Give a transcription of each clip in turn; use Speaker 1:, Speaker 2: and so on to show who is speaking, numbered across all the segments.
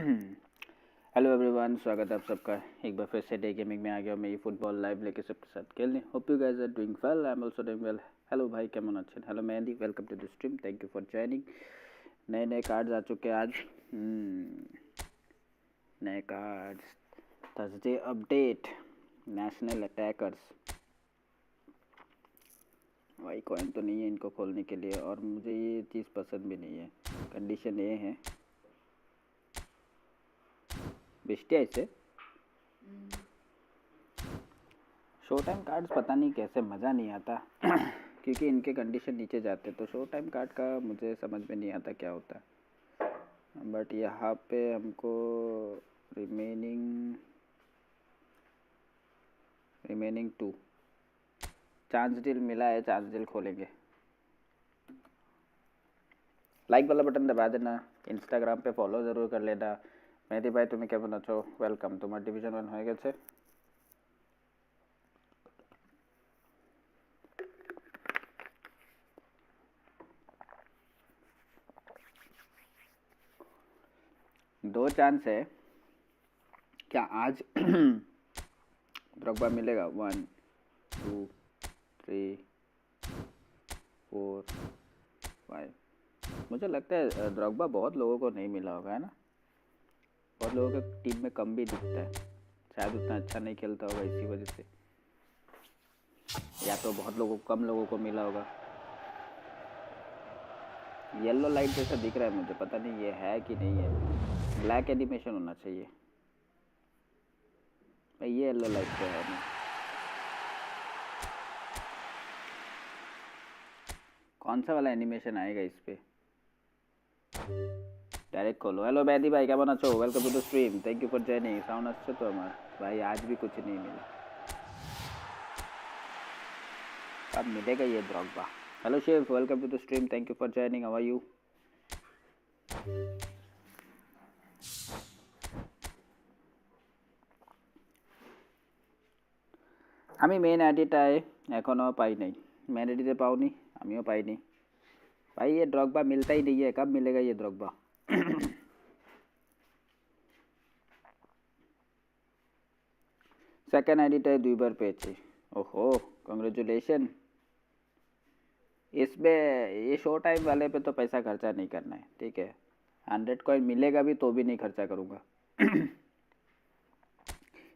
Speaker 1: Hello everyone, स्वागत है आप सबका एक बार फिर से डे गेमिंग में आ गया। मैं ये फुटबॉल लाइव लेके सबके साथ खेलने। Hope you guys are doing well, I am also doing well. Hello भाई, केमन अच्छे। Hello Mehndi, welcome to the stream, thank you for joining. नए नए कार्ड्स आ चुके हैं आज। नए cards, Thursday update, national attackers. भाई कॉइन तो नहीं है इनको खोलने के लिए, और मुझे ये चीज़ पसंद भी नहीं है। कंडीशन ये है, बेचते हैं इसे। शो टाइम कार्ड्स पता नहीं कैसे मज़ा नहीं आता क्योंकि इनके कंडीशन नीचे जाते, तो शो टाइम कार्ड का मुझे समझ में नहीं आता क्या होता है। बट यहाँ पे हमको रिमेनिंग 2 चांस डील मिला है। चांस डील खोलेंगे। लाइक वाला बटन दबा देना, इंस्टाग्राम पे फॉलो ज़रूर कर लेना। मेहदी भाई तुम्हें केमन अच्छो, वेलकम। तुम्हारा डिवीजन 1 हो गए। दो चांस है, क्या आज ड्रॉगबा मिलेगा? 1 2 3 4 5। मुझे लगता है ड्रॉगबा बहुत लोगों को नहीं मिला होगा, है ना। बहुत लोगों के टीम में कम भी दिखता है, शायद उतना अच्छा नहीं खेलता होगा इसी वजह से, या तो बहुत लोगों कम लोगों को मिला होगा। येलो लाइट जैसा दिख रहा है मुझे, पता नहीं ये है कि नहीं है। ब्लैक एनिमेशन होना चाहिए। ये येलो लाइट तो है नहीं। कौन सा वाला एनिमेशन आएगा इस पे? डायरेक्ट खोलो। हेलो बैदी भाई, क्या बना छो, welcome to the stream, thank you for joining. Sound अच्छा तो हमारा भाई, आज भी कुछ नहीं मिला। अब मिलेगा ये Drogba. Hello chef, welcome to the stream, thank you for joining, how are you? আমি মেইন আইডিটাই এখনো পাই নাই। মেইন আইডিতে পাওনি, আমিও পাইনি। भाई ये ड्रॉगबा मिलता ही नहीं है, कब मिलेगा ये ड्रॉगबा? सेकेंड आईडिटाই 2 बार পেয়েছি। ओहो, कंग्रेचुलेशन। इसमें ये शो टाइम वाले पे तो पैसा खर्चा नहीं करना है, ठीक है। 100 कॉइन मिलेगा भी तो भी नहीं खर्चा करूँगा।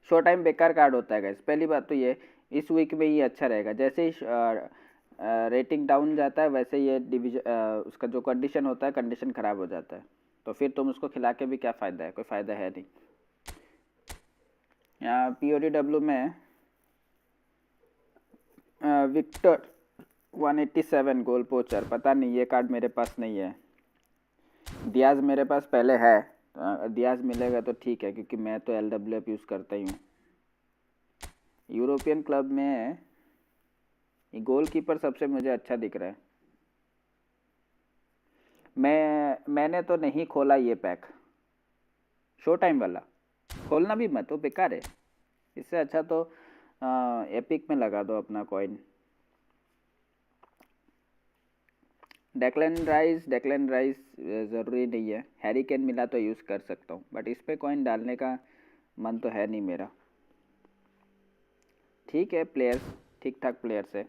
Speaker 1: शो टाइम बेकार कार्ड होता है गाइस, पहली बात तो ये। इस वीक में ये अच्छा रहेगा, जैसे ही रेटिंग डाउन जाता है वैसे ये डिवीजन उसका जो कंडीशन होता है, कंडीशन ख़राब हो जाता है। तो फिर तुम उसको खिला के भी क्या फ़ायदा है, कोई फ़ायदा है नहीं। यहाँ PODW में विक्टर 187 गोल पोचर, पता नहीं ये कार्ड मेरे पास नहीं है। डियाज मेरे पास पहले है, डियाज मिलेगा तो ठीक है, क्योंकि मैं तो LWF यूज़ करता ही हूँ। यूरोपियन क्लब में गोलकीपर सबसे मुझे अच्छा दिख रहा है। मैंने तो नहीं खोला ये पैक, शो टाइम वाला खोलना भी मत, वो बेकार है। इससे अच्छा तो एपिक में लगा दो अपना कॉइन। डेक्लन राइस ज़रूरी नहीं है। हैरी केन मिला तो यूज़ कर सकता हूँ, बट इस पर कॉइन डालने का मन तो है नहीं मेरा। ठीक है, प्लेयर्स ठीक ठाक प्लेयर्स है।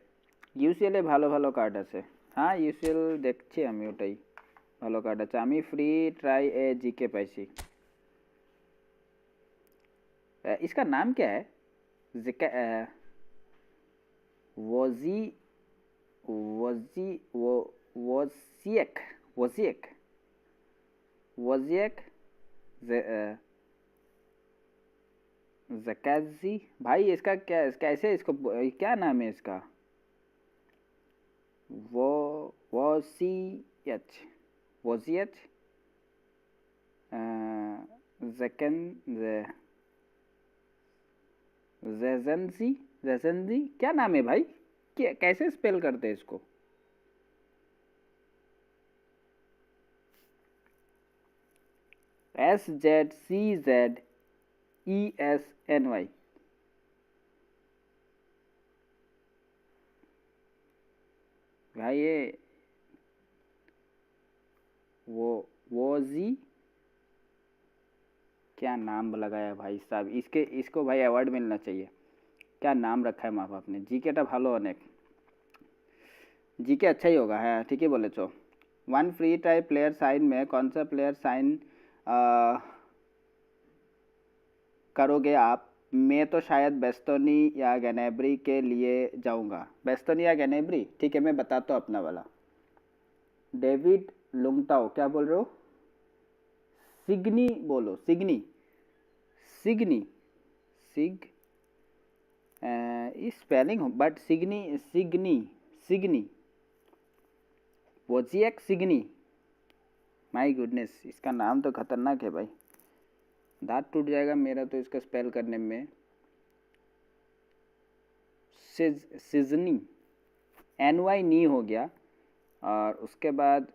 Speaker 1: UCL ভালো ভালো কার্ড আছে। हाँ UCL দেখছি আমি, ওটাই ভালো কার্ড আছে। আমি ফ্রি ট্রাई ए GK পাইছি। इसका नाम क्या है? जिका वजी वजी वो वजियक वजियक वजियक जकाजी। भाई इसका क्या, कैसे इसको क्या नाम है इसका? वोसियच जकन जेजनजी क्या नाम है भाई? क्या, कैसे स्पेल करते हैं इसको? SZCZESNY। भाई ये वो जी क्या नाम लगाया भाई साहब, इसको भाई अवार्ड मिलना चाहिए। क्या नाम रखा है माँ बाप ने, 𝙎𝙬 ভালো অনেক, जीके अच्छा ही होगा है, ठीक है बोले तो। One free type player sign में कौन सा प्लेयर साइन करोगे आप? मैं तो शायद बेस्तोनी या गैनेब्री के लिए जाऊंगा। बेस्तोनी या गैनेब्री, ठीक है मैं बताता हूँ अपना वाला। डेविड लुंगताओ, क्या बोल रहे हो? सिग्नी बोलो, सिग्नी सिग्नी सिग स्पेलिंग हो बट सिग्नी सिग्नी सिग्नी वोजिएक सिग्नी। माय गुडनेस, इसका नाम तो खतरनाक है भाई, दांत टूट जाएगा मेरा तो इसका स्पेल करने में। सिजनी NY नी हो गया, और उसके बाद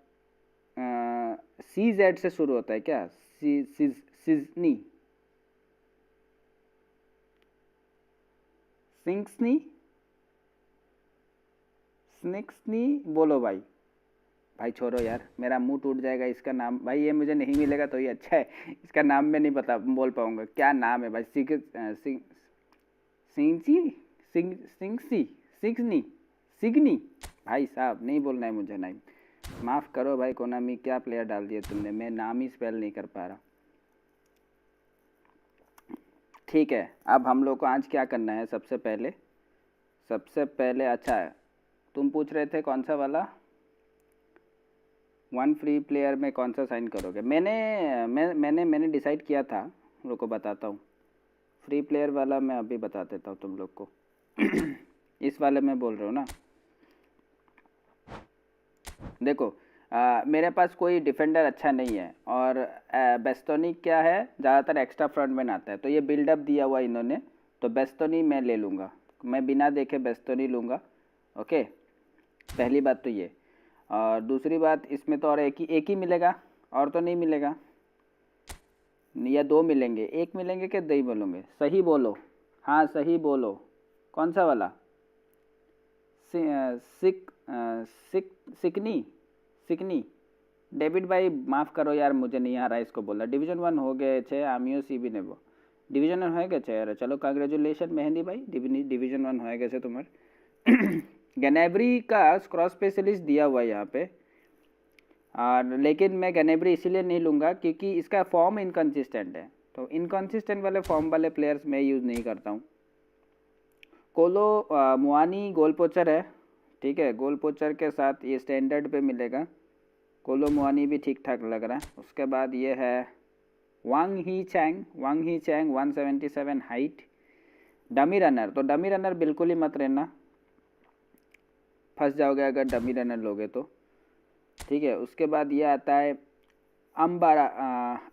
Speaker 1: CZ से शुरू होता है क्या? सिजनी, सिंक्सनी, स्निक्सनी बोलो भाई। भाई छोड़ो यार, मेरा मुंह टूट जाएगा इसका नाम भाई, ये मुझे नहीं मिलेगा तो ये अच्छा है, इसका नाम मैं नहीं बोल पाऊंगा। क्या नाम है भाई? सिंक्सनी सिग्नी, भाई साहब नहीं बोलना है मुझे, नहीं माफ़ करो भाई कोनामी, क्या प्लेयर डाल दिया तुमने, मैं नाम ही स्पेल नहीं कर पा रहा। ठीक है, अब हम लोग को आज क्या करना है? सबसे पहले अच्छा है, तुम पूछ रहे थे कौन सा वाला वन फ्री प्लेयर में कौन सा साइन करोगे? मैंने डिसाइड किया था, रुको बताता हूँ। फ्री प्लेयर वाला मैं अभी बता देता हूँ तुम लोग को। इस वाले में बोल रहे हो ना, देखो मेरे पास कोई डिफेंडर अच्छा नहीं है, और बेस्तोनी क्या है, ज़्यादातर एक्स्ट्रा फ्रंटमैन आता है, तो ये बिल्डअप दिया हुआ इन्होंने, तो बेस्तोनी मैं ले लूँगा, मैं बिना देखे बेस्तोनी लूँगा। ओके, पहली बात तो ये, और दूसरी बात इसमें तो और एक ही मिलेगा, और तो नहीं मिलेगा, या दो मिलेंगे, एक मिलेंगे कि दही बोलोगे? सही बोलो, हाँ सही बोलो, कौन सा वाला? सिकनी। डेविड भाई माफ़ करो यार, मुझे नहीं आ रहा है इसको बोला। डिवीजन 1 हो गए छे आमियो सी भी नेबो, डिवीजन 1 हो गए छे यार, चलो कांग्रेचुलेशन मेहंदी भाई, डिवीजन 1 हो गए छे तुम्हारे। गैनेब्री का क्रॉस स्पेशलिस्ट दिया हुआ है यहाँ पे, और लेकिन मैं गैनेब्री इसीलिए नहीं लूँगा क्योंकि इसका फॉर्म इनकन्सिस्टेंट है, तो इनकन्सिस्टेंट वाले फॉर्म वाले प्लेयर्स मैं यूज़ नहीं करता हूँ। कोलो मुआनी गोल पोचर है, ठीक है, गोल पोचर के साथ ये स्टैंडर्ड पे मिलेगा, कोलो मुआनी भी ठीक ठाक लग रहा है। उसके बाद ये है वांग ही चैंग 177 हाइट, डमी रनर, तो डमी रनर बिल्कुल ही मत रहना, फंस जाओगे अगर डमी रनर लोगे तो, ठीक है। उसके बाद ये आता है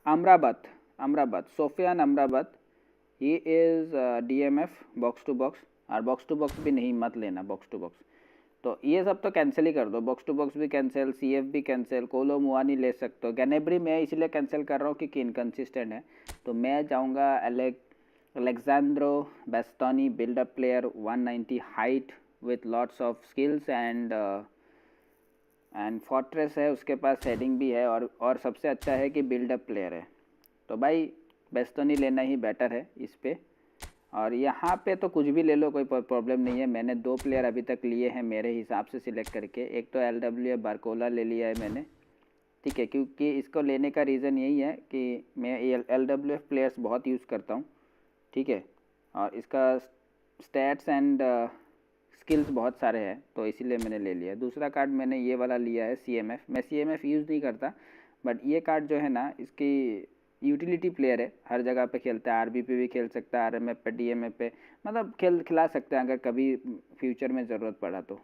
Speaker 1: Amrabat Sofyan Amrabat, he is DMF box to box, और बॉक्स टू बॉक्स भी नहीं मत लेना, बॉक्स टू बॉक्स तो ये सब तो कैंसिल ही कर दो, बॉक्स टू बॉक्स भी कैंसिल, CF भी कैंसिल, कोलो मुआनी ले सकते हो। गैनेब्री मैं इसलिए कैंसिल कर रहा हूँ क्योंकि इनकन्सिस्टेंट है, तो मैं जाऊँगा Alessandro Bastoni, buildup player, 190 height with lots of skills and fortress है, उसके पास हेडिंग भी है, और सबसे अच्छा है कि बिल्डअप प्लेयर है, तो भाई बेस्टोनी लेना ही बेटर है इस पे। और यहाँ पे तो कुछ भी ले लो, कोई प्रॉब्लम नहीं है, मैंने 2 प्लेयर अभी तक लिए हैं मेरे हिसाब से सिलेक्ट करके, एक तो 𝙈𝙆𝙆𝙀 ले लिया है मैंने, ठीक है, क्योंकि इसको लेने का रीज़न यही है कि मैं 𝙈𝙆 प्लेयर्स बहुत यूज़ करता हूँ, ठीक है, और इसका स्टैट्स एंड स्किल्स बहुत सारे हैं, तो इसीलिए मैंने ले लिया। दूसरा कार्ड मैंने ये वाला लिया है CMF, मैं CMF यूज़ नहीं करता, बट ये कार्ड जो है ना, इसकी यूटिलिटी प्लेयर है, हर जगह पे खेलता है, RB पे भी खेल सकता है, RMF पे, DMF पे, मतलब खिला सकते हैं अगर कभी फ्यूचर में ज़रूरत पड़ा तो।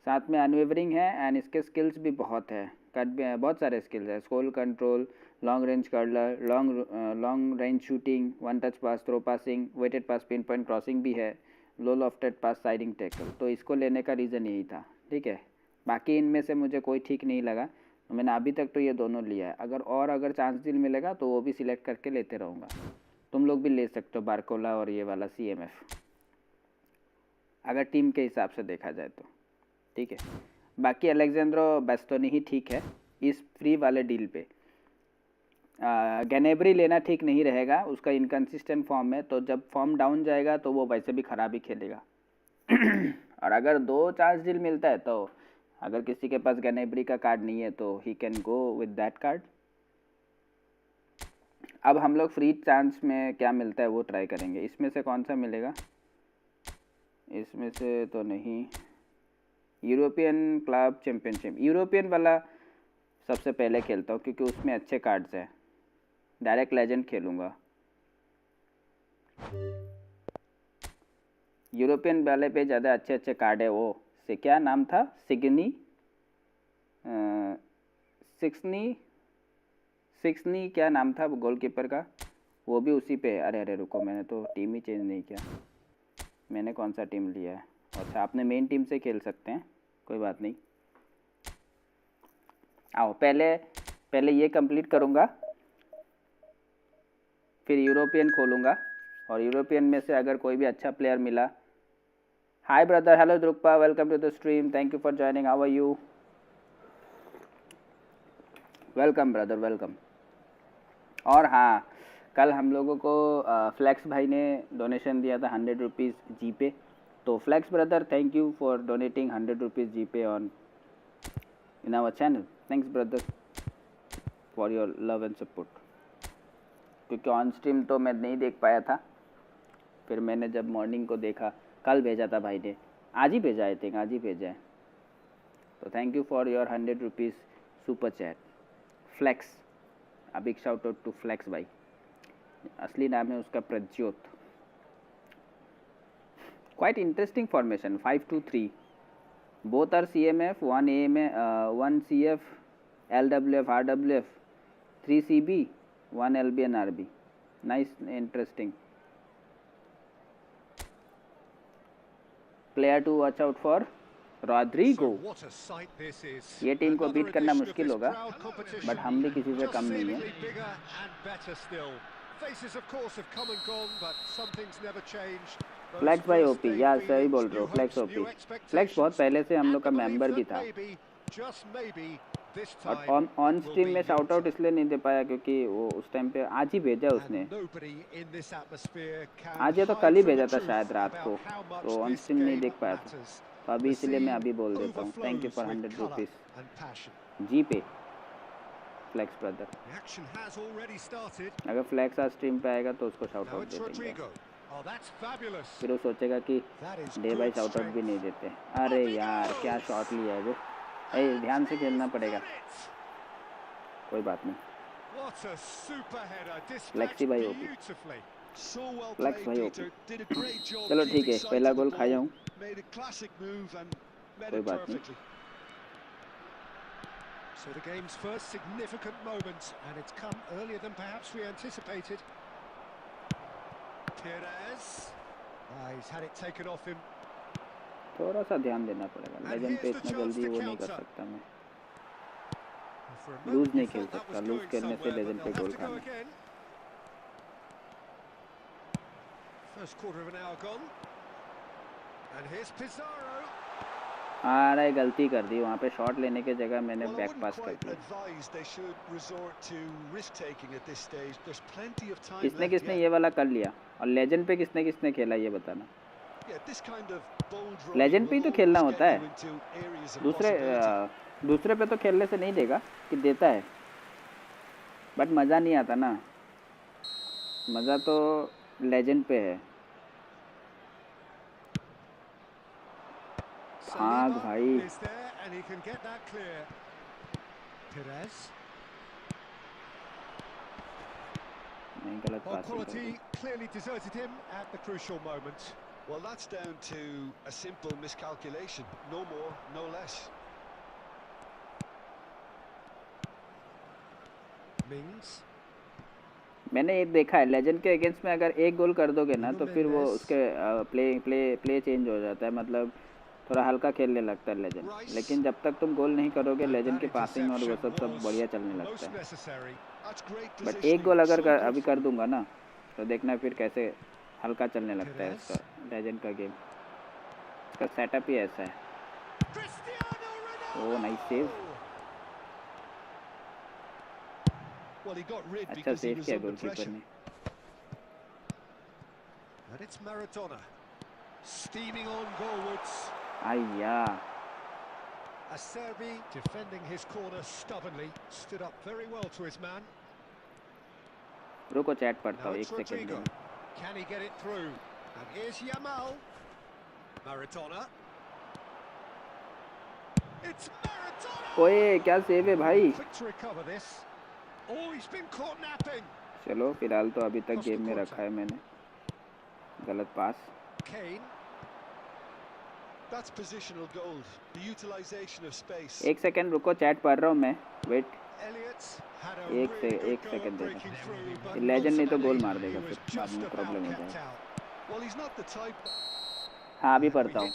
Speaker 1: साथ में अनवेवरिंग है, एंड इसके स्किल्स भी बहुत है, बहुत सारे स्किल्स है, sole control, long range curler, long range shooting, one touch pass, through passing, weighted pass, pin point crossing भी है, low lofted pass, sliding tackle, तो इसको लेने का रीज़न यही था, ठीक है। बाकी इनमें से मुझे कोई ठीक नहीं लगा, मैंने अभी तक तो ये दोनों लिया है, अगर चांस दिल मिलेगा तो वो भी सिलेक्ट करके लेते रहूँगा। तुम लोग भी ले सकते हो बारकोला और ये वाला CMF, अगर टीम के हिसाब से देखा जाए तो, ठीक है। बाकी अलेक्जेंड्रो बेस्टोनी ही ठीक है इस फ्री वाले डील पे। गैनेब्री लेना ठीक नहीं रहेगा, उसका इनकन्सिस्टेंट फॉर्म है, तो जब फॉर्म डाउन जाएगा तो वो वैसे भी ख़राब ही खेलेगा। और अगर 2 चांस डील मिलता है तो अगर किसी के पास गैनेब्री का कार्ड नहीं है तो he can go with that card. अब हम लोग फ्री चांस में क्या मिलता है वो ट्राई करेंगे। इसमें से कौन सा मिलेगा? इसमें से तो नहीं। यूरोपियन क्लब चैम्पियनशिप, यूरोपियन वाला सबसे पहले खेलता हूँ क्योंकि उसमें अच्छे कार्ड्स हैं। Direct legend खेलूँगा। यूरोपियन वाले पे ज़्यादा अच्छे अच्छे कार्ड है। वो से क्या नाम था? सिक्सनी क्या नाम था गोलकीपर का? वो भी उसी पे है। अरे रुको, मैंने तो टीम ही चेंज नहीं किया। मैंने कौन सा टीम लिया है? अच्छा, आपने मेन टीम से खेल सकते हैं, कोई बात नहीं। आओ पहले ये कंप्लीट करूँगा, फिर यूरोपियन खोलूँगा और यूरोपियन में से अगर कोई भी अच्छा प्लेयर मिला। Hi brother, hello Drukpa, welcome to the stream, thank you for joining, how are you? Welcome brother, welcome. और हाँ, कल हम लोगों को फ्लैक्स भाई ने डोनेशन दिया था 100 रुपीज़ जी पे। तो Flax brother, thank you for donating 100 rupees G Pay on in our channel. Thanks brother for your love and support. क्योंकि ऑन स्ट्रीम तो मैं नहीं देख पाया था, फिर मैंने जब मॉर्निंग को देखा, कल भेजा था भाई ने, आज ही भेजा, आई थिंक आज ही भेजा है। तो thank you for your 100 rupees super chat Flax. A big shout out to Flax भाई। असली नाम है उसका Prajyot. Quite interesting formation 5-2-3। Both are CMF, 1 AMF, 1 CF, LWF, RWF, 3 CB, 1 LB and RB. Nice, interesting. Player to watch out for Rodrigo. ये team को beat करना मुश्किल होगा, बट हम भी किसी से कम नहीं है। फ्लैक्स भाई ओपी, यार सही बोल रहे हो, फ्लैक्स ओपी। फ्लैक्स बहुत पहले से हम लोग का मेंबर भी था, और ऑन स्ट्रीम में शाउट आउट इसलिए नहीं दे पाया क्योंकि वो उस टाइम पे आज ही भेजा उसने, आज या तो कल ही भेजा था शायद रात को, तो ऑन स्ट्रीम नहीं देख पाया था। तो अभी इसलिए मैं अभी बोल देता हूँ। Thank you for 100 rupees G पे फ्लैक्स ब्रदर। अगर फ्लैक्स आज स्ट्रीम पे आएगा तो उसको शाउट आउट दे देंगे, फिर वो सोचेगा कि डे भाई शाउट आउट भी नहीं देते। अरे यार क्या शॉट लिया है वो, ध्यान से खेलना पड़ेगा, कोई बात नहीं। फ्लैक्सी भाई ओपी, फ्लैक्स भाई ओपी। चलो ठीक है, पहला गोल खाया हूँ, कोई बात नहीं।
Speaker 2: So the game's first significant moment, and it's come earlier than perhaps we anticipated. Perez, he's had it taken off him.
Speaker 1: थोड़ा सा ध्यान देना पड़ेगा, लेजेंड पे इतना जल्दी वो नहीं कर सकता मैं, लूज नहीं खेल सकता, लूज खेलने से लेजेंड पे गोल खाना।
Speaker 2: First quarter of an hour gone, and here's Pizarro.
Speaker 1: अरे गलती कर दी वहाँ पे, शॉट लेने के जगह मैंने बैक पास कर दिया। किसने किसने ये वाला कर लिया, और लेजेंड पे किसने किसने खेला ये बताना। लेजेंड पे ही तो खेलना होता है, दूसरे पे तो खेलने से नहीं देगा कि देता है, बट मज़ा नहीं आता ना, मज़ा तो लेजेंड पे है। भाग भाई, नहीं गलत पास।
Speaker 2: Well, that's down to a simple miscalculation, no more, no less. Mings.
Speaker 1: मैंने ये देखा है, लेजेंड के अगेंस्ट में अगर एक गोल कर दोगे ना तो फिर वो उसके प्ले चेंज हो जाता है, मतलब थोड़ा हल्का खेलने लगता है लेजेंड। लेकिन जब तक तुम गोल नहीं करोगे, लेजेंड की पासिंग और वो सब बढ़िया चलने लगता है। बट एक गोल अगर अभी कर दूंगा ना तो देखना फिर कैसे हल्का चलने लगता है उसका लेजेंड का गेम। इसका सेटअप ही ऐसा है। Oh nice save.
Speaker 2: Well, he got rid
Speaker 1: अच्छा
Speaker 2: because he
Speaker 1: सेव
Speaker 2: was
Speaker 1: किया
Speaker 2: under
Speaker 1: गोलकीपर
Speaker 2: pressure.
Speaker 1: ने।
Speaker 2: And it's Maradona steaming on goalwards.
Speaker 1: आया
Speaker 2: 𝙎𝙼𝙆𝙀 defending his corner stubbornly, stood up very well to his man.
Speaker 1: रुको chat पढ़ता
Speaker 2: Now
Speaker 1: हूँ एक
Speaker 2: it's
Speaker 1: second
Speaker 2: Rodrigo.
Speaker 1: में।
Speaker 2: Can he get it through? And here's Yamal. Maradona. It's Maradona.
Speaker 1: ओए क्या save है भाई।
Speaker 2: Quick to recover this. Oh, he's been caught napping.
Speaker 1: चलो फिलहाल तो अभी तक गेम में रखा है मैंने। गलत पास।
Speaker 2: Kane. That's positional gold. The utilization of space.
Speaker 1: एक सेकंड रुको चैट पढ़ रहा हूँ मैं। वेट एक सेकंड देना। लेजेंड नहीं तो गोल मार देगा फिर बाद में प्रॉब्लम हो जाएगा। हाँ अभी पढ़ता हूँ।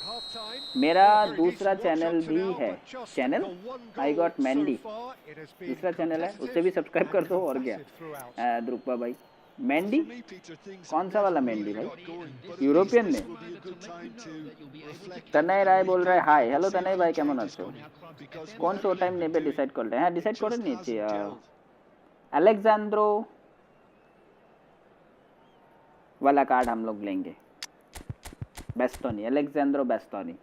Speaker 1: मेरा दूसरा चैनल भी है। चैनल आई गॉट मैंडी दूसरा चैनल है, उससे भी सब्सक्राइब कर दो। और क्या ध्रुपा भाई मैंडी कौन सा वाला मैंडी भाई? यूरोपियन में। तनय राय बोल रहा है हाय। हेलो तनय भाई केमन आछो? कौन शो टाइम नेबे डिसाइड करले? হ্যাঁ ডিসাইড করে নিয়েছি। अलेक्जेंड्रो वाला कार्ड हम लोग लेंगे। बेस्टोनी, अलेक्जेंड्रो बेस्टोनी।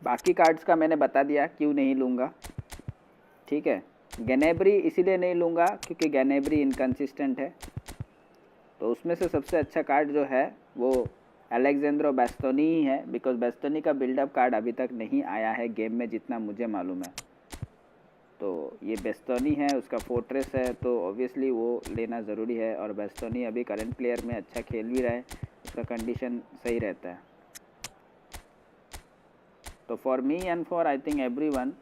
Speaker 1: बाकी कार्ड्स का मैंने बता दिया क्यों नहीं लूँगा, ठीक है। गैनेब्री इसीलिए नहीं लूँगा क्योंकि गैनेब्री इनकंसिस्टेंट है, तो उसमें से सबसे अच्छा कार्ड जो है वो अलेक्जेंड्रो बेस्टोनी ही है। बिकॉज बेस्टोनी का बिल्डअप कार्ड अभी तक नहीं आया है गेम में जितना मुझे मालूम है। तो ये बेस्टोनी है, उसका फोर्ट्रेस है, तो ऑब्वियसली वो लेना ज़रूरी है। और बेस्टोनी अभी करंट प्लेयर में अच्छा खेल भी रहा है, उसका कंडीशन सही रहता है। तो for me and for I think everyone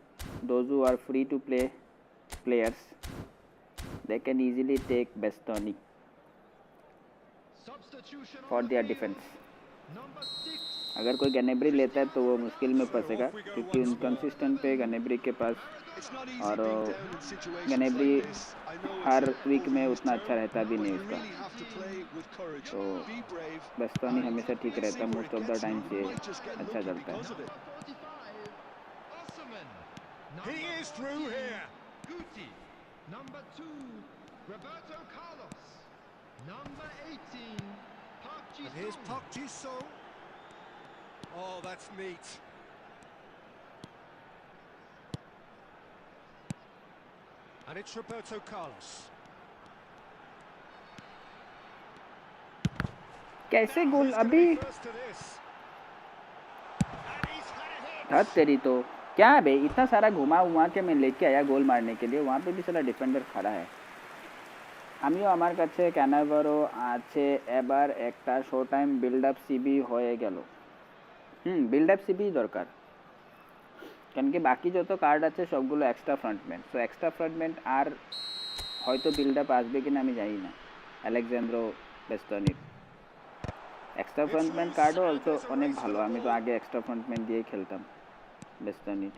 Speaker 1: those who are free to play players they can easily take Bastoni for their defense। अगर कोई गैनेब्री लेता है तो वो मुश्किल में फंसेगा क्योंकि इनकंसिस्टेंट पे गैनेब्री के पास, और गैनेब्री हर वीक में उतना अच्छा रहता भी नहीं उसका। तो बस्टोनी हमेशा ठीक रहता है, मोस्ट ऑफ द टाइम से अच्छा चलता है।
Speaker 2: He is through here.
Speaker 3: Guti, number 2, Roberto Carlos, number 18,
Speaker 2: And here's 𝙀𝙁𝙁𝙁𝙁. Oh, that's neat. And it's Roberto Carlos.
Speaker 1: कैसे गोल अभी धत तेरी तो क्या है भाई, इतना सारा घुमा हुआ के मैं लेके आया गोल मारने के लिए, वहाँ पे भी सारा डिफेंडर खड़ा है। আমিও আমার কাছে ক্যানাভারো আছে, এবার একটা show time build up CB হয়ে গেল। বিল্ড আপ সিবি দরকার, কারণ কি বাকি যত কার্ড আছে সবগুলো extra frontman. So extra frontman আর হয়তো বিল্ড আপ আসবে কিনা আমি জানি না। অ্যালেক্সান্দ্রো বেস্টনির এক্সট্রা ফ্রন্টম্যান কার্ডও অলসো অনেক ভালো, আমি তো আগে এক্সট্রা ফ্রন্টম্যান দিয়েই খেলতাম বেস্টনির,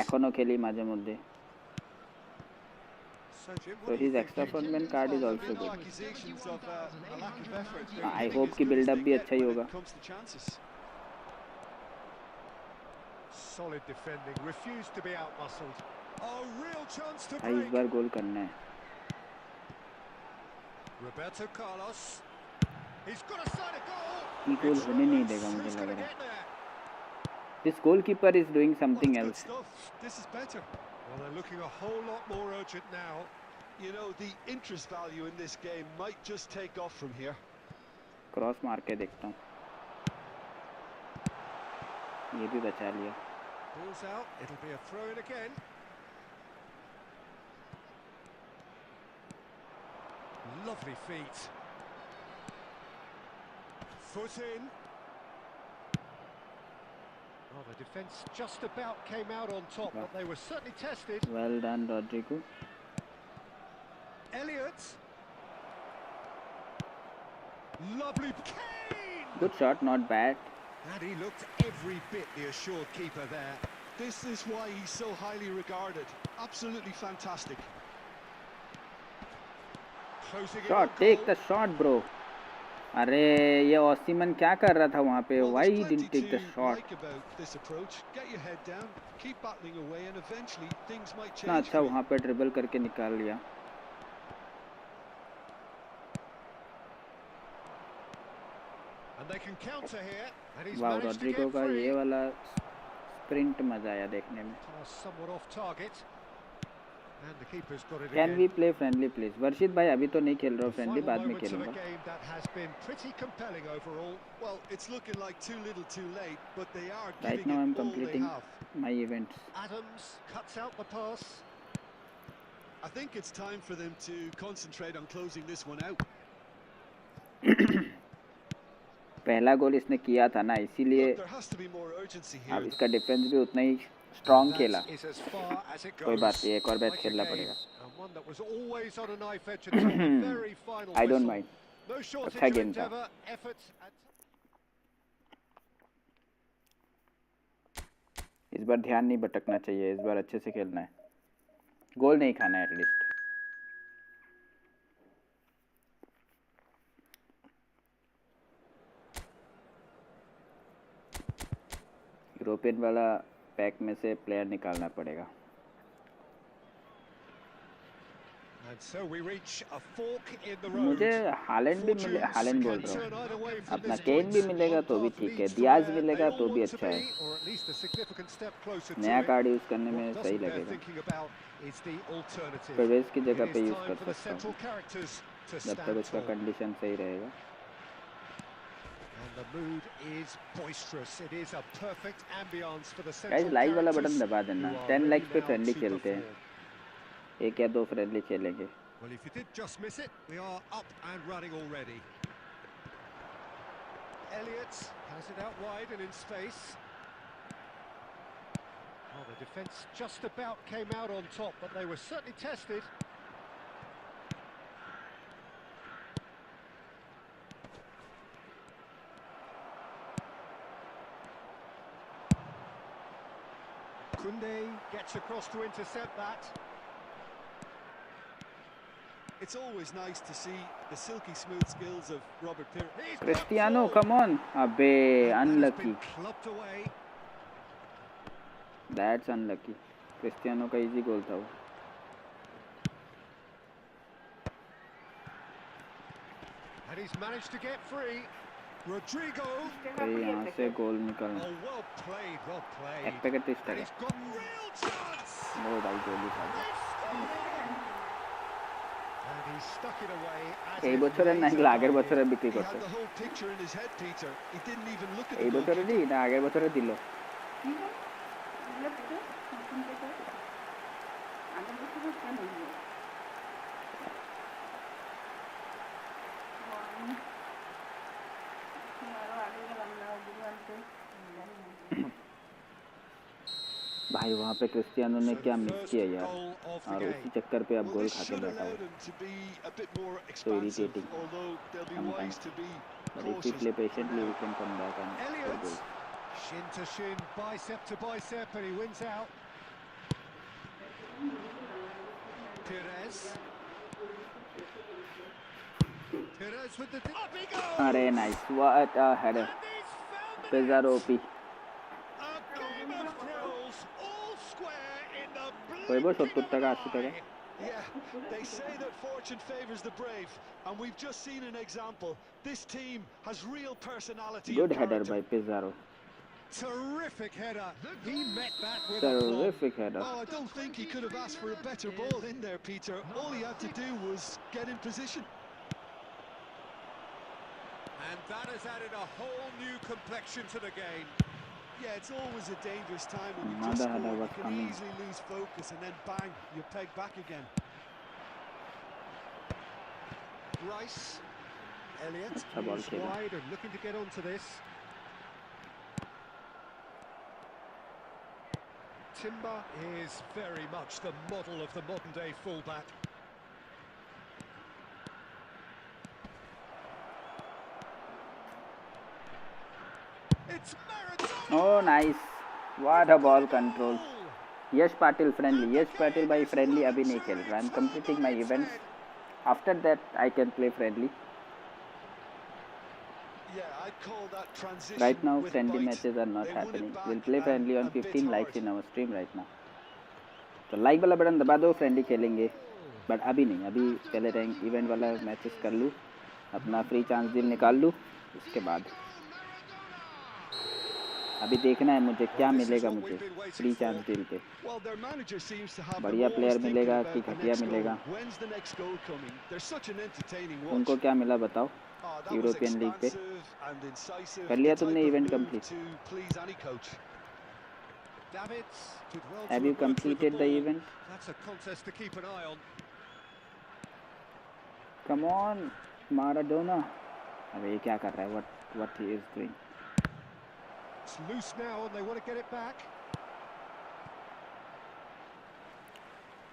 Speaker 1: এখনও খেলি মাঝে মধ্যে। So his extra frontman card is also good. I hope कि build-up भी अच्छा ही होगा।
Speaker 2: Solid defending, refused to be outmuscled. Oh, real chance to
Speaker 1: break. इस बार गोल करना है।
Speaker 2: Roberto Carlos. He's got a side goal.
Speaker 1: ये गोल होने नहीं देगा मुझे लग रहा है। This goalkeeper is doing something else.
Speaker 2: This is better. Well, they're looking a whole lot more urgent now. You know, the interest value in this game might just take off from here.
Speaker 1: Cross मार के देखता हूँ, ये भी बचा लिया।
Speaker 2: Ball's out, it'll be a throw in again. Lovely feet. Foot in. Well, the defence just about came out on top, but they were certainly tested.
Speaker 1: Well done, Rodrigo.
Speaker 2: Elliott. Lovely. Kane.
Speaker 1: Good shot, not bad.
Speaker 2: And he looked every bit the assured keeper there. This is why he's so highly regarded. Absolutely fantastic.
Speaker 1: Shot, take the shot, bro. अरे ये ओसीमन क्या कर रहा था वहाँ पे? Why he didn't take the shot? इतना अच्छा वहाँ पे ड्रिबल करके निकाल लिया। वाह, रॉड्रिगो का ये वाला स्प्रिंट मजा आया देखने में। Can we play friendly please? Varshit भाई अभी तो नहीं खेल रहा हूँ फ्रेंडली, बाद में खेलूंगा। Right now I am completing my events.
Speaker 2: I think it's time for them to concentrate on closing this one out.
Speaker 1: पहला गोल इसने किया था ना, इसीलिए अब इसका डिफेंस भी उतना ही स्ट्रॉन्ग खेला। कोई बात नहीं, एक और मैच खेलना पड़ेगा। आई डोंट माइंड, अच्छा गेम था। इस बार ध्यान नहीं भटकना चाहिए, इस बार अच्छे से खेलना है, गोल नहीं खाना है एटलीस्ट। यूरोपियन वाला पैक में से प्लेयर निकालना पड़ेगा। मुझे हालैंड भी मिले, हालैंड बोल रहा हूँ, अपना केन भी मिलेगा तो भी ठीक है, दियाज मिलेगा तो भी अच्छा है, नया कार्ड यूज़ करने में सही लगेगा। प्रवेश की जगह पे यूज़ कर सकता हूँ जब तक उसका कंडीशन सही रहेगा। गाइस लाइव वाला बटन दबा देना। 10 लाइक्स पे फ्रेंडली खेलते हैं, 1 या 2 फ्रेंडली खेलेंगे।
Speaker 2: Well, if you did just miss it, we are up and running already. Elliott has it out wide and in space. Well, the defence just about came out on top, but they were certainly tested. Koundé gets across to intercept that. It's always nice to see the silky smooth skills of Robert Pires.
Speaker 1: Cristiano, come on. Abe, unlucky. That's unlucky. Cristiano का easy goal था वो।
Speaker 2: And he's managed to get free. Rodrigo.
Speaker 1: यहाँ से गोल निकलना।
Speaker 2: Oh, well played, well played.
Speaker 1: एक packet test है।
Speaker 2: He's got real chance.
Speaker 1: वो भाई गोल ही था। এই বছরের না আগের বছরে বিক্রি করতে, এই বছরে দিই না আগের বছরে দিল। भाई वहाँ पे क्रिस्टियानो ने क्या मिस किया यार, और उसी चक्कर पे अब गोल खा के बैठा हुआ। So irritating sometimes, but if we play patiently we can come back and score goals.
Speaker 2: Shin to shin, bicep to bicep, and he wins out. Pires with the up he goes.
Speaker 1: अरे nice, what a header. Pizarro OP. कोई बहुत 70 टका 80 टका।
Speaker 2: Yeah, they say that fortune favors the brave, and we've just seen an example. This team has real personality.
Speaker 1: Good header by Pizarro.
Speaker 2: Terrific header. He met that with
Speaker 1: Terrific header.
Speaker 2: Oh, I don't think he could have asked for a better ball in there, Peter. All he had to do was get in position. And that has added a whole new complexion to the game. Yeah, it's always a dangerous time when you just score. You can easily lose focus and then bang, you're pegged back again. Rice, Elliott, he's wide and looking to get onto this. Timber is very much the model of the modern day fullback. It's
Speaker 1: Oh nice, what a ball control. Yash Patil friendly, Yash Patil by friendly अभी नहीं खेल रहा। I'm completing my events. After that I can play friendly.
Speaker 2: Yeah, I'd call that transition
Speaker 1: Right now
Speaker 2: with
Speaker 1: friendly
Speaker 2: bite.
Speaker 1: matches are not
Speaker 2: They won it
Speaker 1: happening.
Speaker 2: back
Speaker 1: We'll play friendly on
Speaker 2: and a bit
Speaker 1: 15 likes
Speaker 2: hard.
Speaker 1: in our stream right now. तो like वाला button दबा दो, friendly खेलेंगे, but अभी नहीं, अभी पहले rank event वाला मैचेस कर लूँ, अपना फ्री चांस डील निकाल लूँ, उसके बाद अभी देखना है मुझे क्या मिलेगा, मुझे फ्री चांस डील पे बढ़िया प्लेयर मिलेगा कि घटिया मिलेगा। तुमको क्या मिला बताओ यूरोपियन लीग पे? कर लिया तुमने event complete? Have you completed the event? Come on, Maradona. अबे ये क्या कर रहा है? What he is doing?
Speaker 2: It's loose now and they want to get it back.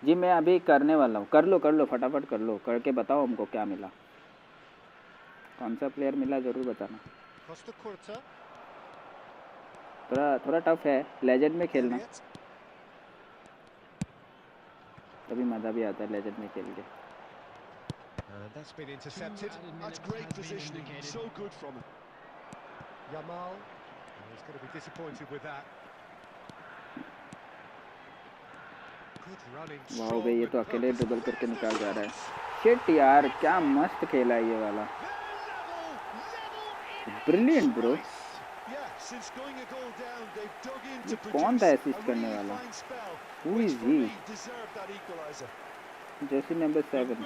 Speaker 1: जी मैं अभी करने वाला हूँ, कर लो फटाफट कर लो, करके बताओ हमको क्या मिला, कौन सा प्लेयर मिला जरूर बताना। थोड़ा टफ है, लेजेंड में खेलना तभी मज़ा भी आता है, लेजेंड में खेल के।
Speaker 2: That's been intercepted. That's great positioning. So good from him. Yamal. He's going to be disappointed with that. Good running.
Speaker 1: वाह भाई ये तो अकेले ड्रिबल करके निकाल जा रहा है। शिट यार क्या मस्त खेला है ये वाला। Brilliant bro. ये कौन था असिस्ट करने वाला? Who is he? Jersey number 7।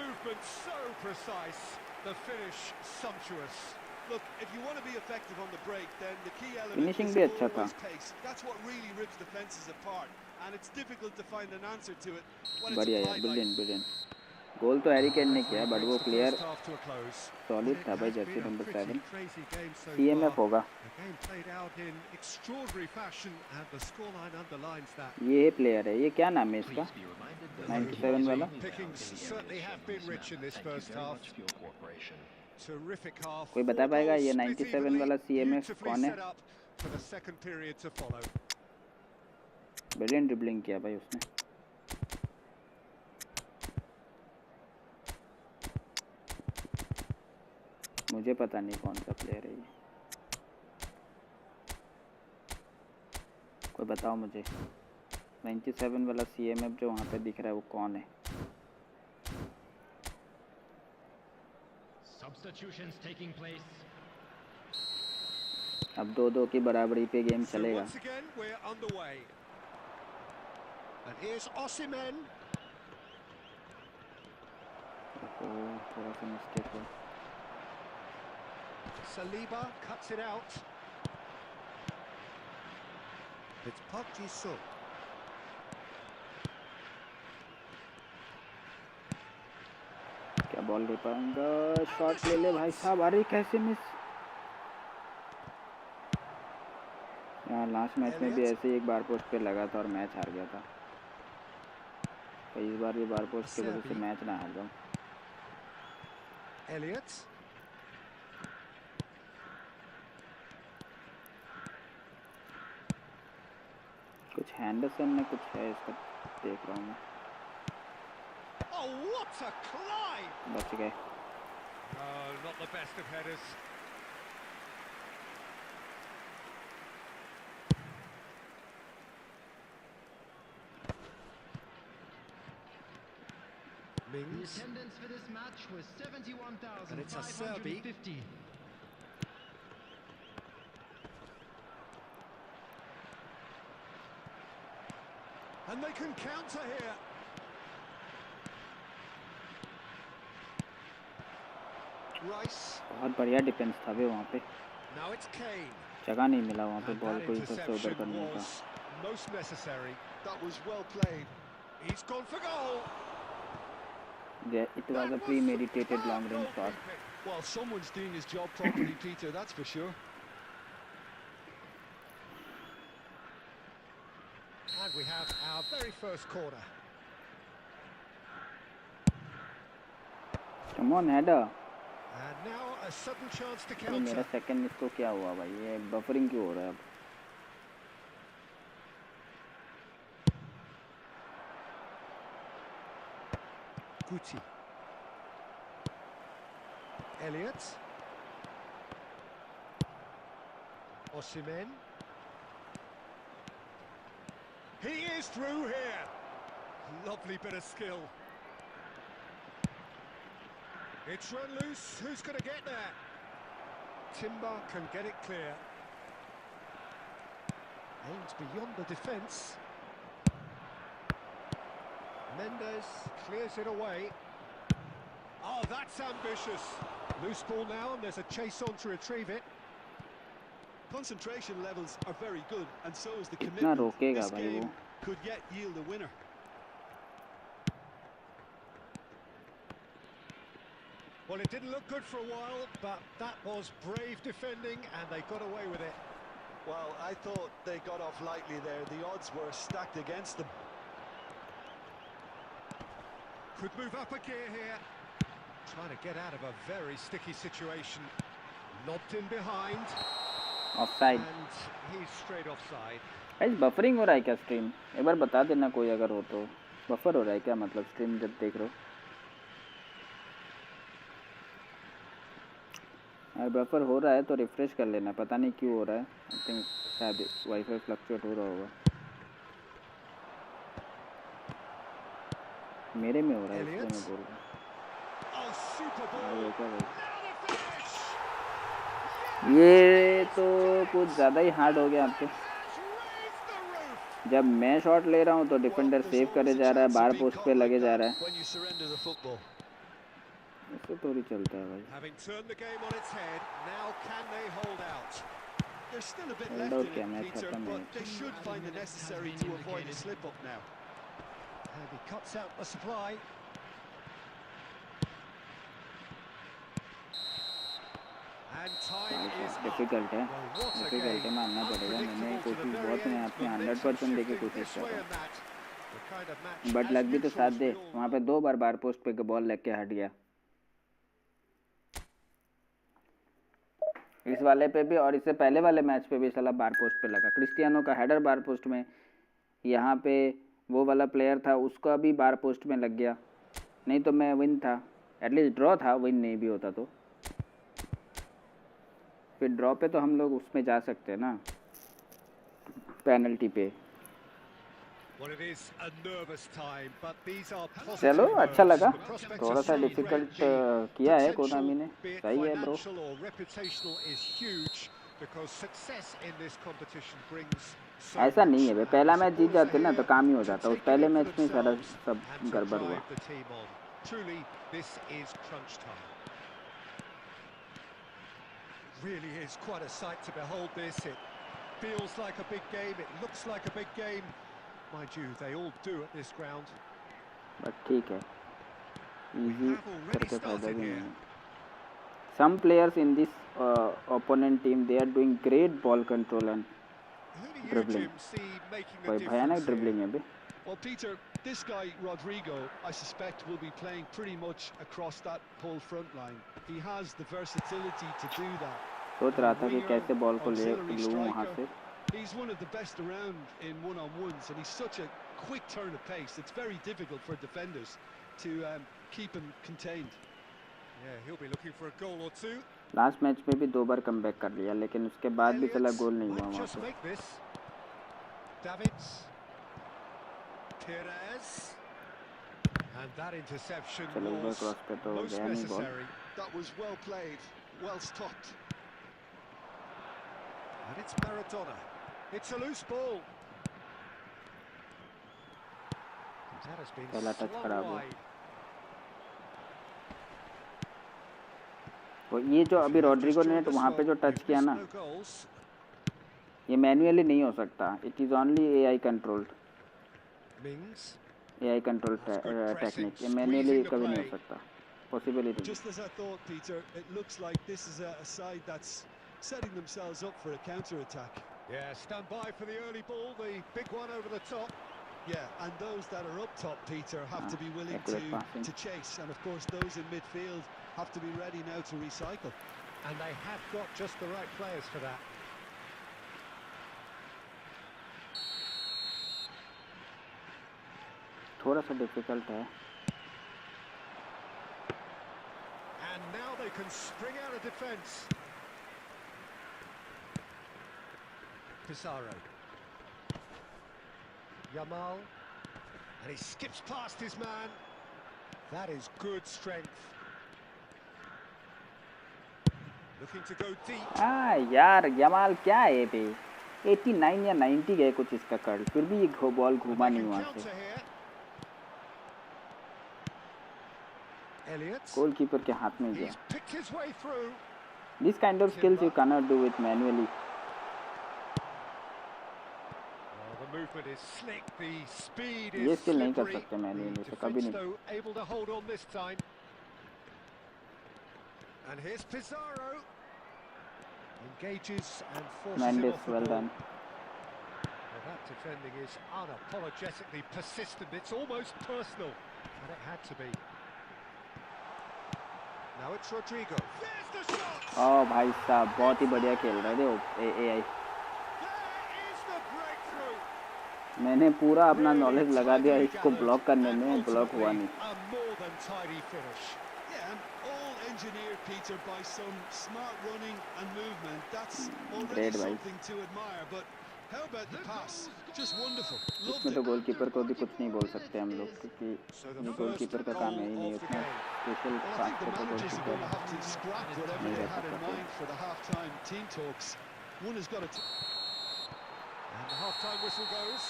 Speaker 1: Finishing भी अच्छा था। बढ़िया यार, ब्रिलियंट। गोल तो हैरी केन ने किया, बट वो प्लेयर सॉलिड था भाई। जर्सी नंबर 7 CMF होगा। ये प्लेयर है, ये क्या नाम है इसका? 97 वाला। कोई बता पाएगा ये 97 वाला CMF कौन है? ब्रिलियंट ड्रिबलिंग किया भाई उसने। मुझे पता नहीं कौन सा प्लेयर है ये, कोई बताओ मुझे। 97 वाला CMF जो वहाँ पे दिख रहा है वो कौन है? अब 2-2 की बराबरी पे गेम चलेगा। थोड़ा सा मिस्टेक है।
Speaker 2: Saliba cuts it out. It's Pubgmobilelive.
Speaker 1: क्या बॉल ले पाऊंगा? शॉट ले ले भाई साहब। अरे कैसे मिस? यार लास्ट मैच में भी ऐसे ही एक बार पोस्ट पे लगा था और मैच हार गया था। तो इस बार भी बार पोस्ट की वजह से मैच ना हार जाऊं। कुछ हैंडरसन में कुछ है इसका, देख रहा हूँ मैं। बच गए।
Speaker 3: The attendance for this match was 71,550.
Speaker 2: And they can counter here. Rice.
Speaker 1: बहुत बढ़िया डिफेंस था वे वहाँ पे।
Speaker 2: Now it's Kane.
Speaker 1: जगह नहीं मिला वहाँ पे बॉल को इधर से उधर करने का।
Speaker 2: Most necessary. That was well played. He's gone for goal.
Speaker 1: Yeah, it was a premeditated long-range shot.
Speaker 2: Well, someone's doing his job properly, Peter. That's for sure. And we have our very first corner.
Speaker 1: Come on, header.
Speaker 2: And now a sudden chance to
Speaker 1: ये
Speaker 2: counter.
Speaker 1: मेरा second इसको क्या हुआ भाई? ये buffering क्यों हो रहा है अब?
Speaker 2: Guti. Elliott. Osimhen. He is through here. Lovely bit of skill. It's run loose. Who's going to get there? Timber can get it clear. Aims beyond the defence. Mendes clears it away. Oh, that's ambitious. Loose ball now, and there's a chase on to retrieve it.
Speaker 4: Concentration levels are very good, and so is the commitment. This game could yet yield a winner.
Speaker 2: Well, it didn't look good for a while, but that was brave defending, and they got away with it.
Speaker 4: Well, I thought they got off lightly there. The odds were stacked against them.
Speaker 2: Could move up a gear here. Trying to get out of a very sticky situation. Lobbed in behind.
Speaker 1: Offside.
Speaker 2: And he's straight offside.
Speaker 1: Guys buffering हो रहा है क्या stream? एक बार बता देना कोई अगर हो तो। बफर हो रहा है क्या मतलब स्ट्रीम जब देख रहे हो? अगर बफर हो रहा है तो रिफ्रेश कर लेना, पता नहीं क्यों हो रहा है। आई थिंक शायद वाईफाई फ्लक्चुएट हो रहा होगा। मेरे में हो रहा है इसलिए मैं बोल रहा हूँ। ये तो कुछ ज़्यादा ही हार्ड हो गया आपको। जब मैं शॉट ले रहा हूँ तो डिफेंडर सेव करे जा रहा है, बार पोस्ट पे लगे जा रहा है। इससे थोड़ी चलता है भाई। होल्ड आउट क्या मैच खत्म है। डिफिकल्ट है, मानना पड़ेगा। मैंने कोशिश बहुत मैं अपने 100% देके कोशिश कर रहा हूँ, बट लग भी तो साथ दे। वहाँ पे 2 बार बार पोस्ट पे बॉल लग के हट गया। इस वाले पे भी और इससे पहले वाले मैच पे भी साला बार पोस्ट पे लगा। क्रिस्टियानो का हेडर बार पोस्ट में, यहाँ पे वो वाला प्लेयर था उसका भी बार पोस्ट में लग गया। नहीं तो मैं विन था, एटलीस्ट ड्रॉ था, विन नहीं भी होता तो। फिर ड्रॉ पे तो हम लोग उसमें जा सकते हैं ना, पेनल्टी पे। चलो अच्छा लगा, थोड़ा सा डिफिकल्ट किया है कोनामी ने, सही है ब्रो। ऐसा नहीं है भाई, पहला मैच जीत जाते ना तो काम ही हो जाता। उस पहले मैच में सारा सब गड़बड़ हुआ।
Speaker 2: Really is quite a sight to behold this. It feels like a big game, it looks like a big game. Mind you, they all do at this ground.
Speaker 1: But ठीक है, easy करके फायदा भी नहीं है। Some players in this opponent team, they are doing great ball control and dribbling. कोई भयानक dribbling है बे।
Speaker 4: Well, Peter, this guy Rodrigo, I suspect, will be playing pretty much across that whole front line. He has the versatility to do that.
Speaker 1: सोच रहा था कि कैसे ball को ले लूँ वहाँ से।
Speaker 4: He's one of the best around in one-on-ones, and he's such a quick turn of pace. It's very difficult for defenders to keep him contained.
Speaker 2: Yeah, he'll be looking for a goal or two.
Speaker 1: Last match में भी 2 बार comeback कर लिया, लेकिन उसके बाद भी चला गोल नहीं हुआ वहाँ पे।
Speaker 2: And that interception
Speaker 1: चलो ऊपर क्रॉस पे तो गया नहीं ball.
Speaker 4: That was well played, well stopped.
Speaker 2: And it's Maradona. It's a loose ball. That has been
Speaker 1: पहला टच खराब हुआ।
Speaker 2: wide.
Speaker 1: वो ये जो अभी रॉड्रिगो ने वहाँ पे जो टच किया ना, ये मैन्युअली नहीं हो सकता। It is only AI controlled, AI control technique. ये मैन्युअली कभी नहीं हो सकता, पॉसिबल ही नहीं।
Speaker 4: Just as I thought, Peter, it looks like this is a side that's setting themselves up for a counter-attack.
Speaker 2: Yeah, stand by for the early ball, the big one over the top.
Speaker 4: Yeah, and those that are up top, Peter, have to be willing to chase, and of course those in midfield have to be ready now to recycle.
Speaker 2: And they have got just the right players for that.
Speaker 1: थोड़ा सा difficult है।
Speaker 2: And now they can spring out of defence. Pizarro. Yamal. And he skips past his man. That is good strength. Looking to go deep.
Speaker 1: यार Yamal क्या है बे, 89 या 90 गए कुछ इसका कर्ल, फिर भी ये बॉल घूमा नहीं वहाँ से। गोलकीपर के हाथ में गया। This kind of skills you cannot do with manually. ये स्किल नहीं कर सकते मैनुअली से कभी नहीं।
Speaker 2: And here's Pizarro. Engages and forces
Speaker 1: Mendes,
Speaker 2: him off the
Speaker 1: well
Speaker 2: ball.
Speaker 1: done.
Speaker 2: Well, that defending is unapologetically persistent. It's almost personal, and it had to be. Now it's Rodrigo. There's the shot.
Speaker 1: Oh भाई साहब बहुत ही बढ़िया खेल रहे थे AI।
Speaker 2: There is the breakthrough.
Speaker 1: मैंने पूरा अपना नॉलेज लगा दिया इसको ब्लॉक करने में, ब्लॉक हुआ नहीं।
Speaker 2: A more than tidy finish.
Speaker 4: Yeah, and all engineered, Peter, by some smart running and movement. That's already something to admire. But how about the pass? Just wonderful.
Speaker 1: इसमें तो goalkeeper को भी कुछ नहीं बोल सकते हम लोग, क्योंकि ये गोलकीपर का काम है ही नहीं उतना स्पेशल पास को तो गोलकीपर नहीं कर सकता।
Speaker 2: And the half-time whistle goes.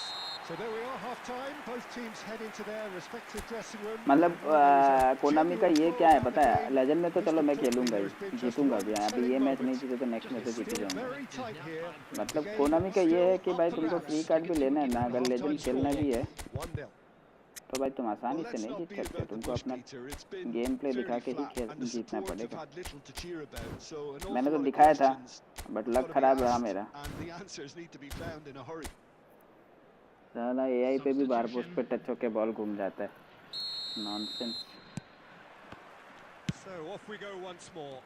Speaker 2: So there we are, half-time. Both teams head into their respective dressing room.
Speaker 1: मतलब कोनामी का ये क्या है पता है, लेजेंड में तो चलो मैं खेलूंगा ही, जीतूंगा भी। अभी ये मैच नहीं जीते तो नेक्स्ट मैच तो जीत जाऊंगा। मतलब कोनामी का ये है कि भाई तुमको फ्री कार्ड भी लेना है ना, अगर लेजेंड खेलना भी है तो भाई तुम आसानी से नहीं जीत सकते, तुमको अपना गेम प्ले दिखा के ही जीतना पड़ेगा। मैंने तो दिखाया था बट लक खराब रहा मेरा। साला AI पे भी बार पोस्ट पे टच होके बॉल घूम जाता है, nonsense.
Speaker 2: So off we go once more.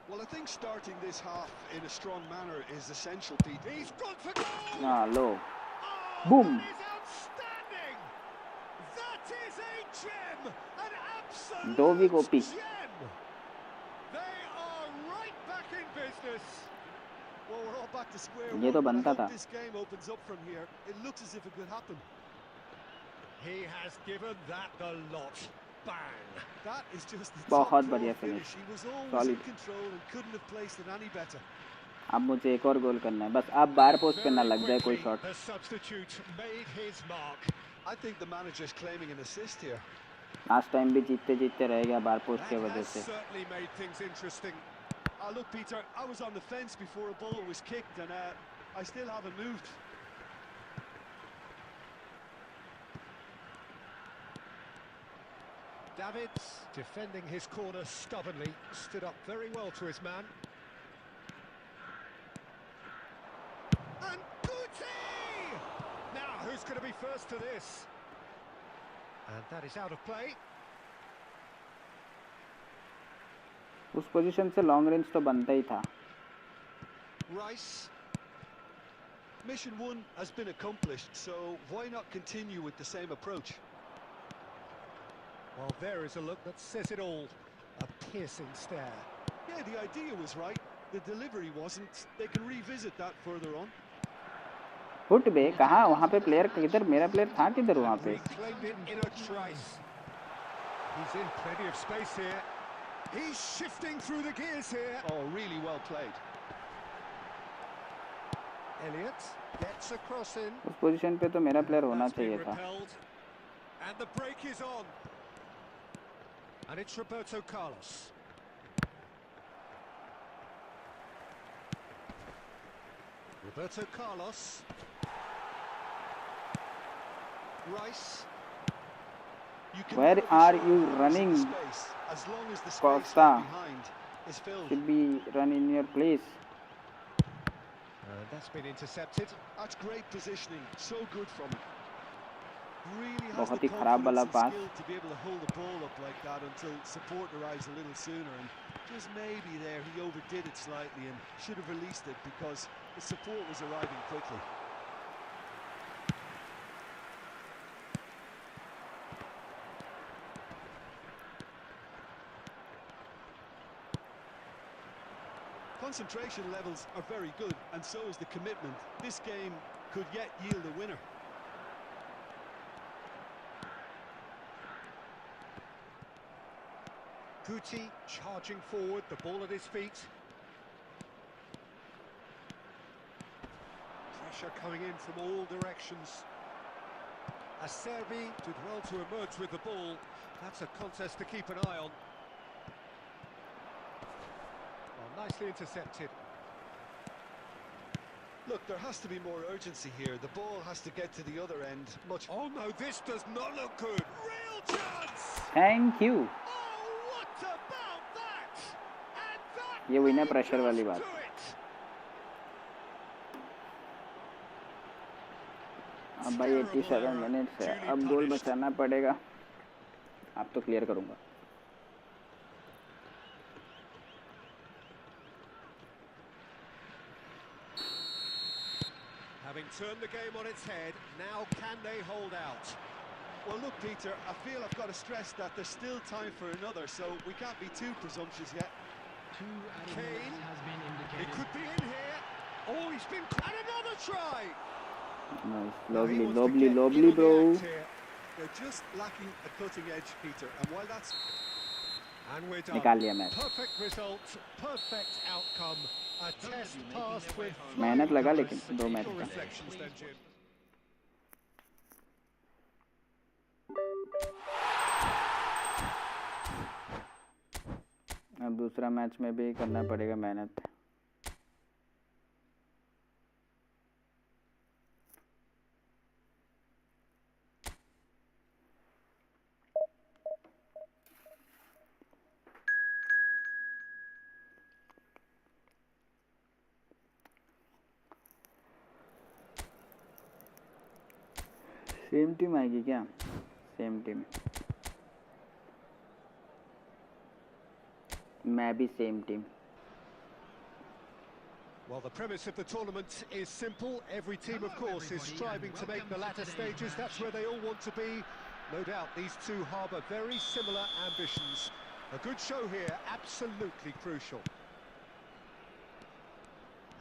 Speaker 4: Well, I think starting this half in a strong manner is essential, Pete.
Speaker 2: He's gone for goal.
Speaker 1: हाँ लो,
Speaker 2: Oh,
Speaker 1: boom.
Speaker 2: that is outstanding. That is a gem, an absolute
Speaker 1: दो भी copy.
Speaker 2: gem. They are right back in business.
Speaker 4: Well, we're all back to square
Speaker 1: ये तो
Speaker 4: one, but I
Speaker 1: बनता
Speaker 4: hope
Speaker 1: था।
Speaker 4: this game opens up from here. It looks as if it could happen.
Speaker 2: He has given that the lot. Bang.
Speaker 4: That is just the
Speaker 1: बहुत
Speaker 4: top
Speaker 1: बढ़िया
Speaker 4: draw
Speaker 1: finish,
Speaker 4: finish. He was always
Speaker 1: solid।
Speaker 4: in control and couldn't have placed it any better.
Speaker 1: अब मुझे एक और गोल करना है बस, अब बार पोस्ट पे ना लग जाए कोई shot.
Speaker 2: The substitute made his mark.
Speaker 4: I think the manager's claiming an assist here.
Speaker 1: Last time भी जीतते जीतते रह गया बार पोस्ट के
Speaker 2: That
Speaker 1: वजह
Speaker 2: has
Speaker 1: से।
Speaker 2: certainly made things interesting.
Speaker 4: Look, Peter, I was on the fence before a ball was kicked, and I still haven't moved.
Speaker 2: Davids, defending his corner stubbornly, stood up very well to his man. And Guti! Now, who's going to be first to this? And that is out of play.
Speaker 1: उस position से long range तो बनता ही था।
Speaker 4: Rice. Mission 1 has been accomplished, so why not continue with the same approach?
Speaker 2: Well, there is a look that says it all. A piercing stare.
Speaker 4: Yeah, the idea was right. The delivery wasn't. They can revisit that further on.
Speaker 1: फुट बे कहाँ, वहाँ पे player किधर, मेरा player था किधर वहाँ पे?
Speaker 2: Reclaimed it in a trice. He's in plenty of space here. He's shifting through the gears here.
Speaker 4: Oh, really well played.
Speaker 2: Elliott gets a cross in.
Speaker 1: उस पोजीशन पे तो मेरा प्लेयर होना
Speaker 2: That's been
Speaker 1: चाहिए था।
Speaker 2: repelled. And the break is on. And it's Roberto Carlos. Roberto Carlos. Rice.
Speaker 1: Where are you running?
Speaker 4: As long as the space
Speaker 1: Costa
Speaker 4: behind is filled.
Speaker 1: should be run in your place.
Speaker 2: That's been intercepted.
Speaker 4: That's great positioning. So good from him. Really has
Speaker 1: बहुत
Speaker 4: the
Speaker 1: ही खराब वाला
Speaker 4: confidence
Speaker 1: pass.
Speaker 4: and skill to be able to hold the ball up like that until support arrives a little sooner, and just maybe there he overdid it slightly and should have released it because the support was arriving quickly. concentration levels are very good, and so is the commitment. This game could yet yield a winner.
Speaker 2: Gupta charging forward, the ball at his feet. Pressure coming in from all directions. Acerbi did well to emerge with the ball. That's a contest to keep an eye on. Well, nicely intercepted.
Speaker 4: Look, there has to be more urgency here. The ball has to get to the other end much.
Speaker 2: Oh no, this does not look good. Real chance!
Speaker 1: Thank you.
Speaker 2: Oh, what about that? And that
Speaker 1: ये हुई ना pressure वाली बात. अब भाई 87 minutes है, अब गोल बचाना पड़ेगा. अब तो क्लियर करूंगा.
Speaker 2: Having turned the game on its head, now can they hold out?
Speaker 4: Well, look, Peter, I feel I've got to stress that there's still time for another, so we can't be too presumptuous yet.
Speaker 2: Kane, it could be in here. Oh, he's been... And another try!
Speaker 1: Nice, lovely, bro.
Speaker 4: They're just lacking a cutting edge, Peter, and while that's...
Speaker 2: And we're done.
Speaker 1: निकाल लिया match.
Speaker 2: Perfect result, perfect outcome. A test passed with
Speaker 1: मेहनत लगा लेकिन 2 match का.
Speaker 2: reflections then, Jim.
Speaker 1: अब दूसरा match में भी करना पड़ेगा मेहनत. सेम टीम आएगी क्या? Same team. मैं भी same team.
Speaker 2: Well, the premise of the tournament is simple. Every team, of course, is striving to make the latter stages. That's where they all want to be. No doubt these two harbour very similar ambitions. A good show here, absolutely crucial.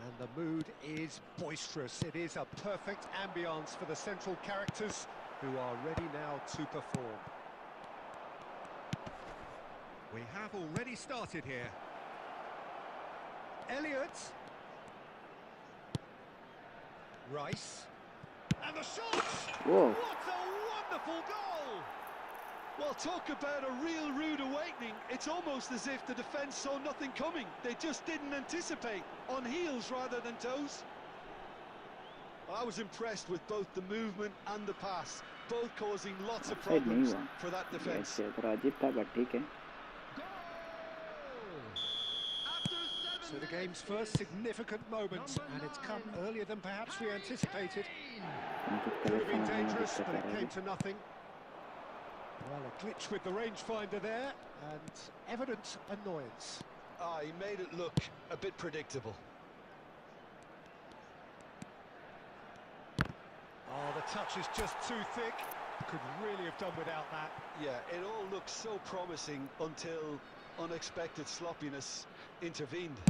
Speaker 2: And the mood is boisterous. It is a perfect ambience for the central characters who are ready now to perform. We have already started here. Elliott. Rice. And the shot!
Speaker 1: Whoa.
Speaker 2: What a wonderful goal!
Speaker 4: Well, talk about a real rude awakening. It's almost as if the defence saw nothing coming. They just didn't anticipate. On heels rather than toes. I was impressed with both the movement and the pass, both causing lots of problems for that defence.
Speaker 2: So the game's first significant moment, and it's come earlier than perhaps we anticipated. Could have been dangerous, but it came to nothing. Well, a glitch with the rangefinder there, and evident annoyance.
Speaker 4: He made it look a bit predictable.
Speaker 2: Oh, the touch is just too thick. Could really have done without that.
Speaker 4: Yeah, it all looked so promising until unexpected sloppiness intervened.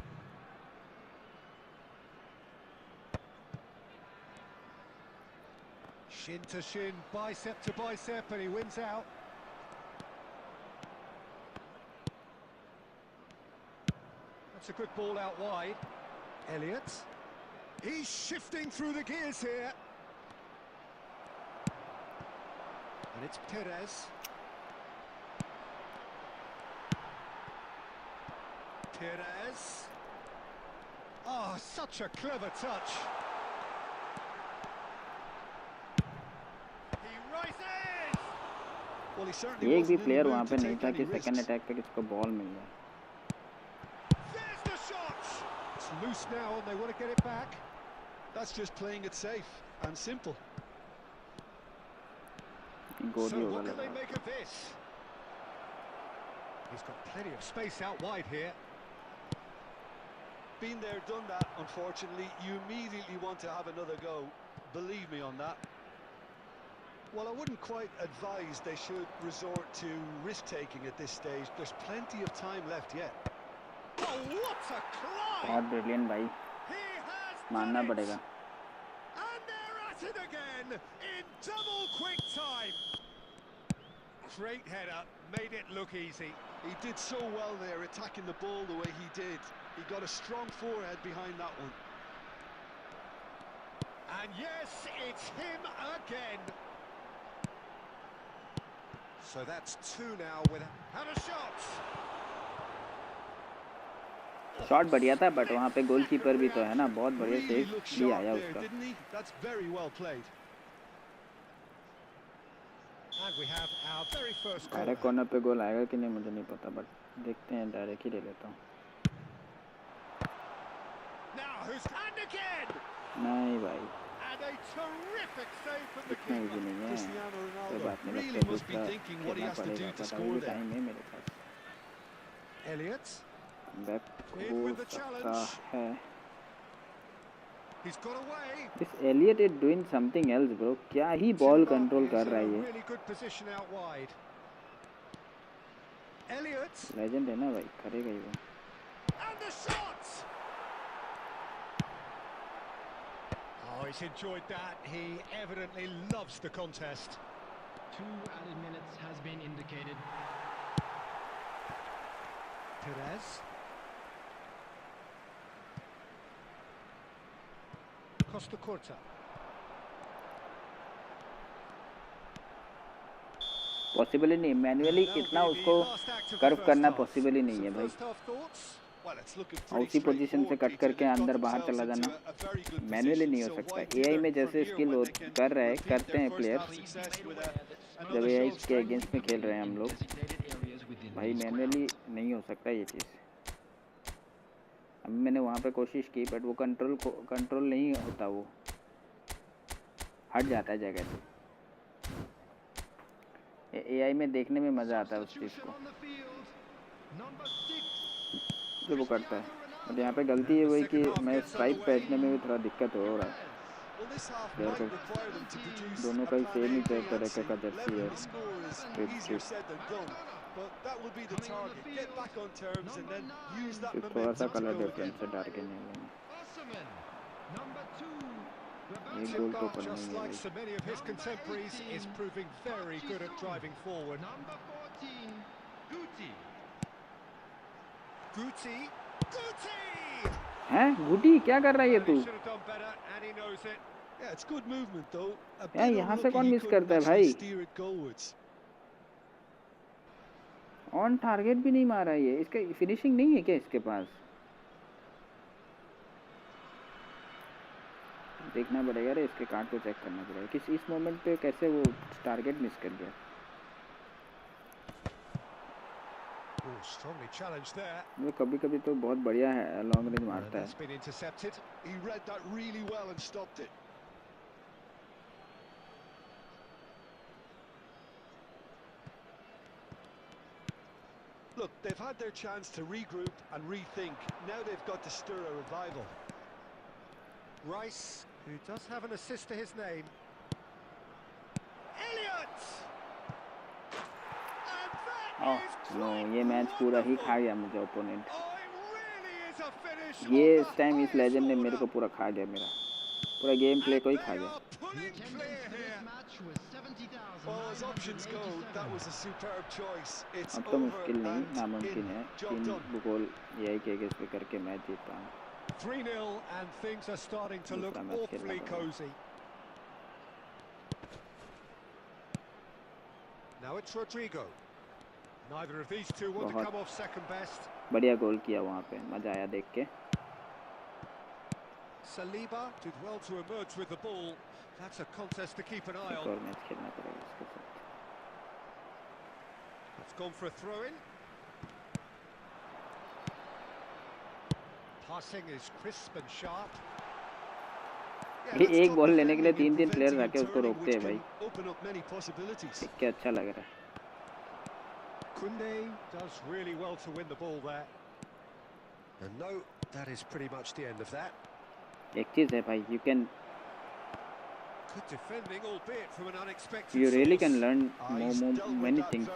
Speaker 2: Shin to shin, bicep to bicep, and he wins out. That's a good ball out wide. Elliott. He's shifting through the gears here. And it's Perez. Perez. Oh, such a clever touch. He rises.
Speaker 4: Well, he certainly
Speaker 1: एक भी
Speaker 4: wasn't
Speaker 1: player
Speaker 4: in the
Speaker 1: वहाँ
Speaker 4: mood
Speaker 1: पे
Speaker 4: to
Speaker 1: नहीं
Speaker 4: take
Speaker 1: था
Speaker 4: any
Speaker 1: कि
Speaker 4: risks.
Speaker 1: Second attack पे किसको ball मिल जाए.
Speaker 2: There's the shot. It's loose now, and they want to get it back.
Speaker 4: That's just playing it safe and simple.
Speaker 2: So what can they make of this? He's got plenty of space out wide here.
Speaker 4: Been there, done that, unfortunately. You immediately want to have another go. Believe me on that. Well, I wouldn't quite advise they should resort to risk-taking at this stage. There's plenty of time left yet.
Speaker 1: बहुत brilliant भाई, मानना पड़ेगा।
Speaker 2: Great header, made it look easy.
Speaker 4: He did so well there, attacking the ball the way he did. He got a strong forehead behind that one.
Speaker 2: And yes, it's him again. So that's two now with and a shot.
Speaker 1: Shot बढ़िया था, but वहाँ पे goalkeeper भी तो है ना, बहुत बढ़िया सेव भी आया उसका।
Speaker 4: That's very well played.
Speaker 2: And we have our very first goal.
Speaker 1: Direct corner पे गोल आएगा कि नहीं मुझे नहीं पता, बट देखते हैं, डायरेक्ट ही ले लेता हूँ।
Speaker 2: Now who's and again?
Speaker 1: नहीं भाई,
Speaker 2: And a terrific save from the
Speaker 1: इतना इजी
Speaker 2: keeper.
Speaker 1: नहीं है, कोई बात नहीं,
Speaker 4: really
Speaker 1: लगता है
Speaker 4: must be
Speaker 1: दूसरा
Speaker 4: thinking what he
Speaker 1: खेलना
Speaker 4: has to do
Speaker 1: पड़ेगा,
Speaker 4: to
Speaker 1: पता
Speaker 4: score
Speaker 1: भी
Speaker 4: there.
Speaker 1: टाइम है मेरे पास।
Speaker 2: Elliot
Speaker 1: बैक
Speaker 2: in
Speaker 1: हो
Speaker 2: with the
Speaker 1: सकता
Speaker 2: challenge.
Speaker 1: है।
Speaker 2: He's got away.
Speaker 1: This Elliot is doing something else, bro. क्या ही बॉल कंट्रोल कर रहा है ये।
Speaker 2: Really good position out wide. Elliot.
Speaker 1: Legend है ना भाई, करेगा ही वो।
Speaker 2: And the shot. Oh, he's enjoyed that. He evidently loves the contest.
Speaker 3: 2 added minutes has been indicated.
Speaker 2: Perez. Costa Curta.
Speaker 1: Possible ही नहीं, मैनुअली इतना उसको कर्व करना पॉसिबल ही नहीं है भाई। उसी पोजीशन से कट करके अंदर बाहर चला जाना मैनुअली नहीं हो सकता। एआई में जैसे स्किल करते हैं प्लेयर्स, जब एआई के अगेंस्ट में खेल रहे हैं हम लोग, भाई मैनुअली नहीं हो सकता ये चीज़। अभी मैंने वहाँ पे कोशिश की, बट वो कंट्रोल नहीं होता, वो हट जाता है जगह से। एआई में देखने में मज़ा आता है उस चीज़ को जो वो करता है, बट यहाँ पे गलती है वही कि मैं स्ट्राइक पहनने में भी थोड़ा दिक्कत हो रहा है। प्लेयर को दोनों का ही सेम ही तरह का जर्सी है, थोड़ा सा कलर डिफरेंस है डार्क एंड येलो में। एक गोल तो करना ही है भाई। हैं गुटी क्या कर रहा है ये तू? यार यहाँ से कौन मिस करता है भाई? ऑन टारगेट भी नहीं मारा ये, इसका फिनिशिंग नहीं है क्या इसके पास? देखना पड़ेगा रे, इसके कार्ड को चेक करना पड़ेगा किस इस मोमेंट पे कैसे वो टारगेट मिस कर गया। वो कभी कभी तो बहुत बढ़िया है, लॉन्ग रेंज मारता है।
Speaker 4: Look, they've had their chance to regroup and rethink. Now they've got to stir a revival.
Speaker 2: Rice, who does have an assist to his name. Elliot!
Speaker 1: Oh no, ये मैच पूरा ही खा गया मुझे opponent. ये इस टाइम इस legend ने मेरे को पूरा खा गया, मेरा पूरा गेम प्ले को ही खा गया। अब तो मुश्किल नहीं, नामुमकिन है 3 गोल एआई के अगेंस्ट पे करके मैच जीत पाऊँ।
Speaker 2: 3-0 and things are starting to look awfully cozy. Now it's Rodrigo. Neither of these two want to come off second best.
Speaker 1: बढ़िया गोल किया वहाँ पे, मजा आया देख के।
Speaker 2: Saliba did well to emerge with the ball. That's a contest to keep an eye on.
Speaker 1: और match खेलना पड़ेगा इसके साथ।
Speaker 2: It's gone for a throw-in. Passing is crisp and sharp.
Speaker 1: ये एक बॉल लेने के लिए 3 प्लेयर रखे उसको रोकते हैं भाई, देख के अच्छा लग रहा है।
Speaker 2: Koundé does really well to win the ball there. And no, that is pretty much the end of that.
Speaker 1: एक चीज है भाई, you can
Speaker 2: Good defending, albeit from an unexpected
Speaker 1: you really
Speaker 2: source.
Speaker 1: can learn many things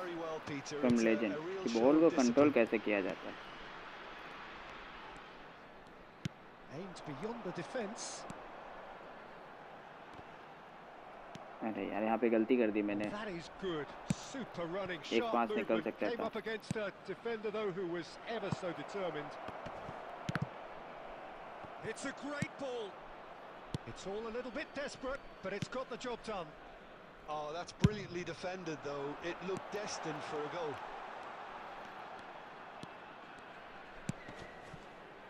Speaker 1: from legend कि ball को control कैसे किया जाता है।
Speaker 2: Aimed beyond the defence.
Speaker 1: अरे यार यहाँ पे गलती कर दी मैंने.
Speaker 2: That is good. Super running,
Speaker 1: एक
Speaker 2: sharp
Speaker 1: पास निकल
Speaker 2: movement.
Speaker 1: सकता
Speaker 2: Came
Speaker 1: था.
Speaker 2: up against a defender though who was ever so determined. It's a great ball. It's all a little bit desperate, but it's got the job done.
Speaker 4: Oh, that's brilliantly defended though. It looked destined for a goal.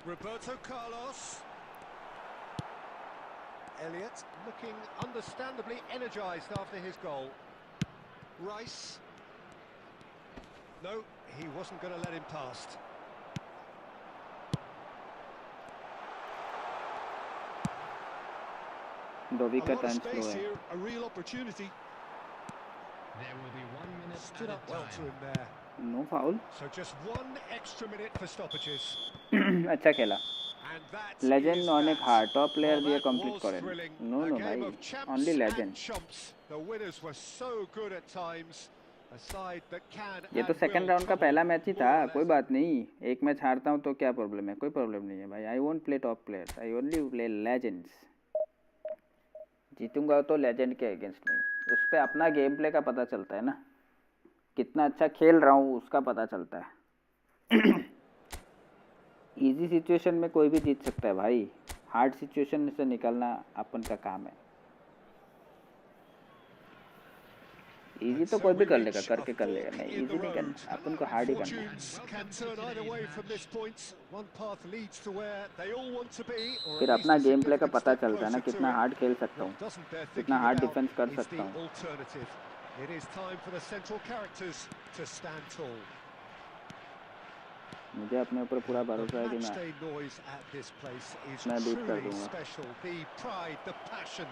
Speaker 2: Roberto Carlos. Elliott looking understandably energised after his goal. Rice. No, he wasn't going to let him past.
Speaker 1: Dobby का
Speaker 4: A lot of
Speaker 1: turn slow
Speaker 4: space
Speaker 1: है.
Speaker 4: here, a real opportunity.
Speaker 3: There will be 1 minute
Speaker 2: Stood
Speaker 3: at
Speaker 2: up
Speaker 3: a
Speaker 2: well to
Speaker 3: time.
Speaker 2: him there.
Speaker 1: No foul.
Speaker 2: So just 1 extra minute for stoppages.
Speaker 1: अच्छा खेला.
Speaker 2: And that
Speaker 1: Legend
Speaker 2: is
Speaker 1: অনেক
Speaker 2: that.
Speaker 1: Hard top player
Speaker 2: Well,
Speaker 1: দিয়ে
Speaker 2: that
Speaker 1: complete
Speaker 2: was
Speaker 1: করেন.
Speaker 2: thrilling.
Speaker 1: No
Speaker 2: A
Speaker 1: no
Speaker 2: game
Speaker 1: ভাই,
Speaker 2: of champs
Speaker 1: only
Speaker 2: and
Speaker 1: legend.
Speaker 2: chumps. The winners were so good at times. A side that can
Speaker 1: ये तो
Speaker 2: and
Speaker 1: second
Speaker 2: will
Speaker 1: round का
Speaker 2: trouble
Speaker 1: पहला match ही था.
Speaker 2: more or
Speaker 1: कोई
Speaker 2: less.
Speaker 1: बात नहीं. एक मैच हारता हूँ तो क्या प्रॉब्लम है? कोई प्रॉब्लम नहीं है भाई. I won't play top players, I only play legends. जीतूंगा तो लेजेंड के अगेंस्ट नहीं. उस पर अपना गेम प्ले का पता चलता है ना, कितना अच्छा खेल रहा हूँ उसका पता चलता है. इजी सिचुएशन में कोई भी जीत सकता है भाई. हार्ड सिचुएशन से निकलना अपन का काम है. इजी तो कोई भी कर लेगा, करके कर लेगा. नहीं, इजी नहीं करना, अपन को हार्ड ही करना है.
Speaker 2: Fortunes can turn either way from this point. One path leads to where they all want to be, or
Speaker 1: फिर
Speaker 2: at
Speaker 1: अपना
Speaker 2: least a
Speaker 1: गेम प्ले का
Speaker 2: significant
Speaker 1: पता
Speaker 2: step
Speaker 1: चलता है ना,
Speaker 2: closer to
Speaker 1: कितना
Speaker 2: it.
Speaker 1: हार्ड खेल सकता
Speaker 2: What
Speaker 1: हूँ,
Speaker 2: doesn't bear
Speaker 1: कितना
Speaker 2: thinking
Speaker 1: हार्ड
Speaker 2: about
Speaker 1: डिफेंस कर
Speaker 2: is
Speaker 1: सकता
Speaker 2: the
Speaker 1: हूँ.
Speaker 2: alternative. It is time for the central characters to stand tall.
Speaker 1: मुझे अपने ऊपर पूरा भरोसा है कि मैं
Speaker 2: Matchday noise at this place is
Speaker 1: मैं बीट कर
Speaker 2: truly
Speaker 1: दूंगा.
Speaker 2: special. The pride, the passion.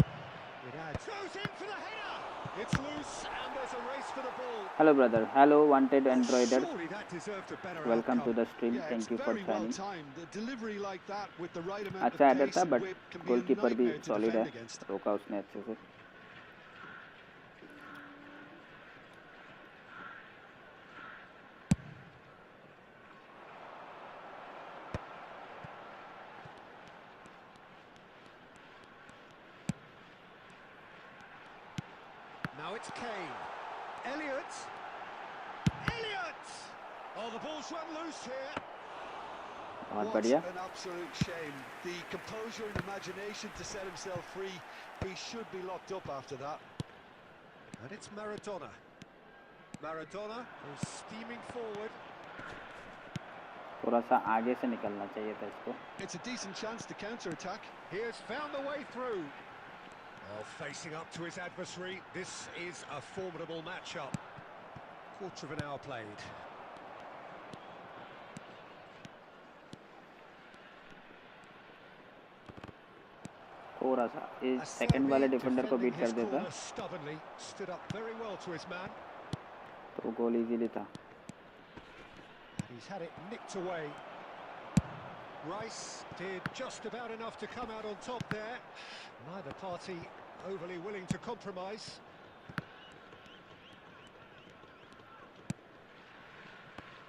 Speaker 2: It adds. Goes in for the header. It's loose and there's a race for the ball.
Speaker 1: Hello brother, hello wanted androider,
Speaker 2: Surely that deserved a better
Speaker 1: welcome to
Speaker 2: outcome.
Speaker 1: The stream.
Speaker 4: Yeah,
Speaker 1: thank
Speaker 4: it's
Speaker 1: you for
Speaker 4: very well
Speaker 1: joining.
Speaker 4: timed. A delivery like that with the right amount of
Speaker 1: अच्छा header
Speaker 4: pace
Speaker 1: था,
Speaker 4: and
Speaker 1: but
Speaker 4: whip can be a
Speaker 1: goalkeeper भी
Speaker 4: nightmare to
Speaker 1: solid है,
Speaker 4: defend against.
Speaker 1: रोका उसने अच्छे से.
Speaker 2: Now it's Kane. Elliott. Elliott! Oh, the ball's run loose here.
Speaker 1: बहुत
Speaker 4: What
Speaker 1: बढ़िया.
Speaker 4: an absolute shame. The composure and imagination to set himself free. He should be locked up after that.
Speaker 2: And it's Maradona. Maradona is steaming forward.
Speaker 1: थोड़ा सा आगे से निकलना चाहिए था इसको.
Speaker 4: It's a decent chance to counter-attack.
Speaker 2: He has found the way through. Oh, facing up to his adversary. This is a formidable matchup. Quarter of an hour played.
Speaker 1: थोड़ा सा इस सेकंड वाले डिफेंडर को बीट कर देता
Speaker 2: Stubbornly stood up very well to his man.
Speaker 1: तो गोल easily था.
Speaker 2: He's had it nicked away. Rice did just about enough to come out on top there. Neither party overly willing to compromise.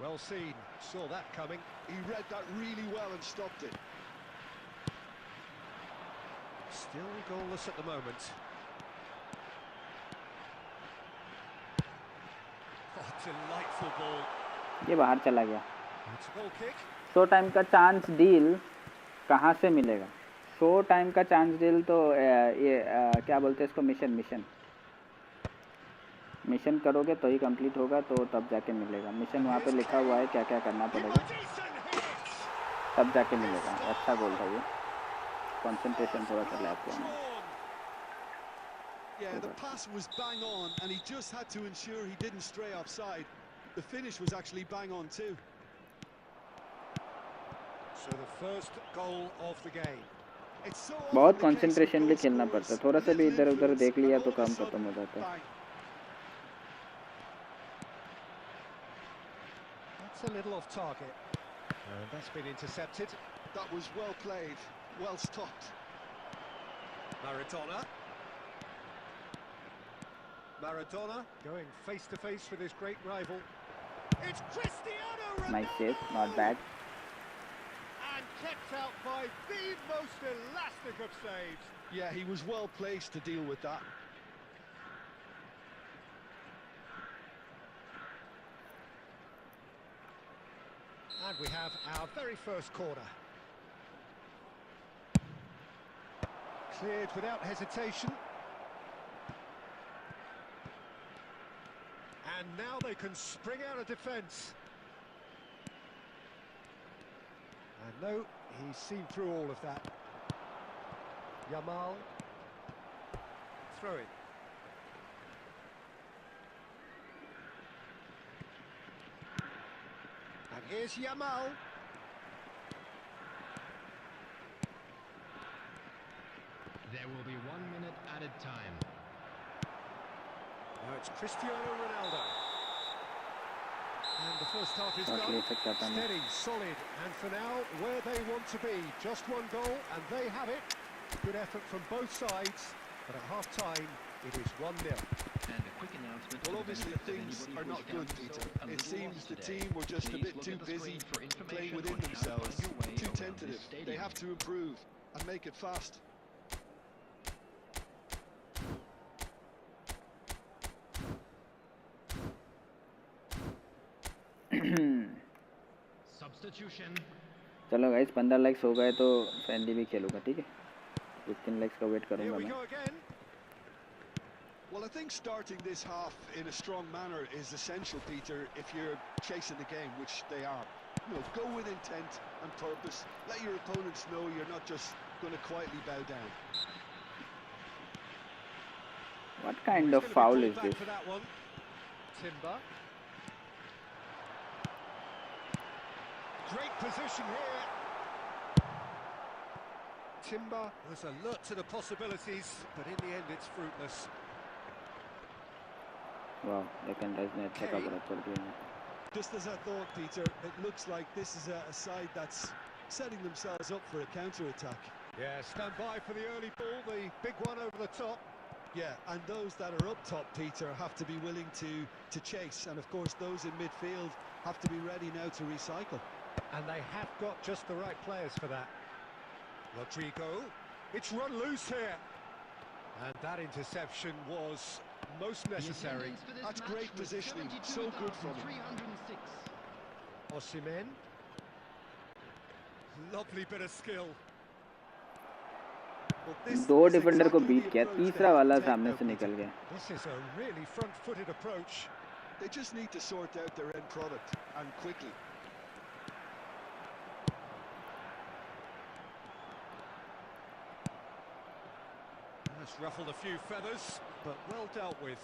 Speaker 2: Well seen, saw that coming.
Speaker 4: He read that really well and stopped it.
Speaker 2: Still goalless at the moment. Oh, delightful ball.
Speaker 1: ये बाहर चला गया.
Speaker 2: It's a goal kick.
Speaker 1: Show time का chance deal कहाँ से मिलेगा? Show time का chance deal तो क्या बोलते हैं इसको, मिशन करोगे तो ही कंप्लीट होगा, तो तब जाके मिलेगा. मिशन वहाँ पे लिखा हुआ है क्या क्या करना पड़ेगा, तब जाके मिलेगा. अच्छा गोल था ये. कंसंट्रेशन थोड़ा सा लैग हुआ.
Speaker 4: Yeah, the pass was bang on and he just had to ensure he didn't stray offside. The finish was actually bang on too.
Speaker 2: So the first goal of the game.
Speaker 4: It's so
Speaker 1: बहुत कंसंट्रेशनली खेलना पड़ता है. थोड़ा सा भी इधर उधर देख लिया तो काम खत्म हो जाता है.
Speaker 2: That's a little off target. And that's been intercepted.
Speaker 4: That was well played, well stopped.
Speaker 2: Maradona. Maradona going face to face with his great rival. It's Cristiano Ronaldo.
Speaker 1: Nice save, not bad.
Speaker 2: And kept out by the most elastic of saves.
Speaker 4: Yeah, he was well placed to deal with that.
Speaker 2: And we have our very first corner. Cleared without hesitation. And now they can spring out of defence. And no, he's seen through all of that. Yamal. Throw it. And here's Yamal.
Speaker 3: There will be 1 minute added time.
Speaker 2: Now it's Cristiano Ronaldo. And the first half is done. Steady, solid, and for now, where they want to be. Just one goal, and they have it. Good effort from both sides, but at half-time, it is 1-0.
Speaker 3: And a quick announcement.
Speaker 4: Well, obviously things are not good, Peter. It seems the team were just a bit too busy playing within themselves, too tentative. They have to improve and make it fast.
Speaker 3: Substitution.
Speaker 1: चलो guys 15 likes हो गए तो friendly भी खेलूंगा, ठीक है? 15 likes का wait करूंगा मैं.
Speaker 4: Well, I think starting this half in a strong manner is essential, Peter, if you're chasing the game, which they are. You know, go with intent and purpose. Let your opponents know you're not just going to quietly bow down.
Speaker 1: What kind of foul is this?
Speaker 2: Timber. Great position here. Timber was alert to the possibilities, but in the end it's fruitless.
Speaker 1: Wow, they can अच्छा cover up कर दिया.
Speaker 4: Just as I thought, Peter, it looks like this is a side that's setting themselves up for a counter-attack.
Speaker 2: Yeah, stand by for the early ball, the big one over the top.
Speaker 4: Yeah, and those that are up top, Peter, have to be willing to chase, and of course those in midfield have to be ready now to recycle.
Speaker 2: And they have got just the right players for that. Rodrigo, it's run loose here. And that interception was most necessary.
Speaker 4: That's great positioning, so good from him.
Speaker 2: Osimhen. Lovely bit of skill.
Speaker 1: दो defender को beat किया, तीसरा वाला सामने से निकल गया.
Speaker 2: This is a really front-footed approach.
Speaker 4: They just need to sort out their end product, and quickly.
Speaker 2: That's ruffled a few feathers, but well dealt with.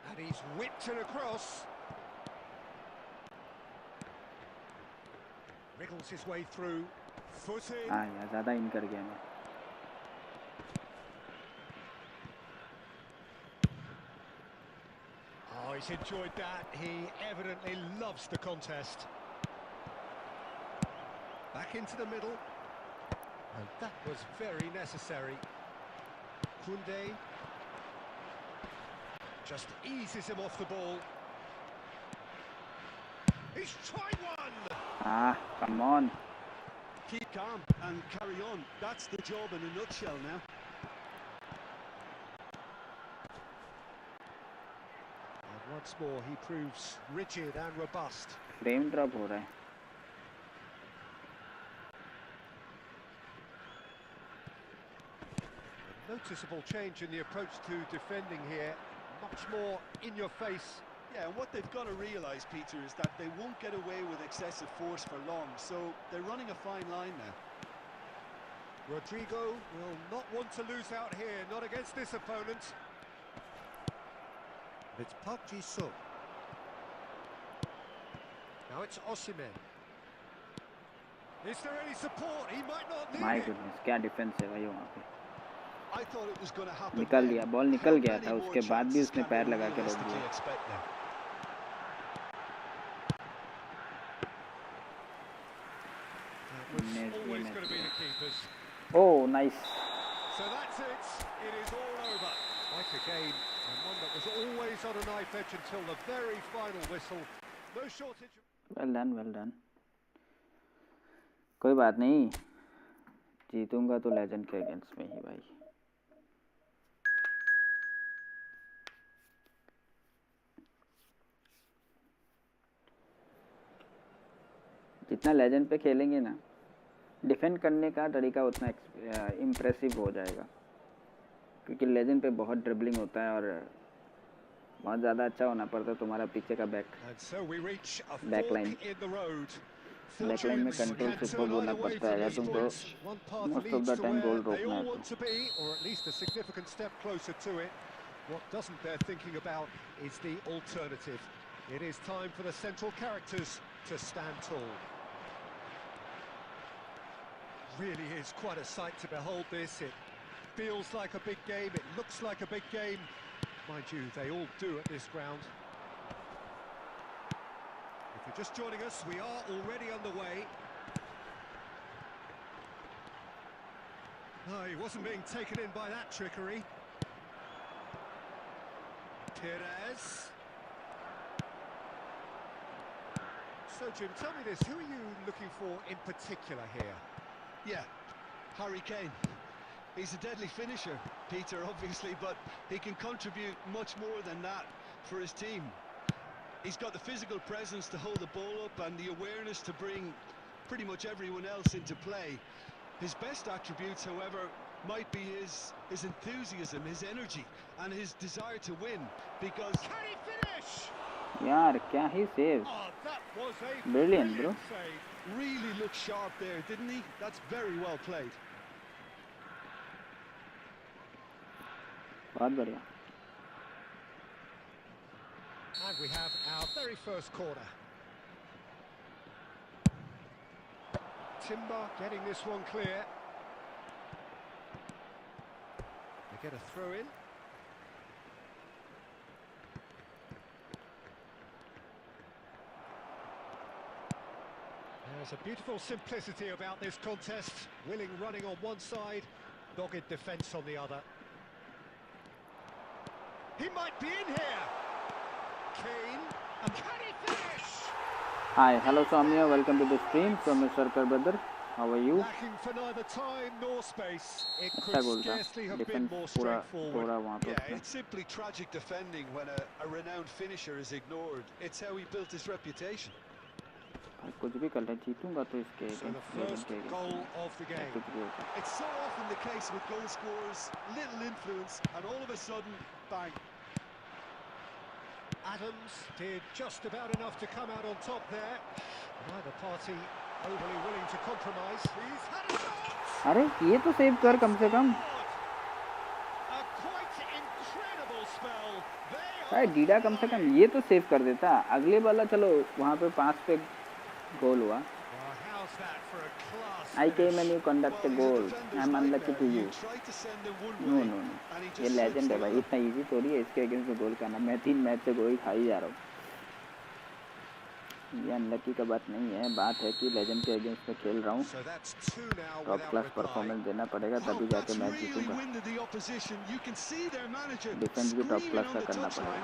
Speaker 2: And he's whipped it across. Wriggles his way through. Foot in.
Speaker 1: हाँ यार ज़्यादा इन कर गया मैं.
Speaker 2: Oh, he's enjoyed that. He evidently loves the contest. Back into the middle. And that was very necessary. 𝙀𝙀 just eases him off the ball. He's tried one!
Speaker 1: Ah, come on.
Speaker 4: Keep calm and carry on. That's the job in a nutshell now.
Speaker 2: And once more he proves rigid and robust.
Speaker 1: Frame drop हो रहा है.
Speaker 2: Noticeable change in the approach to defending here. Much more in your face.
Speaker 4: Yeah, and what they've got to realise, Peter, is that they won't get away with excessive force for long, so they're running a fine line now.
Speaker 2: Rodrigo will not want to lose out here, not against this opponent. It's 𝙁𝙁𝙁𝙁. Now it's Osimhen. Is there any support? He might not need
Speaker 1: My
Speaker 2: it.
Speaker 1: goodness, क्या defence है भाई वहाँ पे.
Speaker 4: I thought it was going to happen.
Speaker 1: निकल लिया, ball निकल गया था, उसके बाद भी उसने पैर लगा के रोक दिया. Oh, nice.
Speaker 2: So that's it. It is all over. Like a game, and one that was always on a knife edge until the very final whistle. No shortage.
Speaker 1: Well done, well done. कोई बात नहीं, जीतूंगा तो legend के against में ही भाई। जितना legend पे खेलेंगे ना, डिफेंड करने का तरीका उतना इम्प्रेसिव हो जाएगा, क्योंकि लेजेंड पे बहुत ड्रिबलिंग होता है और बहुत ज़्यादा अच्छा होना पड़ता है तुम्हारा पीछे का बैकलाइन में कंट्रोल सुपर होना पड़ता है अगर तुमको most of the time goal रोकना है
Speaker 2: तो। Really is quite a sight to behold this. It feels like a big game, it looks like a big game. Mind you, they all do at this ground. If you're just joining us, we are already underway. Oh, he wasn't being taken in by that trickery. Perez. So, Jim, tell me this, who are you looking for in particular here?
Speaker 4: Yeah, Harry Kane. He's a deadly finisher, Peter, obviously, but he can contribute much more than that for his team. He's got the physical presence to hold the ball up and the awareness to bring pretty much everyone else into play. His best attributes, however, might be his enthusiasm, his energy, and his desire to win, because...
Speaker 2: Can he finish?
Speaker 1: यार क्या ही save, brilliant bro.
Speaker 4: Really looked sharp there, didn't he? That's very well played.
Speaker 1: बहुत बढ़िया.
Speaker 2: And we have our very first corner. Timber getting this one clear. They get a throw in. There's a beautiful simplicity about this contest. Willing running on one side, dogged defence on the other. He might be in here. Kane, and can he finish?
Speaker 1: Hi, hello Soumya, welcome to the stream from Mr. Brother. How are you?
Speaker 2: Lacking for neither time nor space. It could scarcely have been more straightforward.
Speaker 4: Yeah, it's simply tragic defending when a renowned finisher is ignored. It's how he built his reputation.
Speaker 1: कुछ भी कर ले, जीतूंगा तो इसके
Speaker 2: So the first goal of the game.
Speaker 4: It's so often the case with goal scorers, little influence, and all of a sudden, bang.
Speaker 2: Adams did just about enough to come out on top there. Neither party overly willing to compromise. He's had a shot.
Speaker 1: अरे ये तो save कर कम से कम.
Speaker 2: A quite incredible spell.
Speaker 1: भाई डीडा कम से कम ये तो save कर देता. अगले वाला चलो वहाँ पे 5 पे गोल हुआ. I came and you conduct a goal. I'm unlucky to you. No. ये लेजेंड है भाई, इतना इजी थोड़ी है इसके अगेंस्ट में गोल करना. मैं 3 मैच से गोल खा ही जा रहा हूँ. ये अनलकी का बात नहीं है, बात है कि लेजेंड के अगेंस्ट में खेल रहा हूँ. टॉप क्लास परफॉर्मेंस देना पड़ेगा तभी जाके मैच जीतूंगा. डिफेंस भी टॉप क्लास का करना पड़ेगा.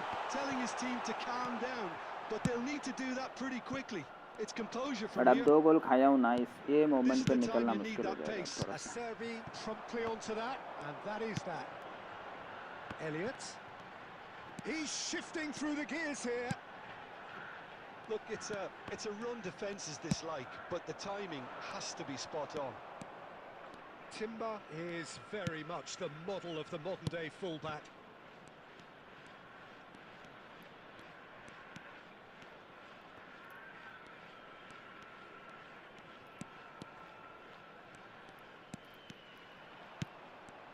Speaker 1: बट अब 2 गोल खाया हूँ ना, ये मोमेंट पे निकलना मुश्किल हो जाएगा थोड़ा सा.
Speaker 2: He's shifting through the gears here.
Speaker 4: Look, it's a run defence is dislike, but the timing has to be spot on.
Speaker 2: Timber is very much the model of the modern day fullback.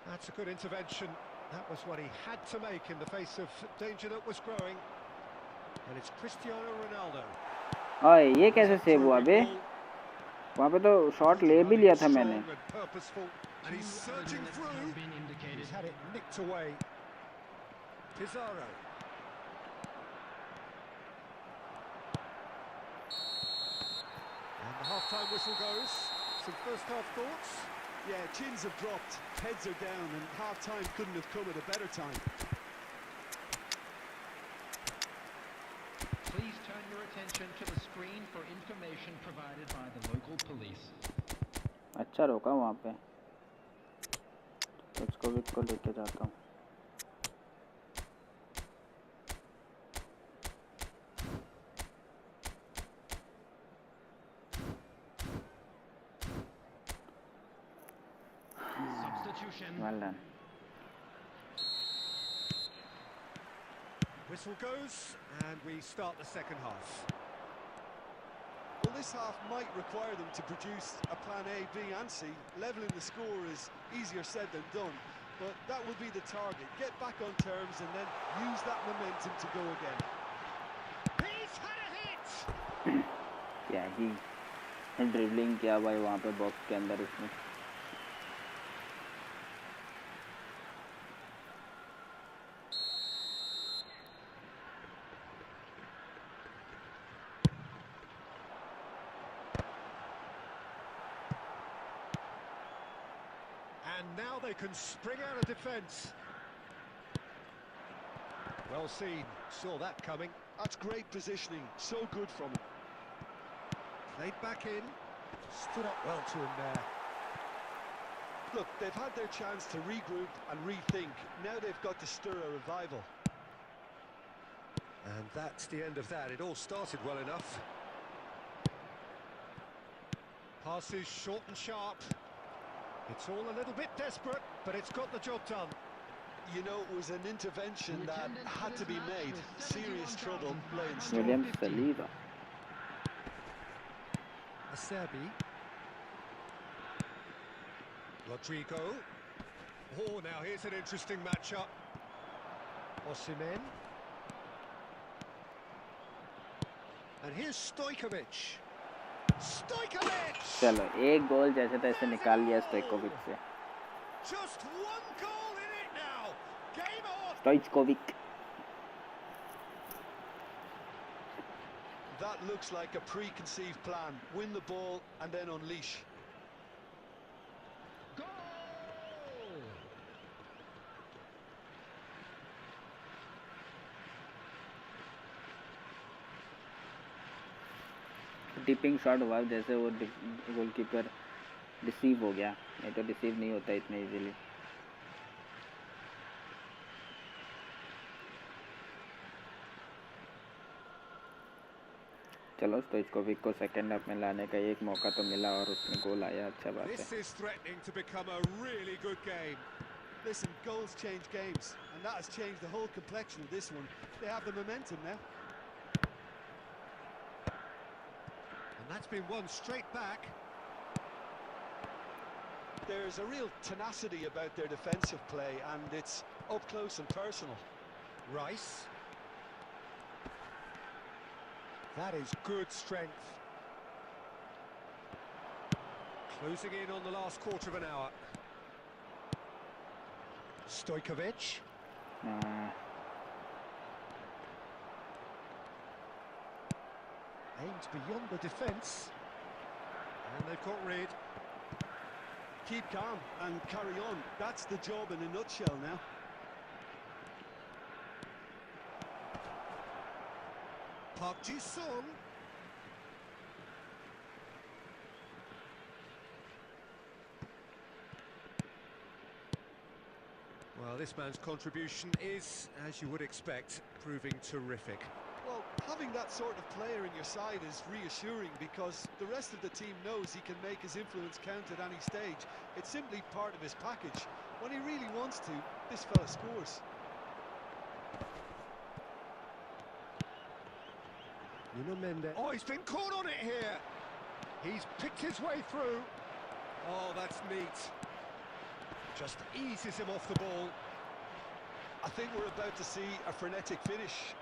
Speaker 2: That's a good intervention. That was what he had to make in the face of danger that was growing. And it's Cristiano Ronaldo.
Speaker 1: ओए ये कैसे save हुआ बे? वहाँ पे तो shot ले भी लिया था मैंने.
Speaker 2: And he's surging through. He's had it nicked away. Pizarro. And the half-time whistle goes. Some first-half thoughts.
Speaker 4: Yeah, chins have dropped, heads are down, and half-time couldn't have come at a better time.
Speaker 3: Please turn your attention to the screen for information provided by the local police.
Speaker 1: अच्छा रोका वहाँ पे, इसको भी को लेके जाता हूँ। Well done.
Speaker 2: Whistle goes, and we start the second half.
Speaker 4: Well, this half might require them to produce a plan A, B and C. Leveling the score is easier said than done, but that will be the target. Get back on terms and then use that momentum to go again.
Speaker 2: He's had a hit!
Speaker 1: क्या ही dribbling किया भाई वहाँ पे box के अंदर उसने।
Speaker 2: And now they can spring out of defence. Well seen, saw that coming.
Speaker 4: That's great positioning, so good from him.
Speaker 2: Played back in, stood up well to him there.
Speaker 4: Look, they've had their chance to regroup and rethink. Now they've got to stir a revival.
Speaker 2: And that's the end of that. It all started well enough. Passes short and sharp. It's all a little bit desperate, but it's got the job done.
Speaker 4: You know, it was an intervention that had to be made. Serious trouble lay in store.
Speaker 1: William Saliba.
Speaker 2: Acerbi. Rodrigo. Oh, now here's an interesting matchup. Osimhen. And here's 𝙀𝙀𝙆𝙀𝙀. 𝙀𝙀𝙆𝙀𝙀!
Speaker 1: चलो एक गोल जैसे तैसे निकाल लिया स्टोइकोविक से।
Speaker 2: Just one goal in it now. Game on.
Speaker 1: स्टोइकोविक।
Speaker 4: That looks like a preconceived plan. Win the ball and then unleash.
Speaker 1: Dipping shot हुआ जैसे वो गोलकीपर रिसीव हो गया, नहीं तो रिसीव नहीं होता इतने इजीली। चलो स्टोइकोविक को सेकंड हाफ में लाने का एक मौका तो मिला और उसमें गोल आया, अच्छा बात है।
Speaker 2: This is threatening to become a really good game.
Speaker 4: Listen, goals change games, and that has changed the whole complexion of this one. They have the momentum now.
Speaker 2: And that's been won straight back.
Speaker 4: There's a real tenacity about their defensive play, and it's up close and personal.
Speaker 2: Rice. That is good strength. Closing in on the last quarter of an hour. 𝙀𝙀𝙆𝙀𝙀. Aimed beyond the defence. And they've got rid.
Speaker 4: Keep calm and carry on. That's the job in a nutshell now.
Speaker 2: Park Ji-sung. Well, this man's contribution is, as you would expect, proving terrific.
Speaker 4: Well, having that sort of player in your side is reassuring because the rest of the team knows he can make his influence count at any stage. It's simply part of his package. When he really wants to, this fella scores.
Speaker 2: Nuno Mendes. Oh, he's been caught on it here. He's picked his way through. Oh, that's neat. Just eases him off the ball.
Speaker 4: I think we're about to see a frenetic finish.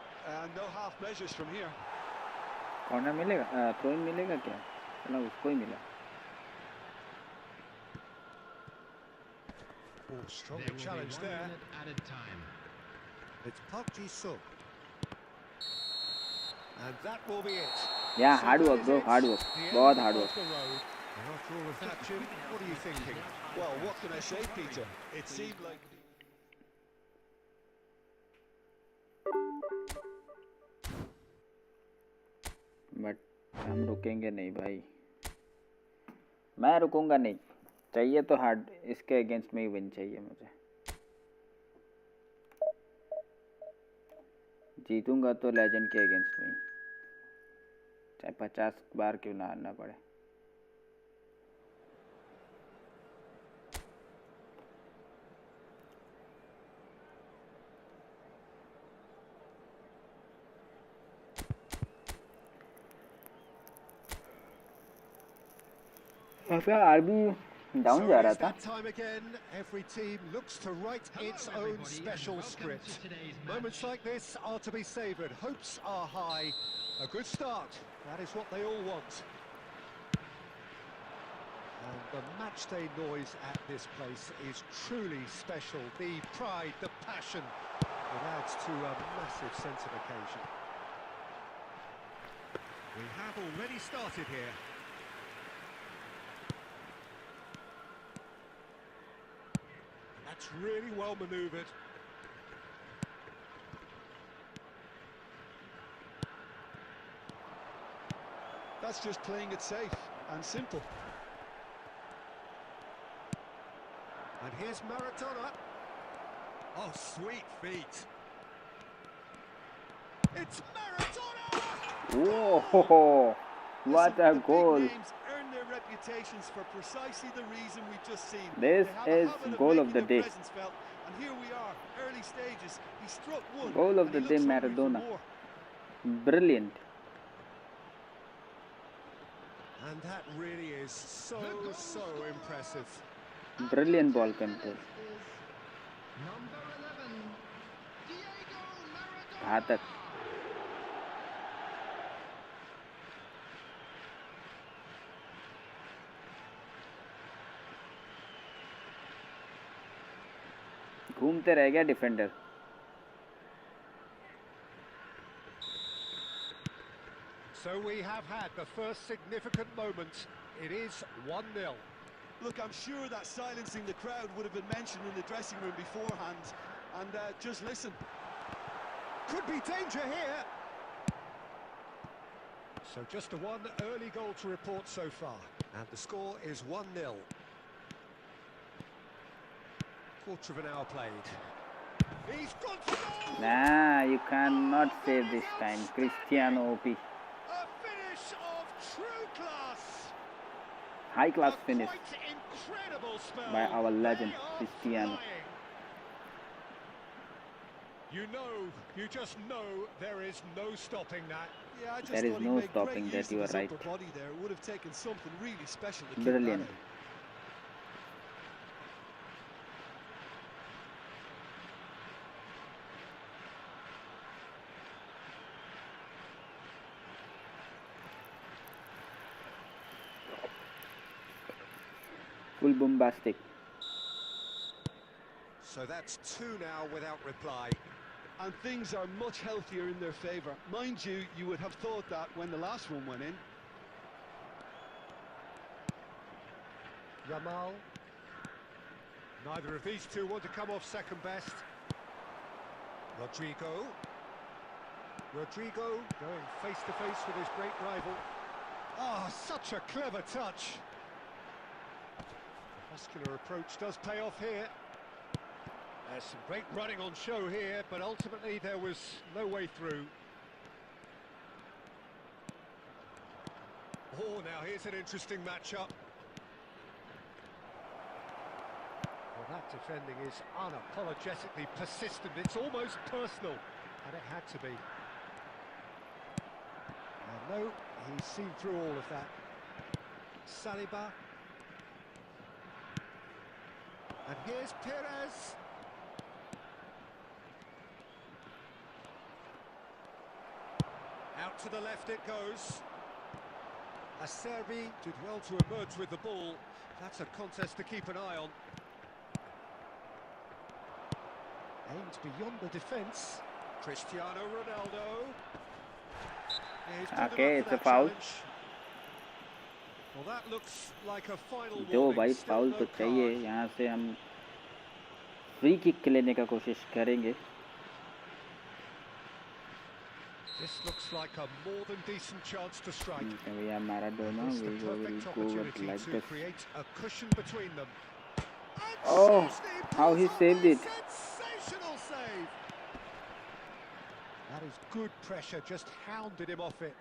Speaker 4: No half measures from here.
Speaker 1: Corner मिलेगा, throw in मिलेगा क्या? चलो उसको ही मिला।
Speaker 2: Oh, strong challenge there. It's Park Ji-sung. And that will be it.
Speaker 1: Yeah, hard work bro, hard work. बहुत hard work.
Speaker 2: And after all of that, Jim, what are you thinking?
Speaker 4: Well, what can I say, Peter? It seemed like...
Speaker 1: but हम रुकेंगे नहीं भाई, मैं रुकूंगा नहीं। चाहिए तो हार्ड इसके अगेंस्ट में ही विन चाहिए मुझे। जीतूंगा तो लेजेंड के अगेंस्ट में ही, चाहे 50 बार क्यों ना हारना पड़े। आरबी डाउन जा रहा था।
Speaker 2: Time again, every team looks to write its own special script. Moments like this are to be savoured. Hopes are high. A good start. That is what they all want. And the matchday noise at this place is truly special. The pride, the passion, it adds to a massive sense of occasion. We have already started here. That's really well manoeuvred.
Speaker 4: That's just playing it safe and simple.
Speaker 2: And here's Maradona. Oh, sweet feet. It's Maradona!
Speaker 1: Whoa, what a goal.
Speaker 4: Names earn their reputations for precisely the reason we've just seen.
Speaker 1: This is goal of the day.
Speaker 4: And here we are, early stages. He struck one.
Speaker 1: Goal of the day, Maradona. Brilliant.
Speaker 2: And that really is so impressive.
Speaker 1: Brilliant ball control.
Speaker 3: Number 11, Diego Maradona.
Speaker 1: घातक। घूमते रह गया defender.
Speaker 2: So we have had the first significant moment. It is 1-0.
Speaker 4: Look, I'm sure that silencing the crowd would have been mentioned in the dressing room beforehand. And just listen.
Speaker 2: Could be danger here. So just one early goal to report so far. And the score is 1-0. Quarter of an hour played. He's gone for goal!
Speaker 1: Nah, you cannot save this time. Cristiano OP.
Speaker 2: A finish of true class.
Speaker 1: High class finish
Speaker 2: Quite incredible spell.
Speaker 1: by our legend
Speaker 2: They are
Speaker 1: Cristiano.
Speaker 2: flying. You just know there is no stopping that.
Speaker 4: Yeah, I just
Speaker 1: There is
Speaker 4: thought he
Speaker 1: no
Speaker 4: made
Speaker 1: stopping
Speaker 4: great
Speaker 1: that,
Speaker 4: use
Speaker 1: you
Speaker 4: of
Speaker 1: are
Speaker 4: his
Speaker 1: right.
Speaker 4: upper body there. It would have taken something really special to keep
Speaker 1: Brilliant.
Speaker 4: that out.
Speaker 1: Full bombastic.
Speaker 2: So that's 2 now without reply.
Speaker 4: And things are much healthier in their favour. Mind you, you would have thought that when the last one went in.
Speaker 2: Yamal. Neither of these two want to come off second best. Rodrigo going face to face with his great rival. Ah, such a clever touch. Muscular approach does pay off here. There's some great running on show here, but ultimately there was no way through. Oh, now here's an interesting matchup. Well, that defending is unapologetically persistent. It's almost personal, and it had to be. And no, he's seen through all of that. Saliba. And here's Perez. Out to the left it goes. Acerbi did well to emerge with the ball. That's a contest to keep an eye on. Aimed beyond the defence. Cristiano Ronaldo.
Speaker 1: Okay, it's a foul.
Speaker 2: Well, that looks like a final
Speaker 1: दो
Speaker 2: warning.
Speaker 1: भाई
Speaker 2: Still
Speaker 1: foul
Speaker 2: no
Speaker 1: तो चाहिए।
Speaker 2: card.
Speaker 1: यहाँ से हम free kick लेने का कोशिश करेंगे।
Speaker 2: This looks like a more than decent chance to strike.
Speaker 1: भैया Maradona,
Speaker 2: It's the
Speaker 1: we will
Speaker 2: perfect
Speaker 1: go with
Speaker 2: opportunity
Speaker 1: like
Speaker 2: to
Speaker 1: this.
Speaker 2: create a cushion between them.
Speaker 1: Oh, how he saved it!
Speaker 2: Sensational save. That is good pressure, just hounded him off it.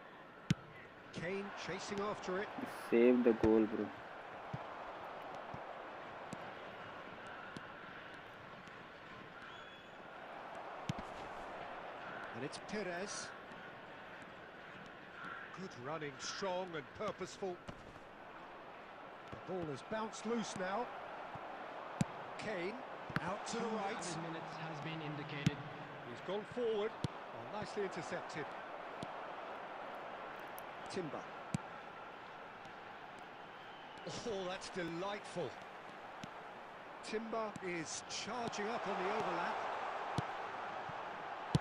Speaker 2: Kane chasing after it.
Speaker 1: He saved the goal, bro.
Speaker 2: And it's Perez. Good running, strong and purposeful. The ball has bounced loose now. Kane out to the right.
Speaker 3: Minutes has been indicated.
Speaker 2: He's gone forward. Oh, nicely intercepted. Timber. Oh, that's delightful. Timber is charging up on the overlap.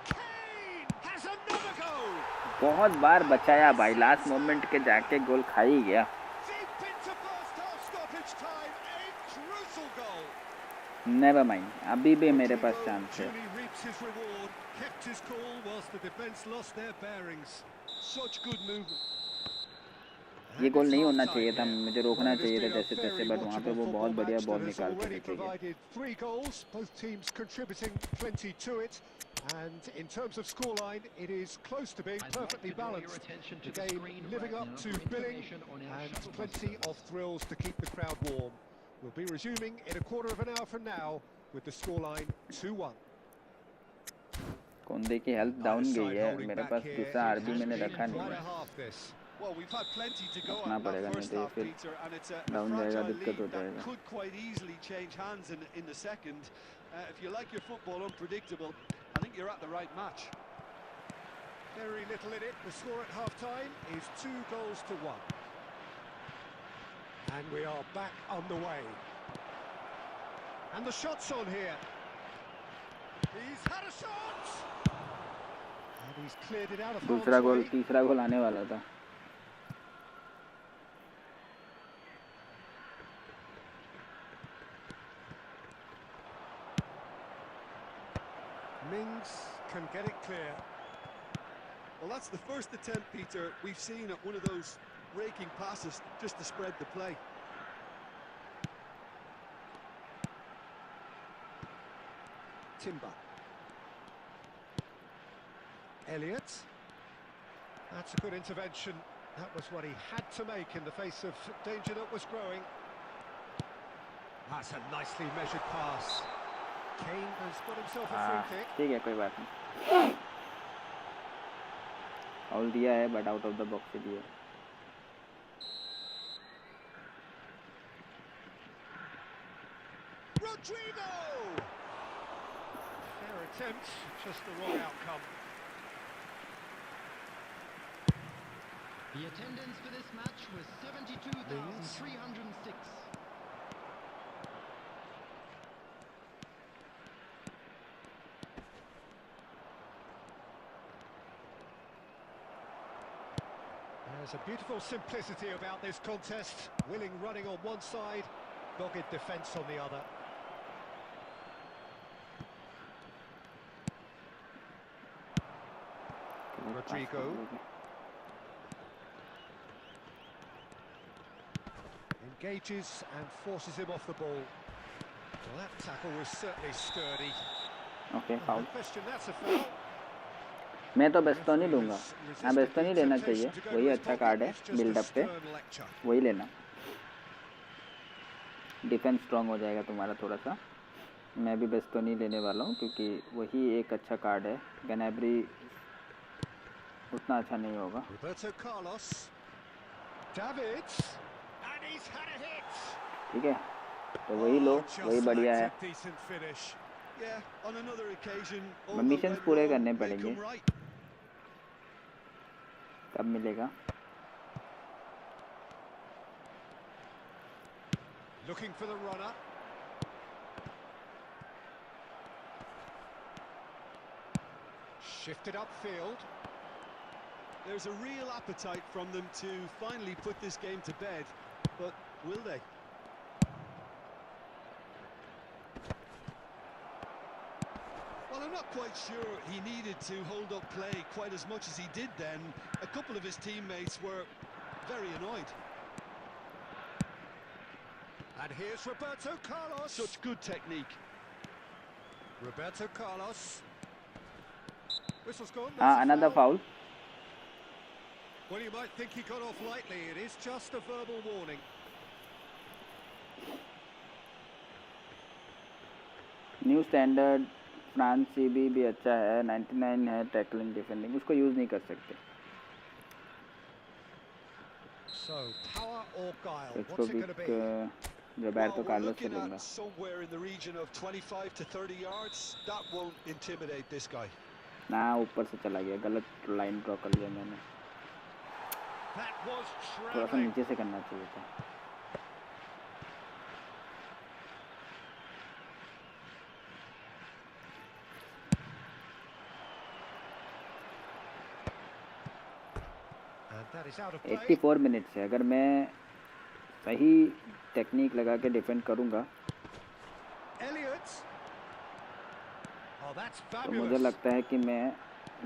Speaker 2: Kane has another goal.
Speaker 1: बहुत बार बचाया भाई, last moment के जाके गोल खा ही गया.
Speaker 2: Deep into first half stoppage time, a crucial goal.
Speaker 1: Never mind, अभी भी मेरे पास चांस है.
Speaker 2: Reaps his reward, kept his cool whilst the defence lost their bearings. Such good movement.
Speaker 1: ये गोल नहीं होना चाहिए था, मुझे रोकना चाहिए था जैसे तैसे, बट वहाँ पे वो बहुत बढ़िया बॉल निकाल के लेके गया.
Speaker 2: 3 goals, both teams contributing plenty to it, and in terms of scoreline, it is close to being perfectly balanced. The game living up to billing, and plenty of thrills to keep the crowd warm. We'll be resuming in a quarter of an hour from now with the scoreline 2-1.
Speaker 1: कोंदे की health down गई है, मेरे पास दूसरा RB मैंने रखा नहीं है.
Speaker 4: Well, we've had plenty to go
Speaker 1: रखना
Speaker 4: at
Speaker 1: पड़ेगा,
Speaker 4: that
Speaker 1: नहीं
Speaker 4: first
Speaker 1: तो
Speaker 4: half,
Speaker 1: फिर
Speaker 4: Peter, and it's a
Speaker 1: down जाएगा,
Speaker 4: fragile
Speaker 1: दिक्कत हो
Speaker 4: lead that
Speaker 1: जाएगा.
Speaker 4: could quite easily change hands in the second. If you like your football unpredictable, I think you're at the right match.
Speaker 2: Very little in it. The score at half-time is 2-1. And we are back on the way. And the shot's on here. He's had a shot! And he's cleared it out of
Speaker 1: दूसरा
Speaker 2: harm's
Speaker 1: गोल,
Speaker 2: way.
Speaker 1: तीसरा गोल आने वाला था.
Speaker 2: Mings can get it clear.
Speaker 4: Well, that's the first attempt, Peter, we've seen at one of those raking passes just to spread the play.
Speaker 2: Timber. Elliott. That's a good intervention. That was what he had to make in the face of danger that was growing. That's a nicely measured pass. Kane has got himself a free kick.
Speaker 1: ठीक है, कोई बात नहीं. Foul दिया है, but out of the box से दिया.
Speaker 2: Rodrigo! Fair attempt, just the wrong outcome.
Speaker 3: The attendance for this match was 72,306.
Speaker 2: There's a beautiful simplicity about this contest. Willing running on one side, dogged defence on the other. Rodrigo. Engages and forces him off the ball. Well, that tackle was certainly sturdy.
Speaker 1: Okay, foul.
Speaker 2: No question, that's a foul.
Speaker 1: मैं तो बेस्टोनी लूँगा. हाँ, बेस्टोनी लेना चाहिए, वही अच्छा card है buildup पे, वही लेना. डिफेंस स्ट्रॉन्ग हो जाएगा तुम्हारा थोड़ा सा. मैं भी बेस्टोनी लेने वाला हूँ क्योंकि वही एक अच्छा कार्ड है. गैनाब्री उतना अच्छा नहीं होगा. ठीक है, तो वही लो, वही बढ़िया है. मिशंस पूरे करने पड़ेंगे. कब मिलेगा?
Speaker 2: Looking for the runner. Shifted upfield.
Speaker 4: There's a real appetite from them to finally put this game to bed, but will they?
Speaker 2: Well, an
Speaker 4: I'm not quite sure he needed to hold up play quite as much as he did then. A couple of his teammates were very annoyed.
Speaker 2: And here's Roberto Carlos.
Speaker 4: Such good technique.
Speaker 2: Roberto Carlos. Whistle's gone.
Speaker 1: another foul.
Speaker 2: Well, you might think he got off lightly. It is just a verbal warning.
Speaker 1: New standard France CB भी अच्छा है, 99 है tackling defending, उसको use नहीं कर सकते।
Speaker 2: So, power or guile?
Speaker 1: इसको भी रोबर्टो कार्लोस से लूँगा।
Speaker 4: Somewhere in the region of 25 to 30 yards. That won't intimidate this guy.
Speaker 1: ना ऊपर से चला गया, गलत लाइन ड्रॉ कर लिया मैंने। थोड़ा सा नीचे से करना चाहिए था।
Speaker 2: That is out of play.
Speaker 1: 84 minutes है, अगर मैं सही टेक्निक लगा के डिफेंड करूँगा तो मुझे लगता है कि मैं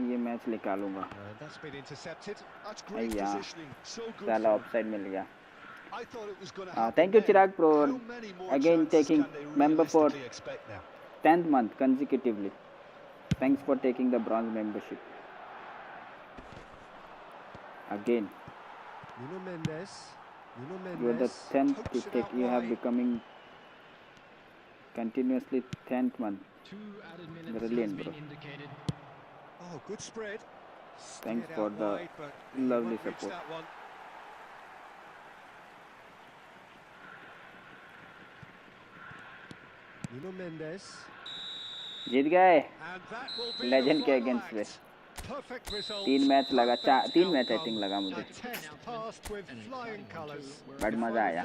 Speaker 1: ये मैच निकालूंगा। साला ऑफसाइड मिल गया। Thank you Chirag pro again taking member for 10th month consecutively. Thanks for taking the bronze membership again. You are the 10th to take. You have becoming continuously 10th month. Brilliant, bro.
Speaker 2: Oh, good spread.
Speaker 1: Thanks for the lovely support.
Speaker 2: Nuno Mendes.
Speaker 1: जीत गए legend के against में। 3 match लगा, 3 match I think लगा मुझे, बड़ा मजा आया।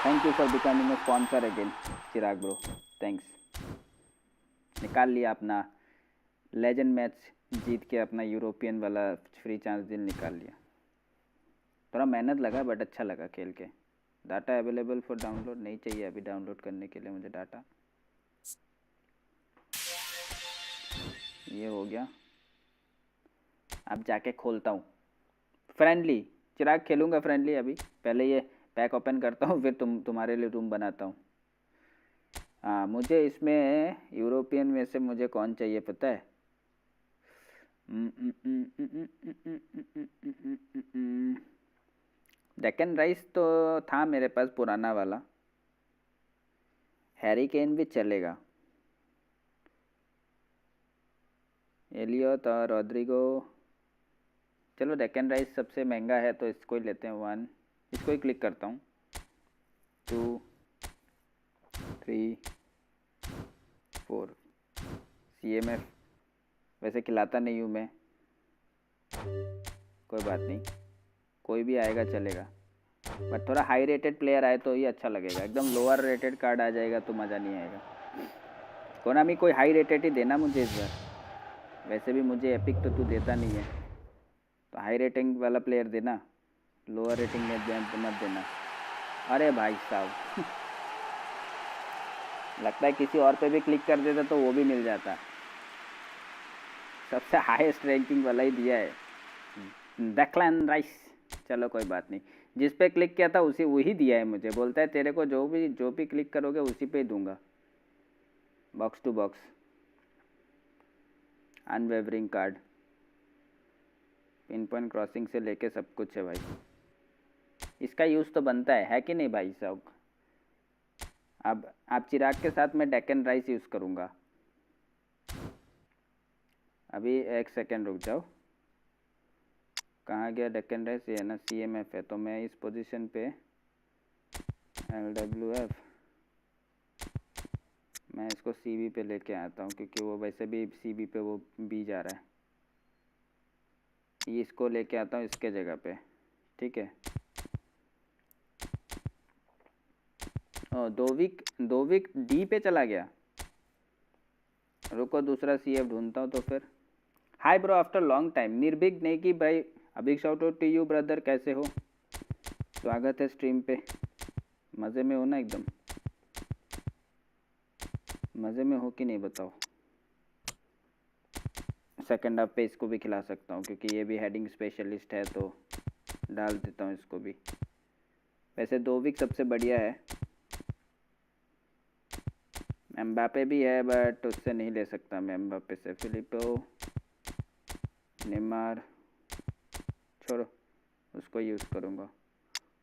Speaker 1: Thank you for becoming a sponsor again Chirag bro, thanks. निकाल लिया अपना लेजेंड मैच जीत के, अपना यूरोपियन वाला फ्री चांस दिन निकाल लिया। थोड़ा मेहनत लगा बट अच्छा लगा खेल के। डाटा अवेलेबल फॉर डाउनलोड, नहीं चाहिए अभी डाउनलोड करने के लिए मुझे डाटा। ये हो गया, अब जाके खोलता हूँ फ्रेंडली। चिराग खेलूँगा फ्रेंडली अभी, पहले ये पैक ओपन करता हूँ फिर तुम्हारे लिए रूम बनाता हूँ। हाँ, मुझे इसमें यूरोपियन में से मुझे कौन चाहिए पता है? डेक्कन राइस तो था मेरे पास पुराना वाला। हैरी केन भी चलेगा। एलियट और रॉड्रिगो, चलो डेक्कन राइस सबसे महंगा है तो इसको ही लेते हैं। 1 इसको ही क्लिक करता हूँ। 2 3 4 CMF वैसे खिलाता नहीं हूँ मैं, कोई बात नहीं, कोई भी आएगा चलेगा, बट थोड़ा हाई रेटेड प्लेयर आए तो ही अच्छा लगेगा। एकदम लोअर रेटेड कार्ड आ जाएगा तो मज़ा नहीं आएगा। कोनामी कोई हाई रेटेड ही देना मुझे इस बार, वैसे भी मुझे एपिक तो तू देता नहीं है, तो हाई रेटिंग वाला प्लेयर देना, लोअर रेटिंग में मत देना। अरे भाई साहब लगता है किसी और पे भी क्लिक कर देता तो वो भी मिल जाता। सबसे हाईएस्ट रैंकिंग वाला ही दिया है डेक्लन राइस। चलो कोई बात नहीं, जिस पे क्लिक किया था उसी वही दिया है मुझे। बोलता है तेरे को जो भी क्लिक करोगे उसी पे ही दूंगा। Box to box unwavering card, pin point crossing से लेके सब कुछ है भाई। इसका यूज़ तो बनता है कि नहीं भाई साहब? अब आप चिराग के साथ मैं डेक्कन राइस यूज़ करूँगा। अभी 1 सेकेंड रुक जाओ, कहाँ गया डेक्कन राइस? ये ना CMF है, तो मैं इस पोजीशन पे LWF मैं इसको CB पे लेके आता हूँ, क्योंकि वो वैसे भी CB पे वो B जा रहा है। ये इसको लेके आता हूँ इसके जगह पे, ठीक है। ओ 2 वीक D पे चला गया। रुको दूसरा CF ढूंढता हूँ तो फिर। Hi bro after long time, Nirbhik नहीं कि भाई। अभी shout out to you brother, कैसे हो? स्वागत है स्ट्रीम पे, मज़े में हो ना एकदम? मज़े में हो कि नहीं बताओ। सेकंड हाफ पे इसको भी खिला सकता हूँ क्योंकि ये भी हेडिंग स्पेशलिस्ट है, तो डाल देता हूँ इसको भी। वैसे 2 वीक सबसे बढ़िया है। एम्बापे भी है बट उससे नहीं ले सकता मैं, एम्बापे से। फिलिपो, नेमार, छोड़ो, उसको यूज़ करूँगा।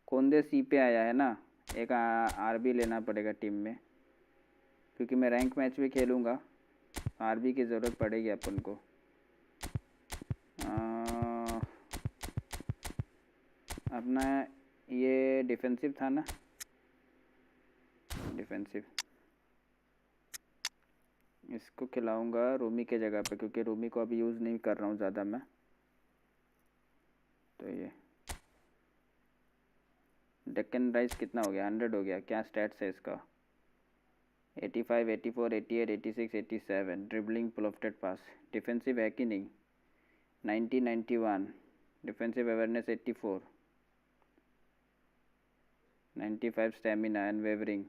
Speaker 1: कोंदे सी पे आया है ना, एक आरबी लेना पड़ेगा टीम में क्योंकि मैं रैंक मैच भी खेलूँगा, आरबी की ज़रूरत पड़ेगी अपन को। अपना ये डिफेंसिव था ना, डिफेंसिव, इसको खिलाऊंगा रूमी के जगह पे क्योंकि रूमी को अभी यूज़ नहीं कर रहा हूँ ज़्यादा मैं। तो ये डेक्कन राइस कितना हो गया, 100 हो गया। क्या स्टैट्स है इसका, 85, 84, 88, 86, 87, ड्रिबलिंग, प्लोफ्टेड पास, डिफेंसिव है कि नहीं, 90, 91, defensive awareness 84, 95 stamina, unwavering,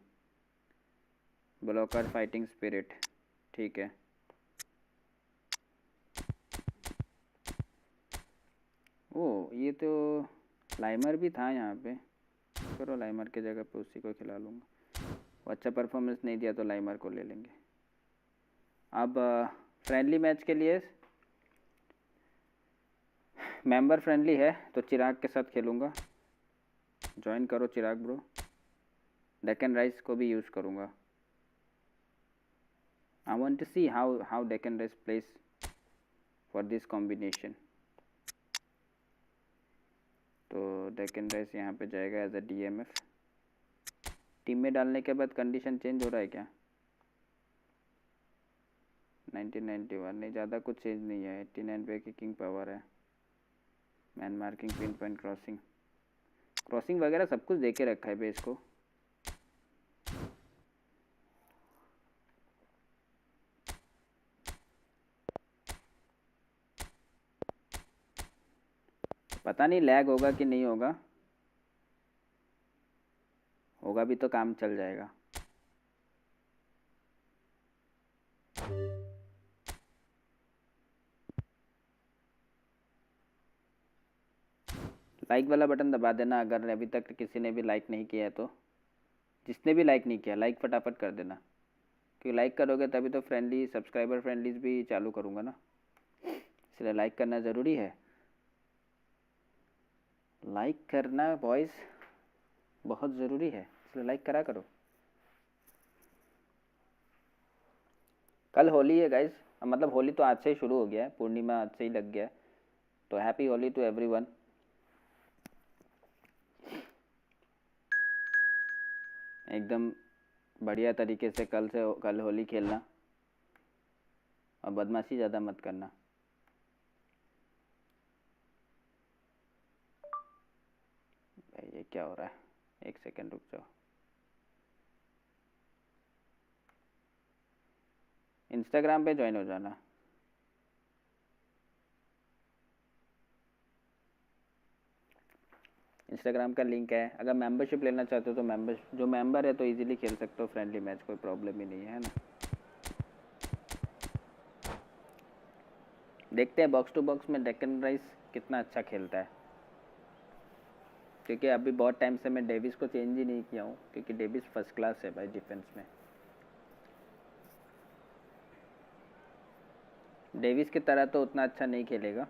Speaker 1: blocker, fighting spirit, ठीक है। ओ ये तो लाइमर भी था यहाँ पे, करो लाइमर के जगह पे उसी को खिला लूँगा। वो अच्छा परफॉर्मेंस नहीं दिया तो लाइमर को ले लेंगे। अब फ्रेंडली मैच के लिए मेंबर फ्रेंडली है तो चिराग के साथ खेलूँगा, ज्वाइन करो चिराग ब्रो। डेक्कन राइस को भी यूज़ करूँगा। I want to see how Deccan rice plays for this combination। तो डेक्कन राइस यहाँ पे जाएगा एज अ DMF। टीम में डालने के बाद कंडीशन चेंज हो रहा है क्या, 1991 नहीं, ज़्यादा कुछ चेंज नहीं है। 89 पे किकिंग पावर है, man marking, pin point, crossing वगैरह सब कुछ दे के रखा है बेस को। पता नहीं लैग होगा कि नहीं होगा, होगा भी तो काम चल जाएगा। लाइक वाला बटन दबा देना अगर अभी तक किसी ने भी लाइक नहीं किया है तो। जिसने भी लाइक नहीं किया लाइक फटाफट कर देना, क्योंकि लाइक करोगे तभी तो फ्रेंडली सब्सक्राइबर फ्रेंडलीज भी चालू करूँगा ना, इसलिए लाइक करना ज़रूरी है। लाइक करना बॉयज़ बहुत ज़रूरी है, इसलिए लाइक करा करो। कल होली है गाइज, मतलब होली तो आज से ही शुरू हो गया है, पूर्णिमा आज से ही लग गया है, तो हैप्पी होली टू एवरीवन। एकदम बढ़िया तरीके से कल होली खेलना और बदमाशी ज़्यादा मत करना। भाई ये क्या हो रहा है, एक सेकंड रुक जाओ। इंस्टाग्राम पे ज्वाइन हो जाना। इंस्टाग्राम का लिंक है, अगर मेंबरशिप लेना चाहते हो तो जो मेंबर है तो इजीली खेल सकते हो फ्रेंडली मैच, कोई प्रॉब्लम ही नहीं है ना। देखते हैं बॉक्स टू बॉक्स में डेक्कन राइस कितना अच्छा खेलता है, क्योंकि अभी बहुत टाइम से मैं डेविस को चेंज ही नहीं किया हूँ, क्योंकि डेविस फर्स्ट क्लास है भाई डिफेंस में। डेविस की तरह तो उतना अच्छा नहीं खेलेगा।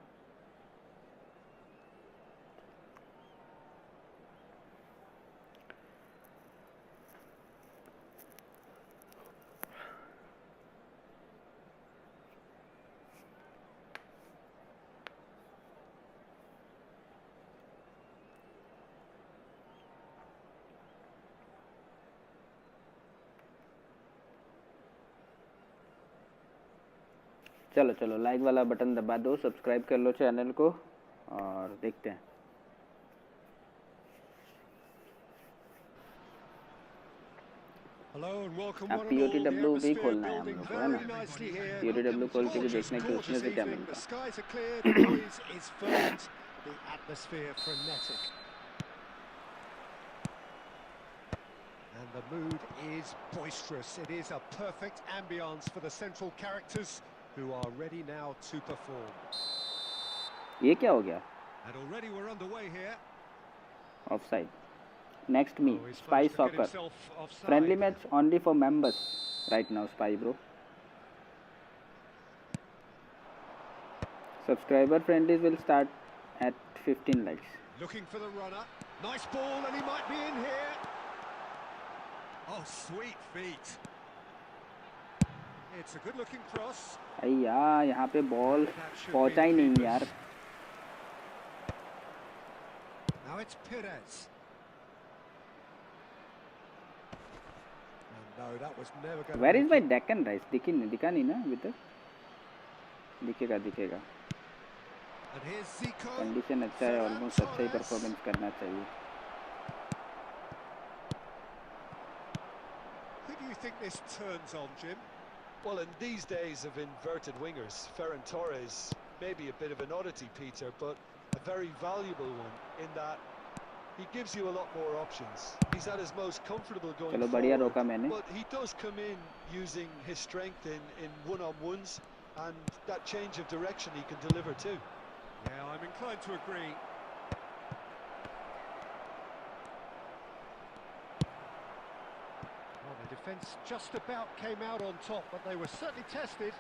Speaker 1: चलो चलो लाइक वाला बटन दबा दो, सब्सक्राइब कर लो चैनल को और देखते हैं। अब POTW भी खोलना है हम लोग को, है ना। POTW खोल के भी देखने की उसमें से क्या मिलता है।
Speaker 2: And the mood is boisterous. It is a perfect ambience for the central characters who are ready now to perform.
Speaker 1: ये क्या हो गया?
Speaker 2: And already we're underway here.
Speaker 1: Offside. Next me, Spy Soccer. Friendly match only for members right now, Spy bro. Subscriber friendlies will start at 15 likes.
Speaker 2: Looking for the runner. Nice ball, and he might be in here. Oh, sweet feet. It's a good-looking cross.
Speaker 1: अय्या यहाँ पे ball पहुँचा ही नहीं यार.
Speaker 2: Now it's Perez. No, that was never going to.
Speaker 1: Where is my Deccan Rice? दिखा नहीं ना अभी तक. दिखेगा.
Speaker 2: And here's Zico.
Speaker 1: कंडीशन अच्छा है, ऑलमोस्ट अच्छा ही परफॉर्मेंस करना चाहिए.
Speaker 2: Who do you think this turns on, Jim?
Speaker 4: Well, in these days of inverted wingers, Ferran Torres may be a bit of an oddity, Peter, but a very valuable one in that he gives you a lot more options. He's at his most comfortable going forward, but he does come in using his strength in one-on-ones, and that change of direction he can deliver too.
Speaker 2: Yeah, I'm inclined to agree. Well, the defence just about came out on top, but they were certainly tested.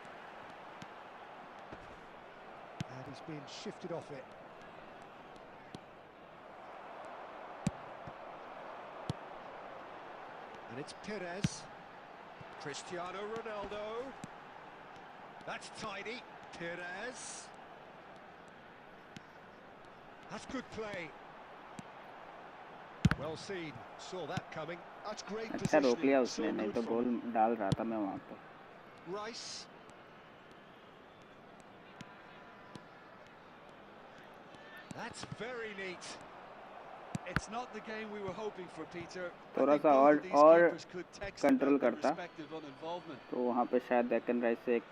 Speaker 2: And he's being shifted off it. And it's Perez. Cristiano Ronaldo. That's tidy. Perez. That's good play. Well seen. Saw that coming.
Speaker 4: That's great
Speaker 1: अच्छा रोक लिया उसने, नहीं तो गोल डाल रहा था मैं वहाँ पे.
Speaker 2: Rice. That's very neat.
Speaker 4: It's not the game we were hoping for, Peter.
Speaker 1: थोड़ा सा और कंट्रोल करता तो वहाँ पे शायद डेक्कन राइस से एक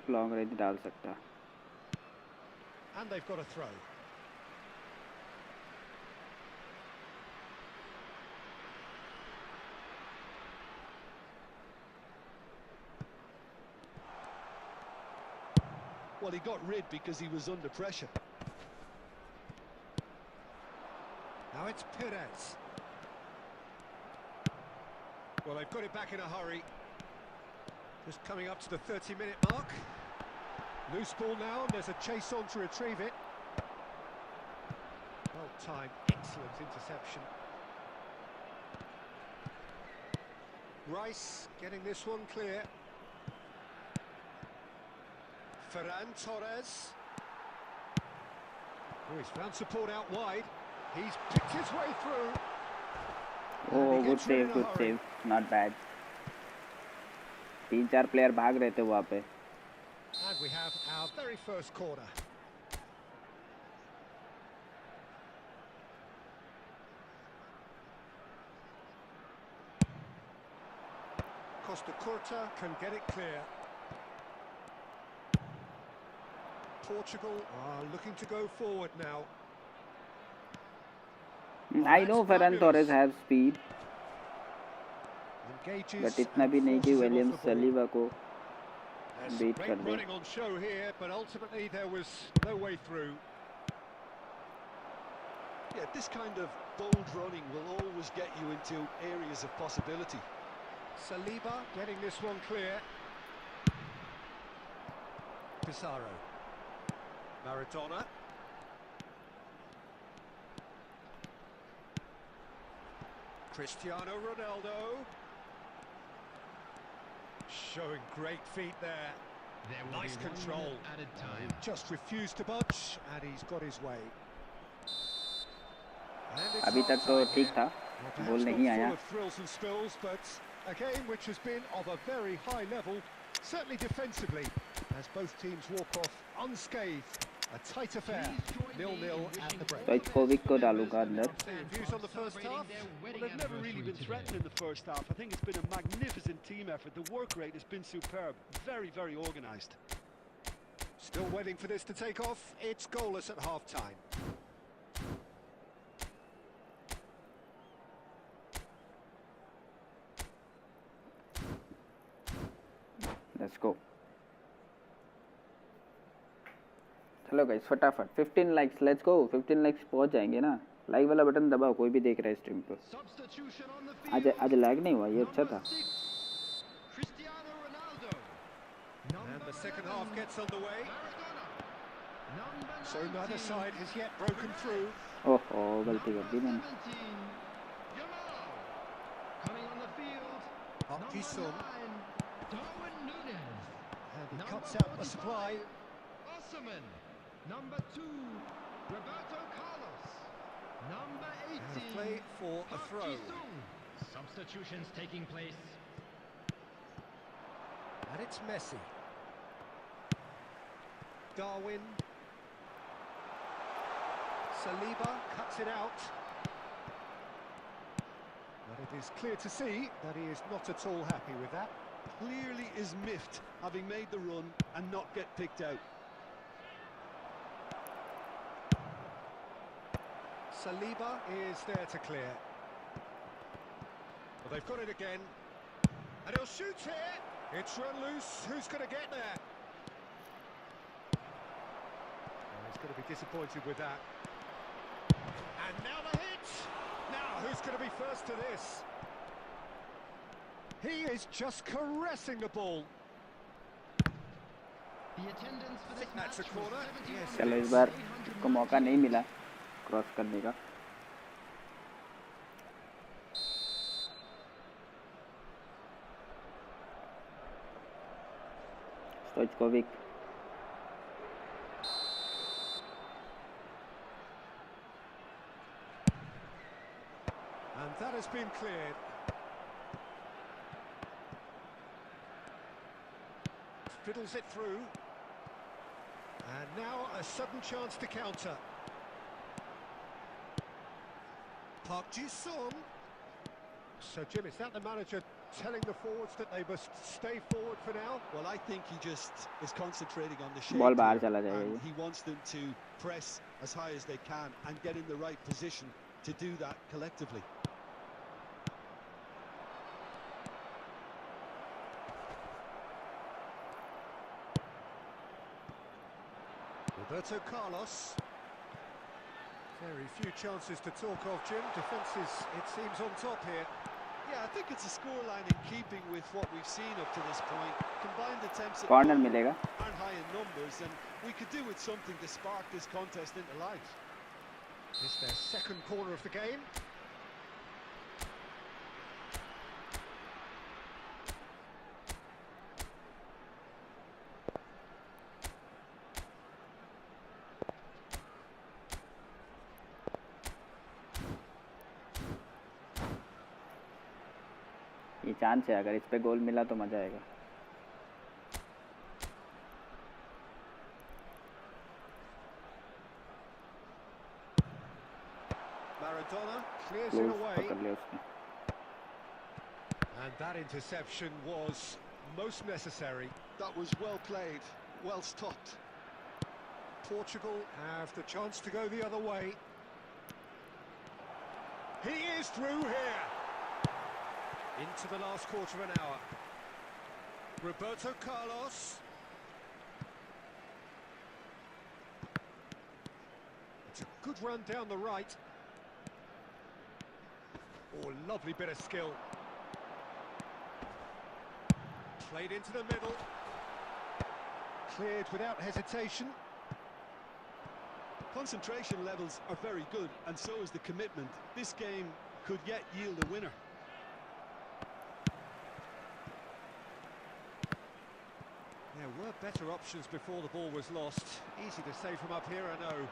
Speaker 1: लॉन्ग रेंज डाल सकता.
Speaker 2: And they've got a throw.
Speaker 4: Well, he got rid because he was under pressure.
Speaker 2: Now it's Perez. Well, they've got it back in a hurry. Just coming up to the 30-minute mark. Loose ball now, and there's a chase on to retrieve it. Well timed, excellent interception. Rice getting this one clear. Ferran Torres. Oh, he's found support out wide. He's picked his way through.
Speaker 1: Oh, good save, not bad. 3-4 player भाग रहे थे वहाँ पे.
Speaker 2: And we have our very first corner. Costa Curta can get it clear. Portugal are looking to go forward now.
Speaker 1: I know Ferran Torres has speed, but इतना भी नहीं कि William Saliba को beat कर दे.
Speaker 2: Running on show here, but ultimately there was no way through.
Speaker 4: Yeah, this kind of bold running will always get you into areas of possibility.
Speaker 2: Saliba getting this one clear. Pizarro. Maradona. Cristiano Ronaldo. Showing great feet there. Nice control. He just refused to budge, and he's got his way.
Speaker 1: अभी तक तो ठीक था, गोल नहीं आया.
Speaker 2: Thrills and spills, but a game which has been of a very high level, certainly defensively, as both teams walk off unscathed. A tight affair, 0-0 at the break.
Speaker 1: तो 𝙀𝙀 को डालूंगा अंदर.
Speaker 2: Views on the first half?
Speaker 4: Well, they've never really been threatened in the first half. I think it's been a magnificent team effort. The work rate has been superb. Very, very organised.
Speaker 2: Still waiting for this to take off. It's goalless at half-time.
Speaker 1: Let's go. चलो guys फटाफट 15 likes, let's go. 15 likes पहुंच जाएंगे ना। Like वाला button दबाओ कोई भी देख रहा है स्ट्रीम पे। आज लैग नहीं हुआ, ये अच्छा था।
Speaker 2: And the second half gets underway. So neither side has yet broken through.
Speaker 1: ओहो गलती कर दी मैंने।
Speaker 2: And he cuts out the supply.
Speaker 3: Number 2, Roberto Carlos. Number 18,
Speaker 2: Play for a throw.
Speaker 3: Substitutions taking place.
Speaker 2: And it's Messi. Darwin. Saliba cuts it out. But it is clear to see that he is not at all happy with that.
Speaker 4: Clearly is miffed, having made the run and not get picked out.
Speaker 2: Saliba is there to clear. Well, they've got it again. And he'll shoot here. It's run loose. Who's going to get there? Well, he's going to be disappointed with that. And now the hit. Now, who's going to be first to this? He is just caressing the ball.
Speaker 3: The attendance for this
Speaker 2: That's a
Speaker 3: match
Speaker 2: corner.
Speaker 3: was
Speaker 2: Yes,
Speaker 1: चलो
Speaker 2: it
Speaker 1: इस
Speaker 2: is.
Speaker 1: बार को मौका नहीं मिला cross करने का। स्टोइचकोविक
Speaker 2: And that has been cleared. Fiddles it through. And now a sudden chance to counter. 𝙁𝙁𝙆𝙁𝙁. So Jim, is that the manager telling the forwards that they must stay forward for now?
Speaker 4: Well, I think he just is concentrating on the shape.
Speaker 1: Ball बाहर
Speaker 4: here,
Speaker 1: चला जाएगा
Speaker 4: and
Speaker 1: ये।
Speaker 4: he wants them to press as high as they can and get in the right position to do that collectively.
Speaker 2: Roberto Carlos. Very few chances to talk of, Jim. Defence is, it seems, on top here.
Speaker 4: Yeah, I think it's a scoreline in keeping with what we've seen up to this point. Combined attempts at
Speaker 1: corner
Speaker 4: goal
Speaker 1: मिलेगा।
Speaker 4: aren't high in numbers, and we could do with something to spark this contest into life.
Speaker 2: It's their second corner of the game.
Speaker 1: ये chance है, अगर इस पे गोल मिला तो मजा आएगा।
Speaker 2: Maradona clears it
Speaker 1: close
Speaker 2: away.
Speaker 1: पकड़ लिया उसने।
Speaker 2: And that interception was most necessary.
Speaker 4: That was well played, well stopped.
Speaker 2: Portugal have the chance to go the other way. He is through here. Into the last quarter of an hour. Roberto Carlos. It's a good run down the right. Oh, lovely bit of skill. Played into the middle. Cleared without hesitation.
Speaker 4: Concentration levels are very good, and so is the commitment. This game could yet yield a winner.
Speaker 2: There were better options before the ball was lost. Easy to say from up here, I know.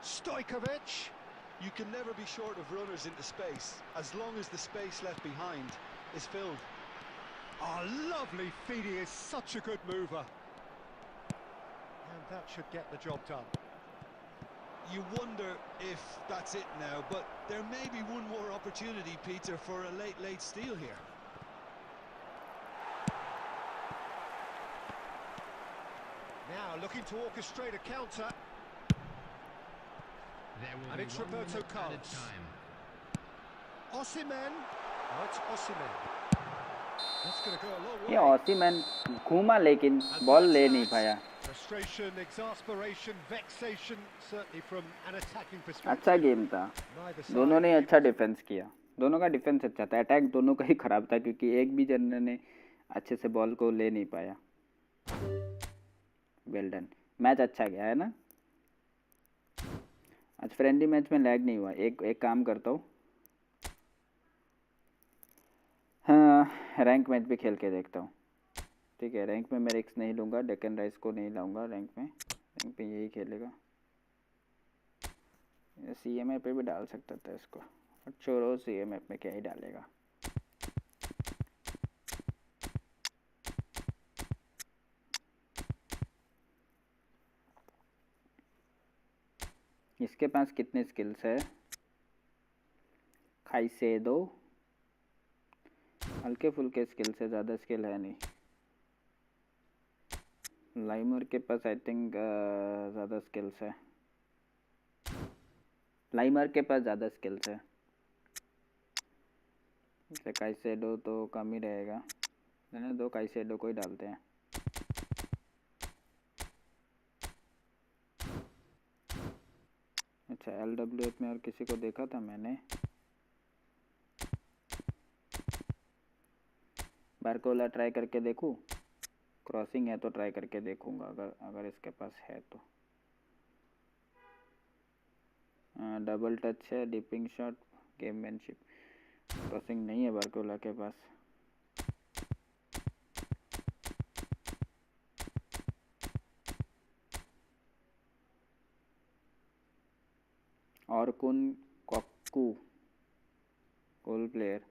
Speaker 2: 𝙁𝙁𝙆𝙁𝙁.
Speaker 4: You can never be short of runners into space, as long as the space left behind is filled.
Speaker 2: Oh, lovely feed. He is such a good mover. And that should get the job done.
Speaker 4: You wonder if that's it now, but there may be one more opportunity, Peter, for a late steal here.
Speaker 2: Now looking to orchestrate a counter.
Speaker 3: There will
Speaker 2: And
Speaker 3: be
Speaker 2: it's
Speaker 3: 1
Speaker 2: Roberto
Speaker 3: minute added
Speaker 2: Carlos.
Speaker 3: time.
Speaker 2: Osimhen. Oh, it's Osimhen. That's going to go a long
Speaker 1: ये
Speaker 2: way.
Speaker 1: ऑसीमैन घूमा लेकिन ball ले नहीं पाया।
Speaker 2: Frustration, exasperation, vexation, certainly from an attacking perspective.
Speaker 1: अच्छा game था, दोनों ने अच्छा डिफेंस किया, दोनों का डिफेंस अच्छा था, अटैक दोनों का ही खराब था क्योंकि एक भी जनर ने अच्छे से बॉल को ले नहीं पाया। वेल डन, मैच अच्छा गया है ना। आज फ्रेंडली मैच में लैग नहीं हुआ। एक काम करता हूँ, हाँ रैंक मैच भी खेल के देखता हूँ। ठीक है, रैंक में मैं रिक्स नहीं लूँगा, डेक्कन राइस को नहीं लाऊंगा रैंक पे यही खेलेगा। CMA पे भी डाल सकता था इसको, और छोड़ो CMA में क्या ही डालेगा। इसके पास कितने स्किल्स है? 𝙬𝙍𝙁, हल्के फुल्के स्किल्स है, ज़्यादा स्किल है नहीं। लाइमर के पास आई थिंक ज़्यादा स्किल्स है, लाइमर के पास ज़्यादा स्किल्स है। जैसे 𝙬𝙍𝙁 तो कम ही रहेगा, मैंने दो 𝙬𝙍𝙁 को ही डालते हैं। अच्छा LWF में और किसी को देखा था मैंने, बारकोला ट्राई करके देखूँ, क्रॉसिंग है तो ट्राई करके देखूँगा अगर इसके पास है तो। डबल टच है, डिपिंग शॉट, गेममैनशिप, क्रॉसिंग नहीं है बारकोला के पास। और 𝘾𝙃𝙃 गोल प्लेयर,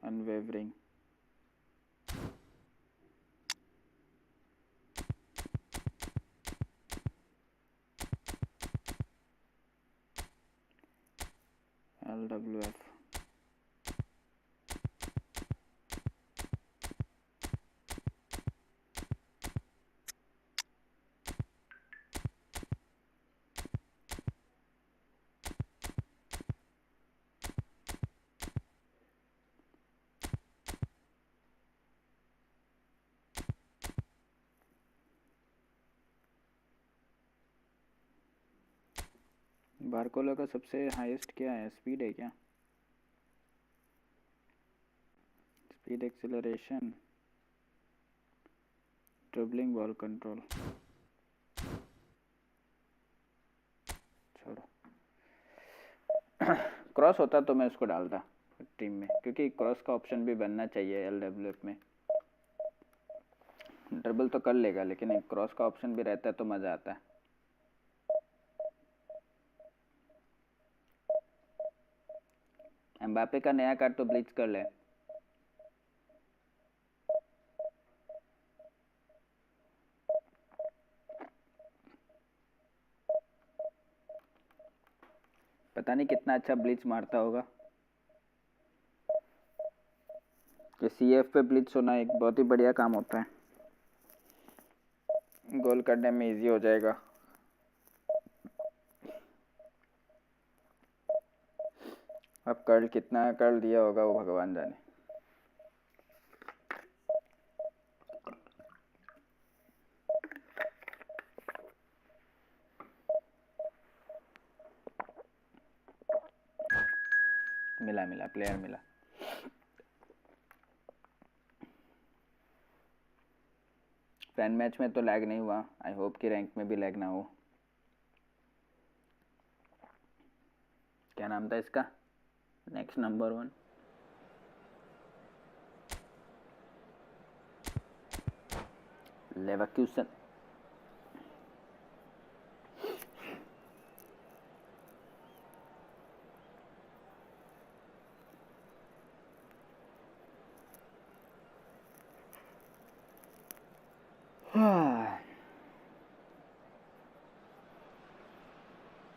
Speaker 1: अनवेवरिंग, LWF, बारकोला का सबसे हाईएस्ट क्या है? स्पीड है क्या? Speed, acceleration, dribbling, ball control. छोड़ो, क्रॉस होता तो मैं उसको डालता टीम में, क्योंकि क्रॉस का ऑप्शन भी बनना चाहिए LWF में। ड्रिबल तो कर लेगा लेकिन एक क्रॉस का ऑप्शन भी रहता है तो मज़ा आता है। एम्बापे का नया कार्ड तो ब्लीच कर ले। पता नहीं कितना अच्छा ब्लीच मारता होगा। कि CF पे ब्लीच होना एक बहुत ही बढ़िया काम होता है, गोल करने में इजी हो जाएगा। अब कर्ल कितना कर्ल दिया होगा वो भगवान जाने। मिला प्लेयर मिला। फ्रेंड मैच में तो लैग नहीं हुआ, आई होप कि रैंक में भी लैग ना हो। क्या नाम था इसका? Next number 1 Leverkusen.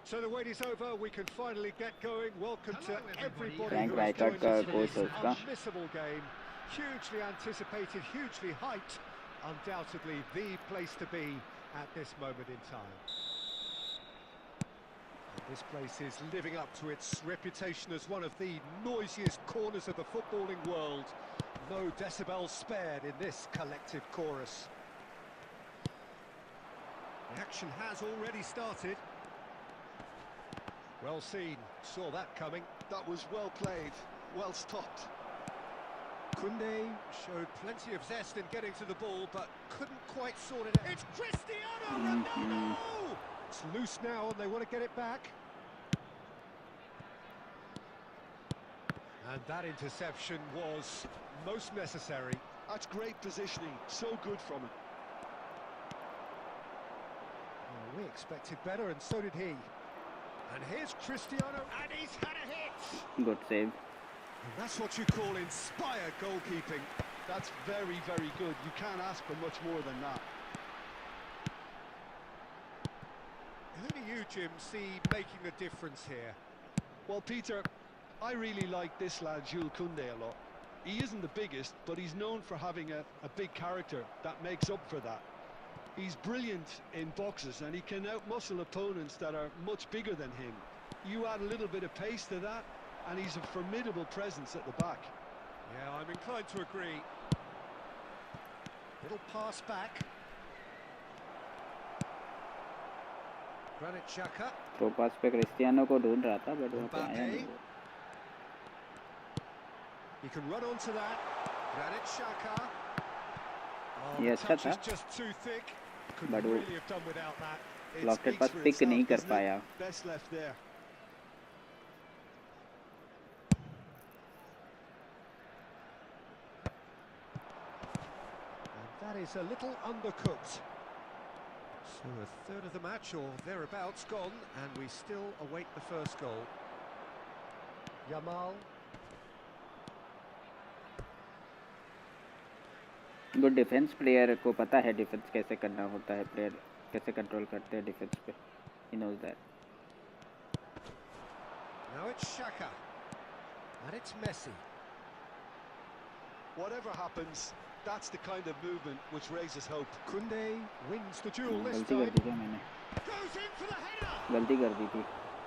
Speaker 2: So the wait is over. We can finally get going. Welcome to everybody
Speaker 1: Frank
Speaker 2: who has
Speaker 1: Rijkaard
Speaker 2: joined
Speaker 1: का
Speaker 2: us for
Speaker 1: कोच
Speaker 2: this
Speaker 1: है उसका।
Speaker 2: unmissable game. Hugely anticipated, hugely hyped. Undoubtedly the place to be at this moment in time. This place is living up to its reputation as one of the noisiest corners of the footballing world. No decibels spared in this collective chorus. The action has already started. Well seen, saw that coming.
Speaker 4: That was well played, well stopped.
Speaker 2: 𝙀𝙀𝙀 showed plenty of zest in getting to the ball, but couldn't quite sort it out. It's Cristiano Ronaldo! It's loose now and they want to get it back. And that interception was most necessary.
Speaker 4: That's great positioning, so good from him.
Speaker 2: Well, we expected better, and so did he. And here's Cristiano, and he's had a hit!
Speaker 1: Good save.
Speaker 2: And that's what you call inspired goalkeeping.
Speaker 4: That's very, very good. You can't ask for much more than that.
Speaker 2: Who do you, Jim, see making the difference here?
Speaker 4: Well, Peter, I really like this lad, 𝙎𝙬𝙍𝙁, a lot. He isn't the biggest, but he's known for having a big character that makes up for that. He's brilliant in boxes, and he can outmuscle opponents that are much bigger than him. You add a little bit of pace to that, and he's a formidable presence at the back.
Speaker 2: Yeah, I'm inclined to agree. Little pass back. 𝙈𝙀𝙍𝙀.
Speaker 1: तो पास पे Cristiano को ढूंढ रहा था, but वहाँ पे आया नहीं।
Speaker 2: He can run onto that. 𝙈𝙀𝙍𝙀. Oh,
Speaker 1: ये
Speaker 2: the
Speaker 1: अच्छा
Speaker 2: touch
Speaker 1: था,
Speaker 2: is just too thick. Couldn't
Speaker 1: but वो
Speaker 2: really have done without that.
Speaker 4: It
Speaker 1: locket
Speaker 4: speaks
Speaker 1: pass
Speaker 4: for
Speaker 1: pick
Speaker 4: itself,
Speaker 1: नहीं कर
Speaker 4: doesn't it?
Speaker 1: पाया।
Speaker 4: Best left there.
Speaker 2: And that is a little undercooked. So a third of the match or thereabouts gone, and we still await the first goal. Yamal.
Speaker 1: Good defence player को पता है defence कैसे करना होता है, player कैसे control करते हैं डिफेंस पे। He knows that.
Speaker 2: Now it's Xhaka. And it's Messi.
Speaker 4: Whatever happens, that's the kind of movement which raises hope.
Speaker 2: 𝙀𝙀𝙀 wins the duel this
Speaker 1: गलती कर
Speaker 2: time.
Speaker 1: दी क्या मैंने?
Speaker 2: Goes in for the header.
Speaker 1: गलती कर दी थी,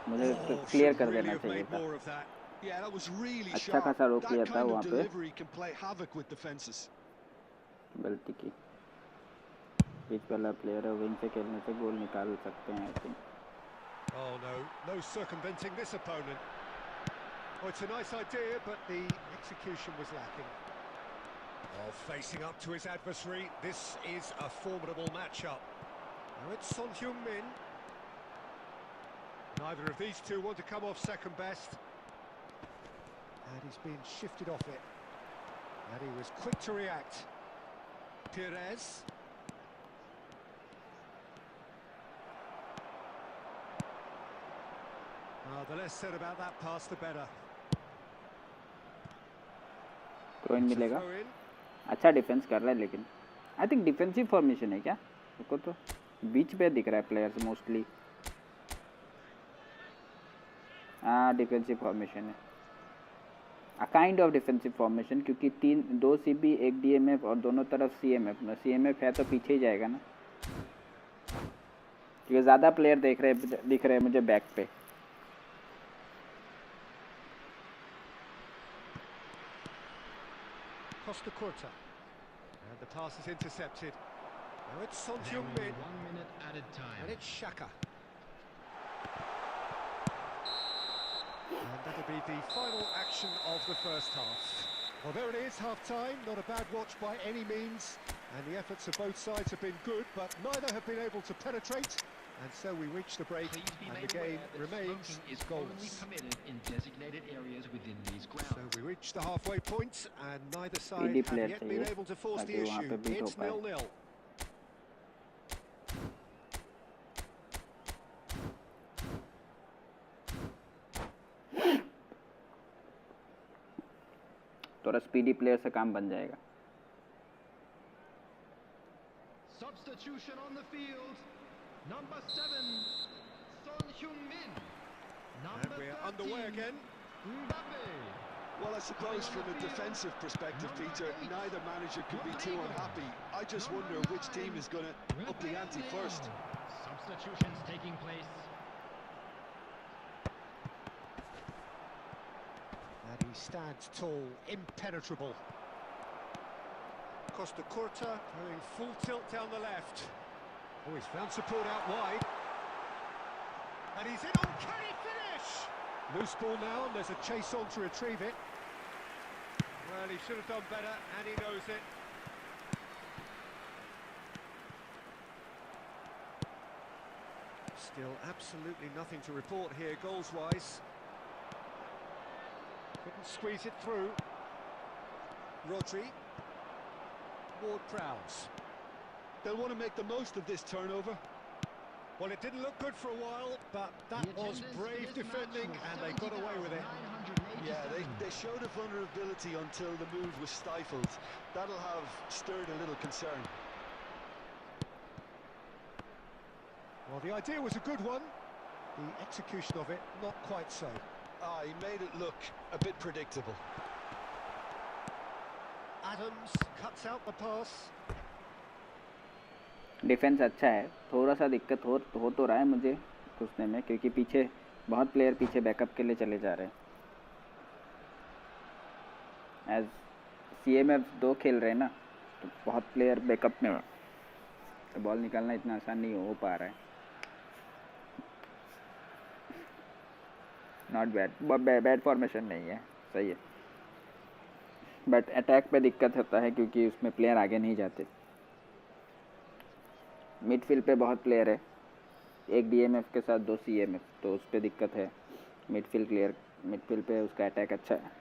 Speaker 1: मुझे
Speaker 2: Oh,
Speaker 1: क्लियर
Speaker 2: should
Speaker 1: कर
Speaker 2: really
Speaker 1: देना
Speaker 2: have
Speaker 1: चाहिए
Speaker 2: made
Speaker 1: था।
Speaker 2: more of that.
Speaker 4: Yeah, that was really
Speaker 1: अच्छा
Speaker 4: sharp.
Speaker 1: खासा रोक लिया
Speaker 4: That
Speaker 1: था
Speaker 4: kind
Speaker 1: वहाँ
Speaker 4: of
Speaker 1: पे,
Speaker 4: delivery can play havoc with defenses.
Speaker 1: गलती की। बीच वाला प्लेयर है, विंग से खेलने से गोल निकाल सकते हैं I think.
Speaker 2: Oh no, no circumventing this opponent. Oh, it's a nice idea, but the execution was lacking. Oh, facing up to his adversary, this is a formidable matchup. Now it's Son Heung-min. Neither of these two want to come off second best. And he's been shifted off it. And he was quick to react. Pires. The less said about that pass, the better.
Speaker 1: Throw in मिलेगा। अच्छा defence कर रहा है, लेकिन I think defensive formation है क्या? मेरे को तो बीच पे दिख रहा है प्लेयर्स मोस्टली। हाँ, डिफेंसिव फॉर्मेशन है, a kind of defensive formation, क्योंकि दो CB एक DMF और दोनों तरफ CMF है तो पीछे ही जाएगा ना, क्योंकि ज़्यादा प्लेयर दिख रहे हैं मुझे बैक पे।
Speaker 2: Costa Curta. And the pass is intercepted. Now it's Son Heung-min.
Speaker 3: 1 minute added time.
Speaker 2: And it's Xhaka. And that'll be the final action of the first half. Well, there it is, half-time. Not a bad watch by any means. And the efforts of both sides have been good, but neither have been able to penetrate. And so we reach the break, and the game remains goalless.
Speaker 3: In designated areas within these grounds.
Speaker 2: So we reach the halfway point, and neither side have yet been able to force the issue. It's 0-0.
Speaker 1: थोड़ा speedy player से काम बन जाएगा।
Speaker 3: Substitution on the field. Number 7, Son Heung-min.
Speaker 2: And we're underway again.
Speaker 3: Mbappe.
Speaker 4: Well, I suppose from a defensive perspective, Peter, neither manager could be too unhappy. I just wonder which team is going to up the ante first.
Speaker 3: Substitutions taking place.
Speaker 2: He stands tall, impenetrable. Costa Curta going full tilt down the left. Oh, he's found support out wide. And he's in on, can he finish? Loose ball now, and there's a chase on to retrieve it. Well, he should have done better, and he knows it. Still absolutely nothing to report here, goals-wise. Couldn't squeeze it through. Rodri. Ward-Prowse.
Speaker 4: They'll want to make the most of this turnover.
Speaker 2: Well, it didn't look good for a while, but that was brave defending, and they got away with it.
Speaker 4: Yeah, they showed a vulnerability until the move was stifled. That'll have stirred a little concern.
Speaker 2: Well, the idea was a good one. The execution of it, not quite so.
Speaker 4: He made it look a bit predictable.
Speaker 2: Adams cuts out the pass.
Speaker 1: Defence अच्छा है, थोड़ा सा दिक्कत हो तो रहा है मुझे घुसने में, क्योंकि पीछे बहुत प्लेयर पीछे बैकअप के लिए चले जा रहे हैं। एज CMF 2 खेल रहे हैं ना, तो बहुत प्लेयर बैकअप में, तो बॉल निकालना इतना आसान नहीं हो पा रहा है। नॉट बैड फॉर्मेशन नहीं है, सही है, बट अटैक पे दिक्कत होता है क्योंकि उसमें प्लेयर आगे नहीं जाते। मिडफील्ड पे बहुत प्लेयर है, एक DMF के साथ 2 CMF, तो उस पर दिक्कत है। मिडफील्ड पे उसका अटैक अच्छा है।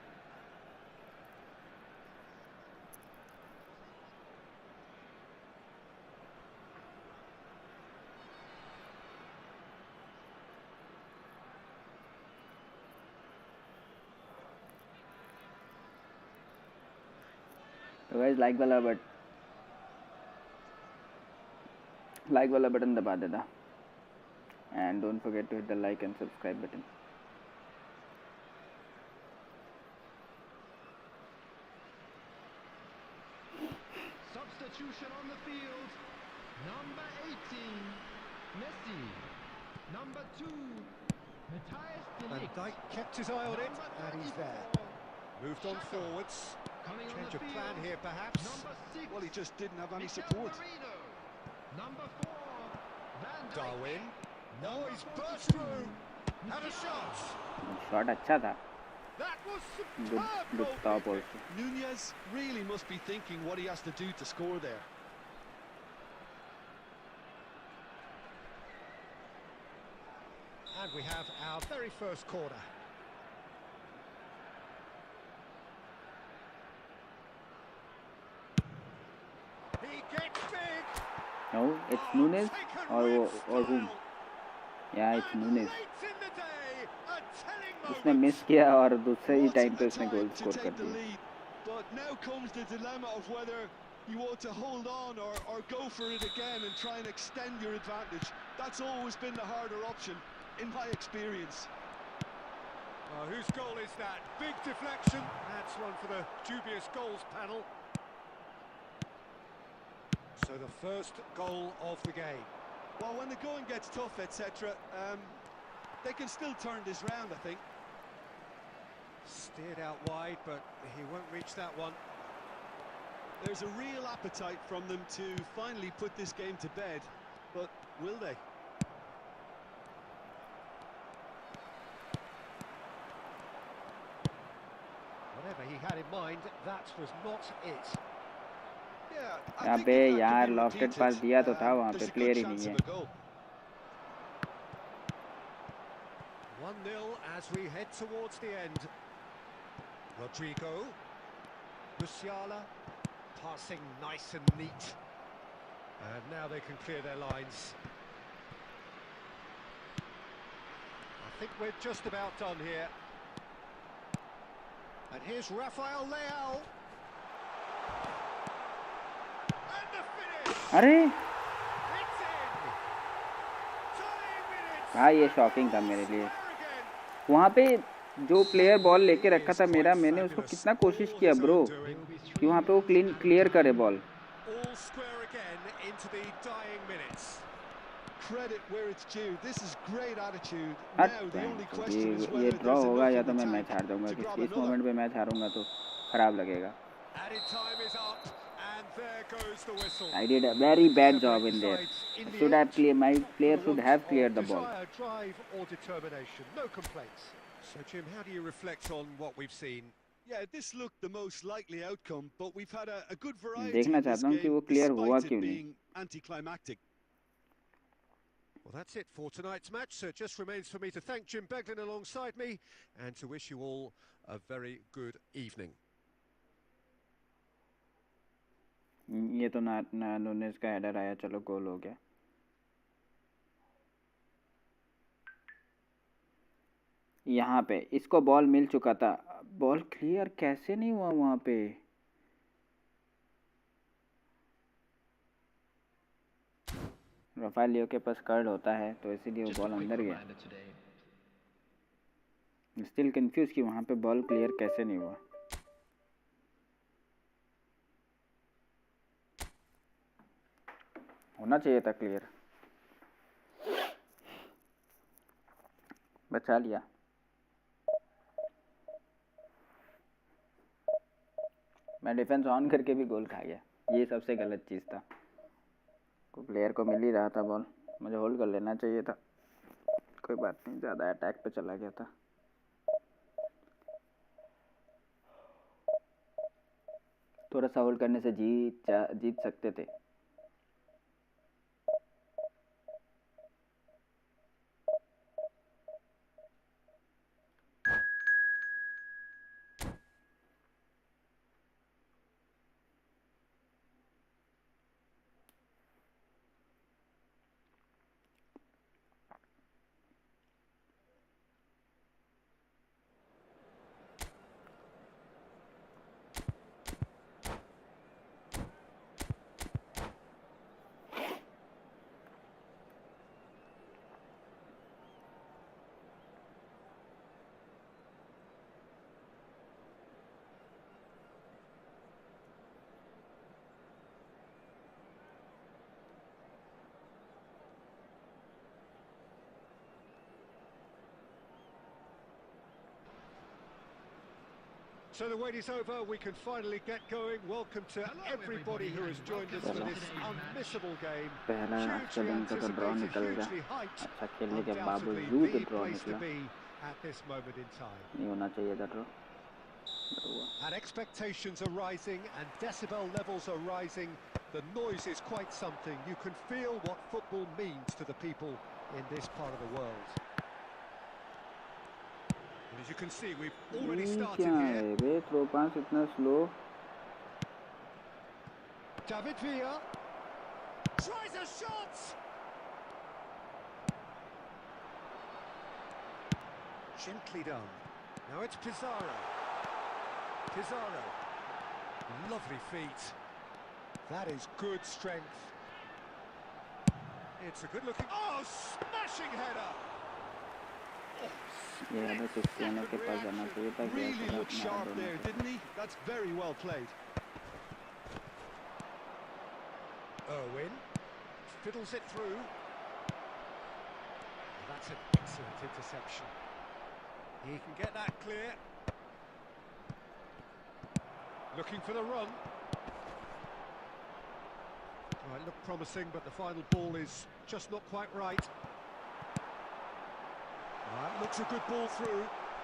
Speaker 1: तो गाइस लाइक वाला बटन दबा देना, and don't forget to hit the like and subscribe button.
Speaker 3: Substitution on the field. Number 18, Messi. Number 2, Matthias de
Speaker 2: And
Speaker 3: Ligt.
Speaker 2: Dijk kept his eye on it, and he's there. Moved on forwards.
Speaker 3: Coming on
Speaker 2: Change
Speaker 3: the
Speaker 2: of
Speaker 3: field.
Speaker 2: plan here, perhaps.
Speaker 3: Number 6.
Speaker 4: Well, he just didn't have any
Speaker 3: Mikel
Speaker 4: support.
Speaker 3: Merino. Number 4, Van Dijk.
Speaker 2: Darwin. No, he's burst through. Had a shot.
Speaker 1: Shot अच्छा था,
Speaker 2: That was
Speaker 1: good
Speaker 2: superb.
Speaker 1: Stop also.
Speaker 4: Nunez really must be thinking what he has to do to score there.
Speaker 2: And we have our very first corner. He gets big.
Speaker 1: No, it's Nunez or whom? Yeah, it's Nunez.
Speaker 2: Late in the day, a telling
Speaker 1: उसने
Speaker 2: moment.
Speaker 1: Miss किया और दूसरे ही
Speaker 4: Wasn't
Speaker 1: time पे
Speaker 4: the
Speaker 1: उसने
Speaker 4: time
Speaker 1: goal
Speaker 4: to
Speaker 1: score कर
Speaker 4: take the
Speaker 1: दिया।
Speaker 4: lead, but now comes the dilemma of whether you want to hold on or go for it again and try and extend your advantage. That's always been the harder option, in my experience.
Speaker 2: Whose goal is that? Big deflection. That's one for the dubious goals panel. So the first goal of the game.
Speaker 4: Well, when the going gets tough, etc., they can still turn this round, I think.
Speaker 2: Steered out wide, but he won't reach that one.
Speaker 4: There's a real appetite from them to finally put this game to bed, but will they?
Speaker 2: Whatever he had in mind, that was not it.
Speaker 1: यहाँ पे यार lofted पास दिया तो था, वहाँ पे player ही नहीं है।
Speaker 2: 1-0 as we head towards the end. Rodrigo, Musiala, passing nice and neat, and now they can clear their lines. I think we're just about done here. And here's Rafael Leao. And the finish.
Speaker 1: अरे
Speaker 2: It's in. 20 minutes.
Speaker 1: हाँ, ये shocking था मेरे लिए। वहाँ पे जो player ball लेके रखा था मैंने उसको कितना कोशिश किया ब्रो कि वहाँ पे वो क्लियर करे ball.
Speaker 2: All square again into the dying minutes.
Speaker 4: credit where it's due. This is great attitude. Now the only question is
Speaker 1: ये
Speaker 4: whether
Speaker 1: ड्रॉ
Speaker 4: there's
Speaker 1: होगा या
Speaker 4: enough
Speaker 1: तो
Speaker 4: in the
Speaker 1: मैं मैच हार
Speaker 4: tank
Speaker 1: जाऊंगा,
Speaker 4: to grab
Speaker 1: इस
Speaker 4: another.
Speaker 1: Moment पे match हारूंगा तो खराब लगेगा.
Speaker 2: Added time is up, and there goes the whistle.
Speaker 1: I did a very bad job in there. Should have cleared. My player should have cleared the ball.
Speaker 2: Desire, drive, or determination. No complaints. So, Jim, how do you reflect on what we've seen?
Speaker 4: Yeah, this looked the most likely outcome, but we've had a good variety
Speaker 1: देखना
Speaker 4: in this
Speaker 1: चाहता हूँ कि वो
Speaker 4: game,
Speaker 1: clear हुआ
Speaker 4: despite
Speaker 1: क्यों
Speaker 4: it
Speaker 1: नहीं.
Speaker 4: being anticlimactic.
Speaker 2: Well, that's it for tonight's match. So it just remains for me to thank 𝘎𝑃𝙗 alongside me and to wish you all a very good evening.
Speaker 1: ये तो Nunes का header आया, चलो गोल हो गया. यहाँ पे इसको बॉल मिल चुका था, बॉल क्लियर कैसे नहीं हुआ वहाँ पे. राफेलियो के पास कर्ड होता है तो इसीलिए वो बॉल अंदर गया. स्टिल कंफ्यूज कि वहाँ पे बॉल क्लियर कैसे नहीं हुआ. होना चाहिए था क्लियर. बचा लिया. मैं डिफेंस ऑन करके भी गोल खा गया, ये सबसे गलत चीज़ था. को प्लेयर को मिल ही रहा था बॉल, मुझे होल्ड कर लेना चाहिए था. कोई बात नहीं, ज़्यादा अटैक पे चला गया था. थोड़ा सा होल्ड करने से जीत सकते थे.
Speaker 2: So the wait is over, we can finally get going. Welcome to everybody who has joined us for this unmissable game. Hugely anticipated, hugely hyped, undoubtedly the place to be at this moment in time.
Speaker 1: नहीं होना चाहिए था draw.
Speaker 2: And expectations are rising and decibel levels are rising. The noise is quite something. You can feel what football means to the people in this part of the world. And as you can see, we've already started here.
Speaker 1: Through pass इतना slow.
Speaker 2: David Villa tries a shot. Gently done. Now it's Pizarro. Lovely feet. That is good strength. It's a good looking. Oh, smashing header.
Speaker 4: Really looked sharp there, didn't he? That's very well played.
Speaker 2: Irwin fiddles it through. That's an excellent interception. He can get that clear. Looking for the run. Well, it looked promising, but the final ball is just not quite right. That looks a good ball through.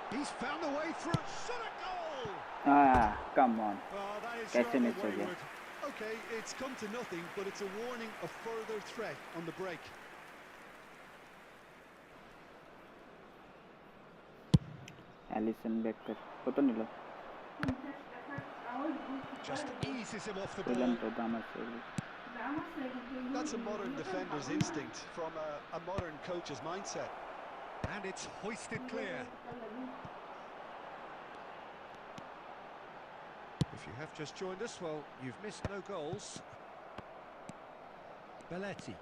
Speaker 2: He's found a way through. Shot a goal!
Speaker 1: Ah, come on.
Speaker 2: Well, that is
Speaker 1: Catch him,
Speaker 2: rather wayward.
Speaker 4: Okay, it's come to nothing, but it's a warning of further threat on the break.
Speaker 1: Alisson Becker. पता नहीं लगा.
Speaker 2: Just eases him off the ball.
Speaker 4: That's a modern defender's instinct from a modern coach's mindset.
Speaker 2: And it's hoisted clear. If you have just joined us, well, you've missed no goals. Belletti.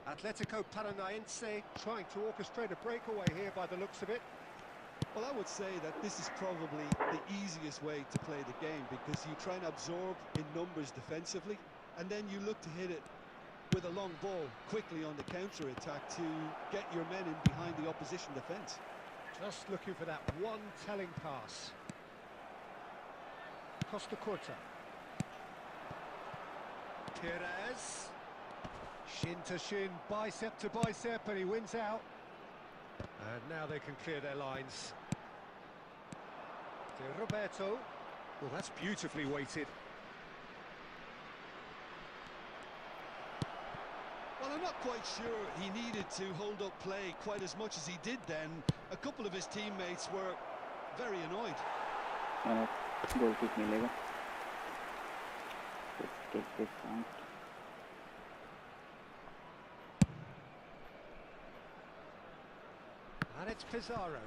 Speaker 2: Atletico Paranaense trying to orchestrate a breakaway here by the looks of it.
Speaker 4: Well, I would say that this is probably the easiest way to play the game, because you try and absorb in numbers defensively, and then you look to hit it with a long ball quickly on the counter-attack to get your men in behind the opposition defence.
Speaker 2: Just looking for that one telling pass. 𝘾𝙃𝙼𝙉𝙀𝙍. Pires. Shin to shin, bicep to bicep, and he wins out. And now they can clear their lines. 𝙈𝙁𝙆𝙀. Well, that's beautifully weighted.
Speaker 4: Well, I'm not quite sure he needed to hold up play quite as much as he did then. A couple of his teammates were very annoyed.
Speaker 1: Goal kick मिलेगा. Take this out.
Speaker 2: And it's Pizarro.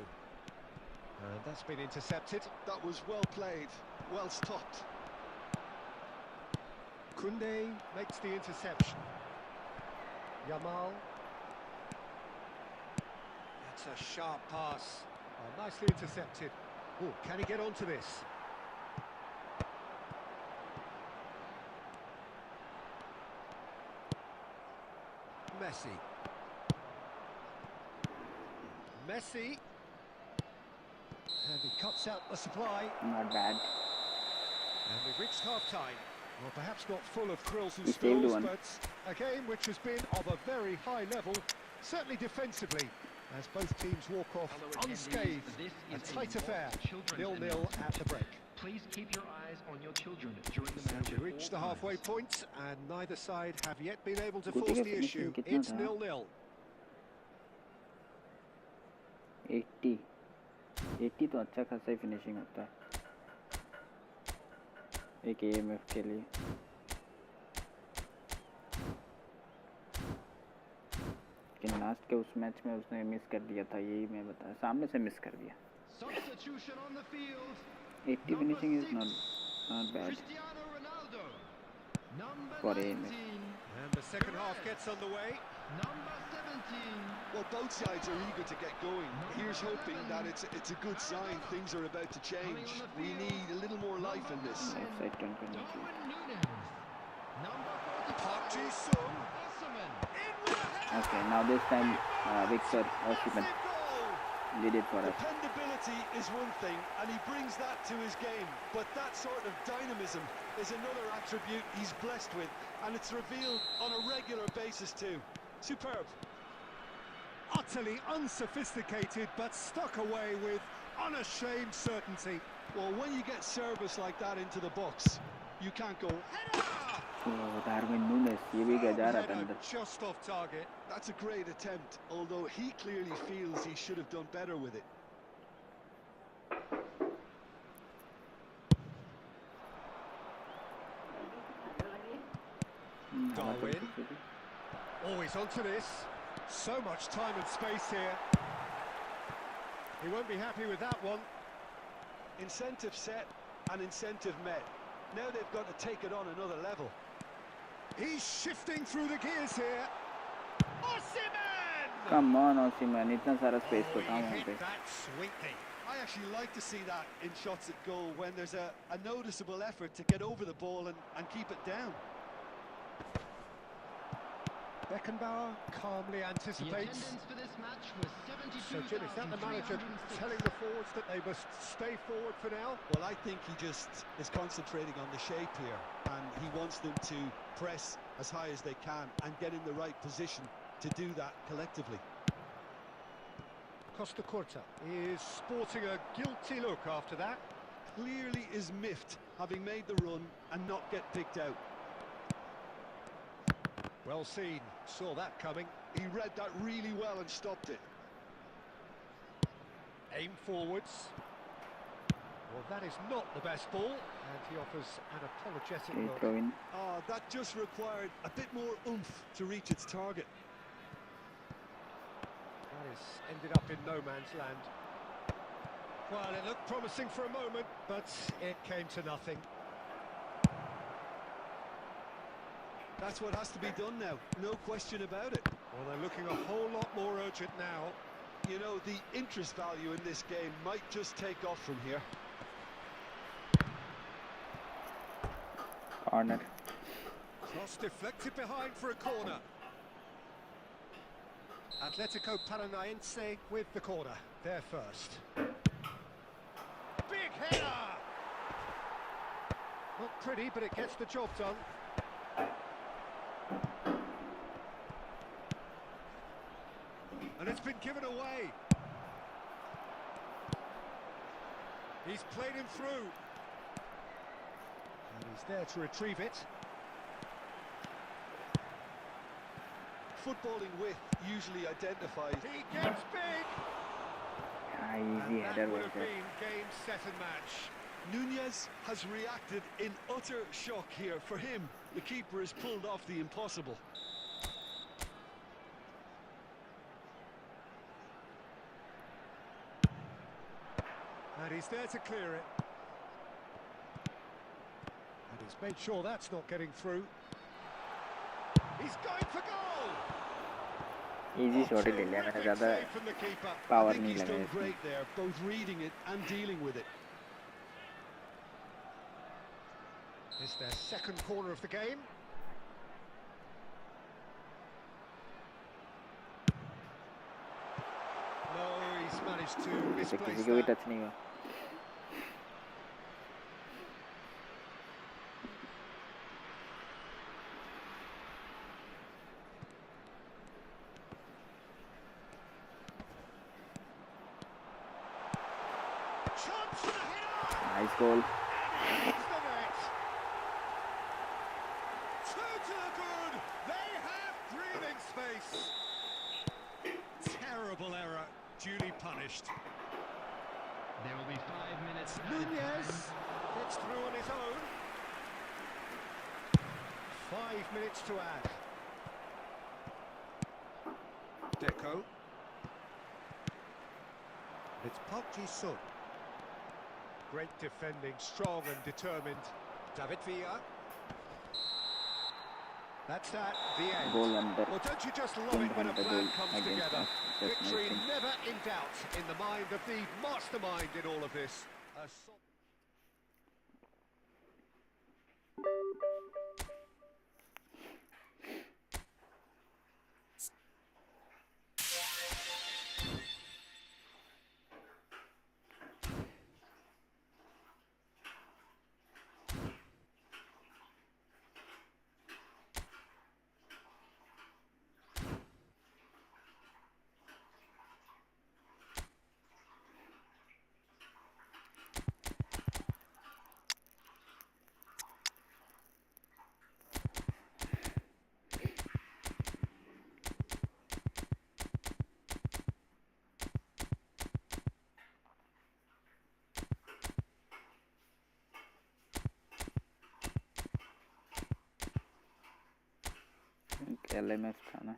Speaker 2: And that's been intercepted.
Speaker 4: That was well played, well stopped.
Speaker 2: Koundé makes the interception. Yamal. That's a sharp pass. Oh, nicely intercepted. Oh, can he get onto this? Messi. Messi. And he cuts out the supply.
Speaker 1: Not bad.
Speaker 2: And we've reached half-time. Well, perhaps not full of thrills and
Speaker 1: He saved
Speaker 2: spills,
Speaker 1: one.
Speaker 2: but a game which has been of a very high level, certainly defensively, as both teams walk off unscathed. A tight affair, 0-0 at the break.
Speaker 3: Please keep your eyes on your children during the match.
Speaker 2: We reached the halfway point, and neither side have yet been able to
Speaker 1: Gupta
Speaker 2: force
Speaker 1: का
Speaker 2: the
Speaker 1: finishing
Speaker 2: issue.
Speaker 1: कितना
Speaker 2: It's
Speaker 1: था?
Speaker 2: 0-0.
Speaker 1: 80 तो अच्छा खासा ही finishing होता है एक AMF के लिए. लेकिन लास्ट के उस मैच में उसने मिस कर दिया था, यही मैं बताया, सामने से मिस कर दिया. 80 finishing is not bad for AMF.
Speaker 2: And the second half gets underway.
Speaker 4: Well, both sides are eager to get going. Here's hoping that it's a good sign. Things are about to change. We need a little more life in this.
Speaker 1: Left side 2023.
Speaker 2: Park Ji-sung.
Speaker 1: Okay, now this time Victor Osimhen did it for us.
Speaker 4: Dependability is one thing, and he brings that to his game. But that sort of dynamism is another attribute he's blessed with, and it's revealed on a regular basis too. Superb.
Speaker 2: Utterly unsophisticated, but stuck away with unashamed certainty.
Speaker 4: Well, when you get service like that into the box, you can't go.
Speaker 1: Oh, Darwin Núñez, ये भी गजा रहा था अंदर.
Speaker 2: Just off target.
Speaker 4: That's a great attempt, although he clearly feels he should have done better with it.
Speaker 2: Darwin. Always onto this. So much time and space here. He won't be happy with that one.
Speaker 4: Incentive set and incentive met. Now they've got to take it on another level.
Speaker 2: He's shifting through the gears here. Osimhen!
Speaker 1: Come on Osimhen, इतना सारा space तो था वहाँ पे.
Speaker 2: That sweetly.
Speaker 4: I actually like to see that in shots at goal, when there's a noticeable effort to get over the ball and keep it down.
Speaker 2: Beckenbauer calmly anticipates. So Jim, is that the manager telling the forwards that they must stay forward for now?
Speaker 4: Well, I think he just is concentrating on the shape here, and he wants them to press as high as they can and get in the right position to do that collectively.
Speaker 2: 𝘾𝙃𝙼𝙉 is sporting a guilty look after that.
Speaker 4: Clearly is miffed, having made the run and not get picked out.
Speaker 2: Well seen, saw that coming.
Speaker 4: He read that really well and stopped it.
Speaker 2: Aim forwards. Well, that is not the best ball, and he offers an apologetic
Speaker 1: Okay,
Speaker 2: look.
Speaker 1: throw in.
Speaker 4: That just required a bit more oomph to reach its target.
Speaker 2: That has ended up in no man's land. Well, it looked promising for a moment, but it came to nothing.
Speaker 4: That's what has to be done now, no question about it.
Speaker 2: Well, they're looking a whole lot more urgent now.
Speaker 4: You know, the interest value in this game might just take off from here.
Speaker 1: Corner.
Speaker 2: Cross deflected behind for a corner. Atletico Paranaense with the corner. They're first. Big header! Not pretty, but it gets the job done. And it's been given away. He's played him through. And he's there to retrieve it.
Speaker 4: Footballing width usually identifies.
Speaker 2: He gets big!
Speaker 1: Easy
Speaker 2: And
Speaker 1: header
Speaker 2: that would
Speaker 1: was
Speaker 2: have
Speaker 1: there.
Speaker 2: been game, set and match.
Speaker 4: Nunez has reacted in utter shock here. For him, the keeper has pulled off the impossible.
Speaker 2: And he's there to clear it. And he's made sure that's not getting through. He's going for goal!
Speaker 1: Easy shot ही ले लिया मैंने, ज़्यादा power नहीं
Speaker 4: He's
Speaker 1: लगाया
Speaker 4: done
Speaker 1: इसमें।
Speaker 4: great there, both reading it and dealing with it.
Speaker 2: It's their second corner of the game. No, he's managed to misplace
Speaker 1: किसी को भी
Speaker 2: that.
Speaker 1: टच नहीं हुआ।
Speaker 2: Chance for the header!
Speaker 1: Nice goal.
Speaker 2: Hits the net. Two to the good. They have breathing space. Terrible error, duly punished.
Speaker 3: There will be 5 minutes added
Speaker 2: Nunez
Speaker 3: time.
Speaker 2: gets through on his own. 5 minutes to add. Deco. It's 𝙎𝙼𝙆𝙆𝙀. Great defending, strong and determined. David Villa. That's that, the end.
Speaker 1: Goal under.
Speaker 2: Well, don't you just love it when a
Speaker 1: Goal
Speaker 2: plan comes
Speaker 1: against
Speaker 2: together?
Speaker 1: us. That's
Speaker 2: Victory
Speaker 1: nice.
Speaker 2: never in doubt in the mind of the mastermind in all of this.
Speaker 1: LMF था ना।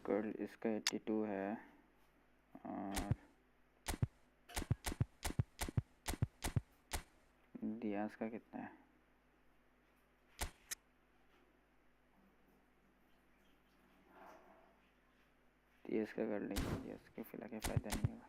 Speaker 1: Curl इसका 82 है और दियास का कितना है? दियास का कर लेंगे, दियास के फिलहाल के फायदा नहीं होगा।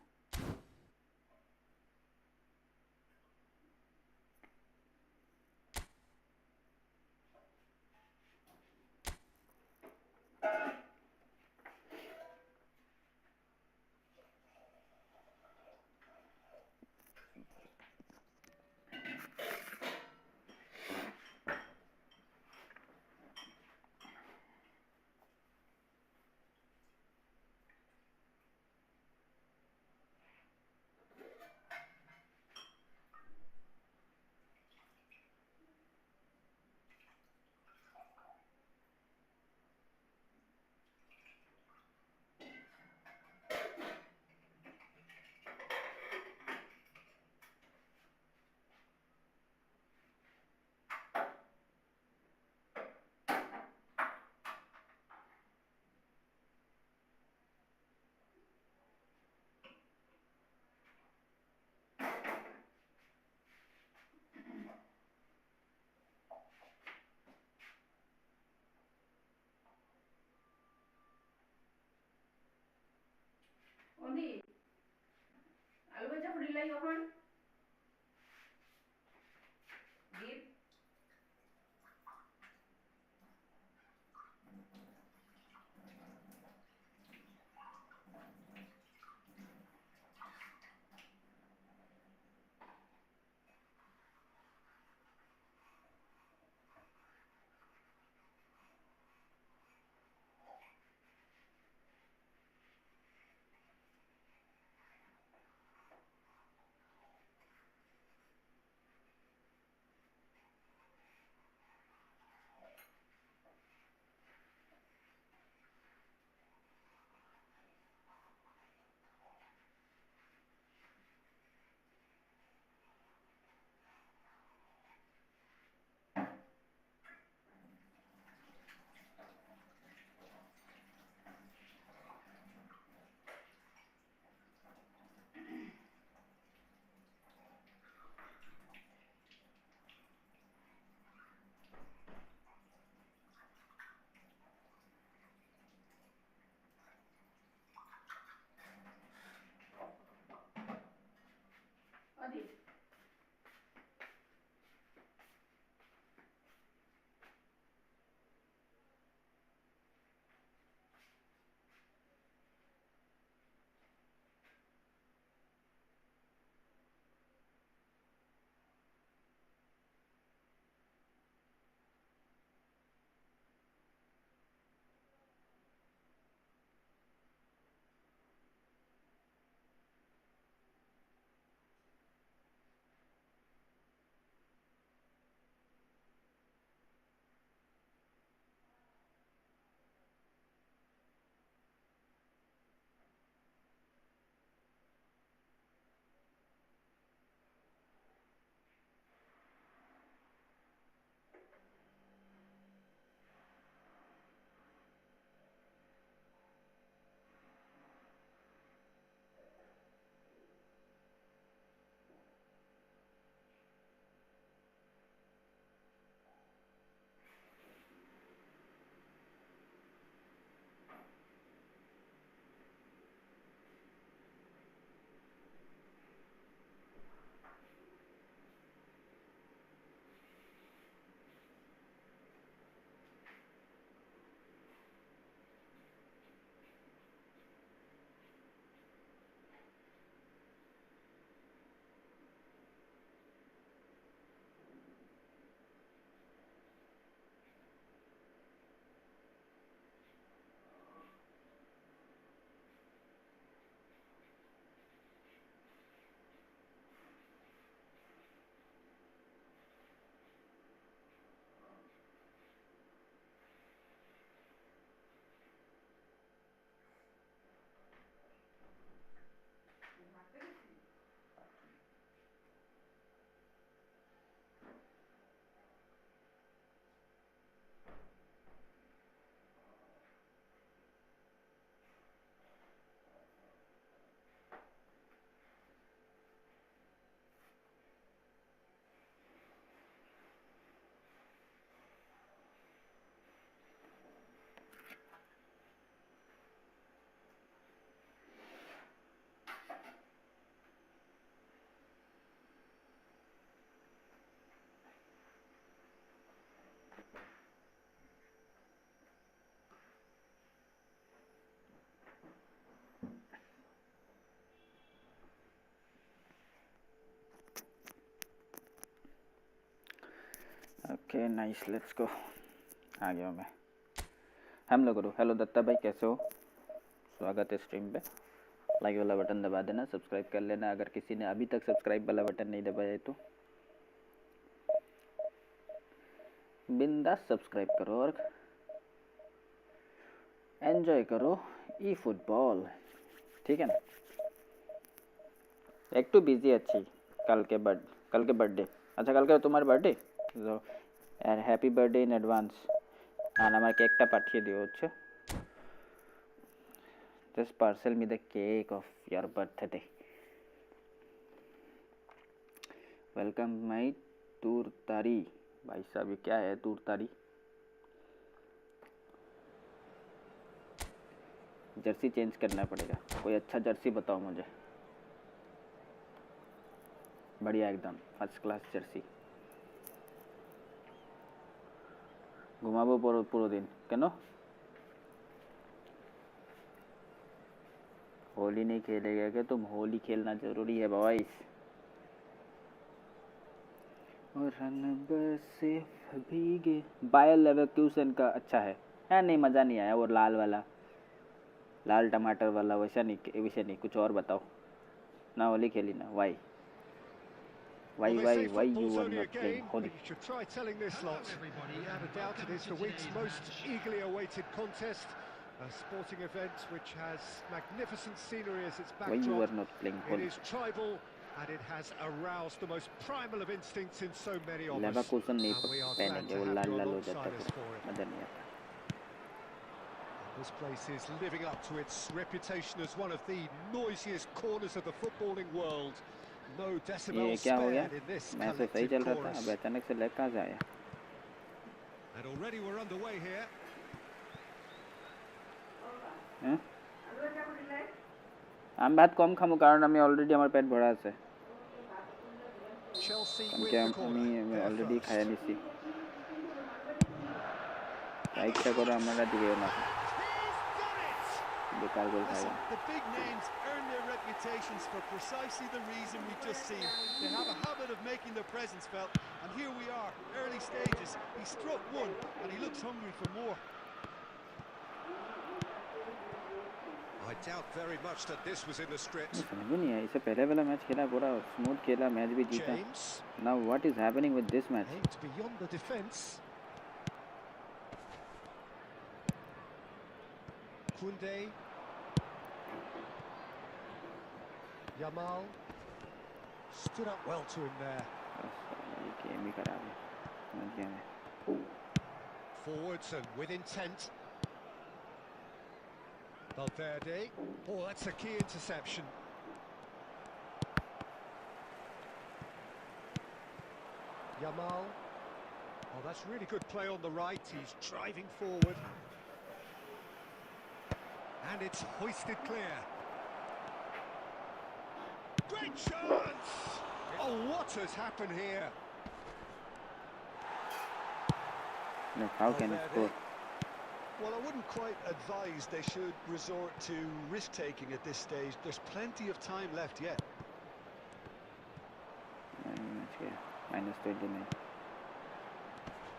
Speaker 1: Johan. Give. Okay nice, let's go. आ गया मैं। हम लोग करो। हेलो दत्ता भाई, कैसे हो? स्वागत है स्ट्रीम पे। लाइक वाला बटन दबा देना, सब्सक्राइब कर लेना अगर किसी ने अभी तक सब्सक्राइब वाला बटन नहीं दबाया है तो। बिंदास सब्सक्राइब करो और एंजॉय करो ई फुटबॉल, ठीक है ना। एक तो बिजी अच्छी कल के बर्थडे। अच्छा कल के तुम्हारे बर्थडे यार, हैप्पी बर्थडे इन एडवांस। আর আমার কেকটা পাঠিয়ে দিও হচ্ছে। Just parcel me the cake of your birthday. Welcome my तुरतारी। भाई साहब ये क्या है तुरतारी? जर्सी चेंज करना पड़ेगा, कोई अच्छा जर्सी बताओ मुझे। बढ़िया एकदम फर्स्ट क्लास जर्सी घुमाबो पूरा दिन केनो होली नहीं खेलेगा क्या तुम होली खेलना जरूरी है बॉयज और रंग बरसे भीगे बायल लेवरक्यूसन का अच्छा है नहीं मज़ा नहीं आया वो लाल टमाटर वाला वैसा नहीं कुछ और बताओ ना होली खेली ना Y Why you are not playing holy?
Speaker 2: You should try telling this lot. Without a doubt, it is the week's most eagerly awaited contest. A sporting event which has magnificent scenery as its backdrop.
Speaker 1: Why you are not playing holy?
Speaker 2: It is tribal and it has aroused the most primal of instincts in so many of us.
Speaker 1: Leverkusen नहीं पहनेंगे वो लाल हो जाता है मज़ा नहीं आता.
Speaker 2: This place is living up to its reputation as one of the noisiest corners of the footballing world. No decibels spared in this collective chorus.
Speaker 1: अब अचानक से लैग कहाँ से आया?
Speaker 2: And already we're underway here.
Speaker 1: हम बात कम खामु कारण हमें ऑलरेडी हमारे पेट भरा है. हम क्या हमें ऑलरेडी खाया नहीं सी. लाइक से करो हमारा दिखे ना. बेकार गोल खाया.
Speaker 4: The big names earn their reputations for precisely the reason we've just seen. They have a habit of making their presence felt, and here we are, early stages. He struck one, and he looks hungry for more.
Speaker 2: I doubt very much that this was in the script.
Speaker 1: समझ नहीं आया. इससे पहले वाला match खेला पूरा smooth खेला match भी जीता. Now what is happening with this match?
Speaker 2: Aimed beyond the defence. 𝙀𝙀𝙆𝙀. Yamal stood up well to him there.
Speaker 1: ये गेम ही खराब है. समझ गया मैं.
Speaker 2: Forwards and with intent. 𝙈𝙀𝙆𝙆𝙀. Oh, that's a key interception. Yamal. Oh, that's really good play on the right. He's driving forward. And it's hoisted clear. Great chance! Oh, what has happened here?
Speaker 1: No, how can he score?
Speaker 4: Well, I wouldn't quite advise they should resort to risk-taking at this stage. There's plenty of time left yet.
Speaker 2: -29.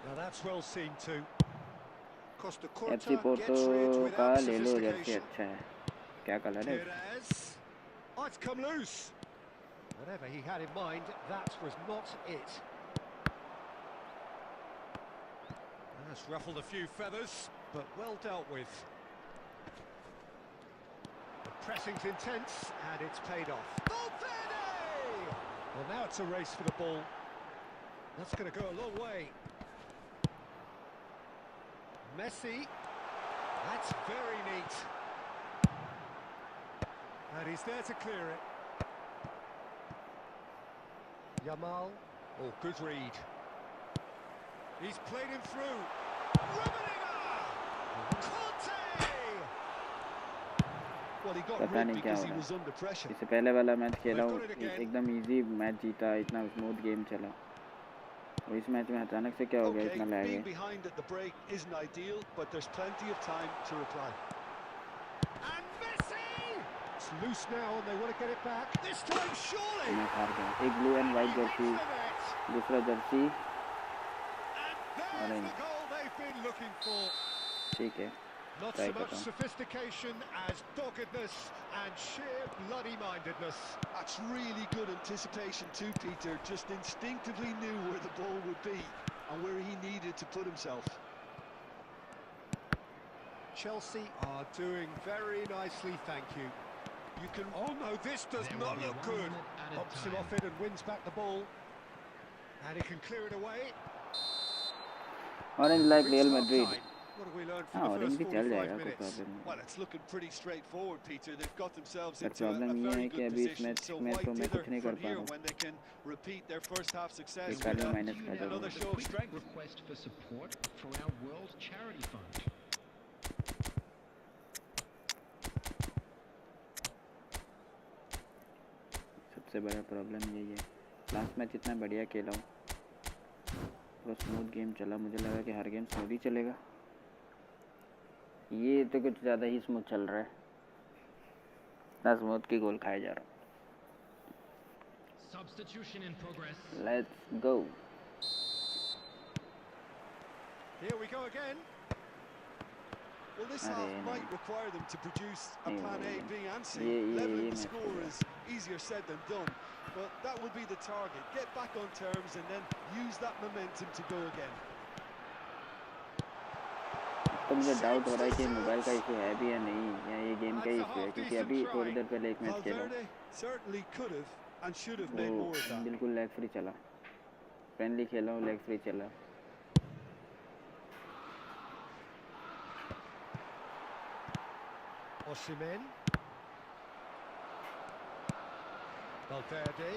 Speaker 2: Now that's well seen too. Costa
Speaker 1: FC Porto का ले लो Jersey अच्छा है. क्या colour है?
Speaker 2: Oh, it's come loose. Whatever he had in mind, that was not it. That's ruffled a few feathers, but well dealt with. The pressing's intense, and it's paid off. Valverde! Well, now it's a race for the ball. That's going to go a long way. Messi. That's very neat. And he's there to clear it. Yamal. Oh, good read. He's played him through.
Speaker 4: Well, he got rid because he was under pressure.
Speaker 1: इससे पहले वाला match खेला हूँ एकदम easy match जीता इतना smooth game चला और इस मैच में अचानक से क्या हो गया इतना लैग है.
Speaker 4: Being behind at the break isn't ideal, but there's plenty of time to reply.
Speaker 2: And Messi! It's loose now and they want to get it back. This time surely.
Speaker 1: मैं हार गया. एक ब्लू एंड वाइट जर्सी दूसरा Jersey
Speaker 2: orange.
Speaker 1: ठीक है.
Speaker 2: Not so much sophistication as doggedness and sheer bloody mindedness.
Speaker 4: That's really good anticipation too, Peter. Just instinctively knew where the ball would be and where he needed to put himself.
Speaker 2: Chelsea are doing very nicely, thank you. You can... Oh no, this does not look good. Hops him off it and wins back the ball. And he can clear it away.
Speaker 1: Orange like Real Madrid.
Speaker 2: What have we learned from the first 45 minutes?
Speaker 4: Well, it's looking pretty straightforward, Peter. They've got themselves into a
Speaker 1: problem
Speaker 4: very
Speaker 1: है कि
Speaker 4: good
Speaker 1: अभी इस
Speaker 4: position.
Speaker 1: Match
Speaker 4: So
Speaker 1: में
Speaker 4: why
Speaker 1: तो मैं कुछ नहीं कर
Speaker 4: from
Speaker 1: पा
Speaker 4: here
Speaker 1: रहा हूँ.
Speaker 4: when they can repeat their first half success with
Speaker 1: minus कर
Speaker 4: another show of strength?
Speaker 3: Request for support for our World Charity Fund.
Speaker 1: सबसे बड़ा प्रॉब्लम यही है. लास्ट मैच इतना बढ़िया खेला हूँ, पूरा स्मूथ गेम चला, मुझे लगा कि हर गेम स्मूथ ही चलेगा, ये तो कुछ ज़्यादा ही स्मूथ चल रहा है, इतना स्मूथ की गोल खाया जा रहा हूँ। Let's go.
Speaker 2: Here we go again. Well, this half might require them to produce a plan A, B and C. Leveling the score is easier said than done, but that will be the target. Get back on terms and then use that momentum to go again.
Speaker 1: तो मुझे doubt हो रहा है कि mobile का issue है भी या नहीं, या ये गेम का इशू है, क्योंकि अभी थोड़ी देर पहले एक मैच खेला वो बिल्कुल लेग फ्री चला, फ्रेंडली खेला हूँ, लेग फ्री चला।
Speaker 2: Osimhen, Valverde,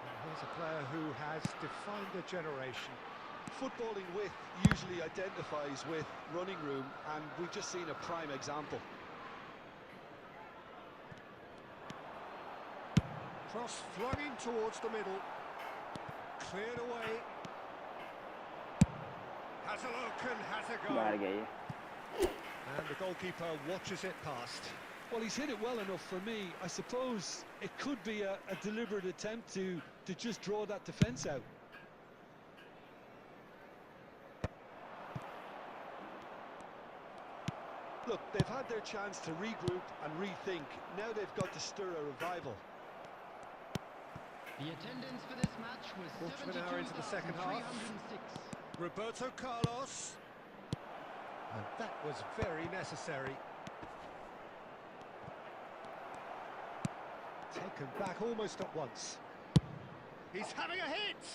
Speaker 2: and here's a player who has defined a generation.
Speaker 4: Footballing with usually identifies with running room, and we've just seen a prime example.
Speaker 2: Cross flung in towards the middle, cleared away. Has a look and has a go. And the goalkeeper watches it past.
Speaker 4: Well, he's hit it well enough for me. I suppose it could be a deliberate attempt to just draw that defence out. Look, they've had their chance to regroup and rethink. Now they've got to stir a revival.
Speaker 3: The attendance for this match was
Speaker 2: 72,306 into the second half. Roberto Carlos. And that was very necessary. Taken back almost at once. He's having a hit!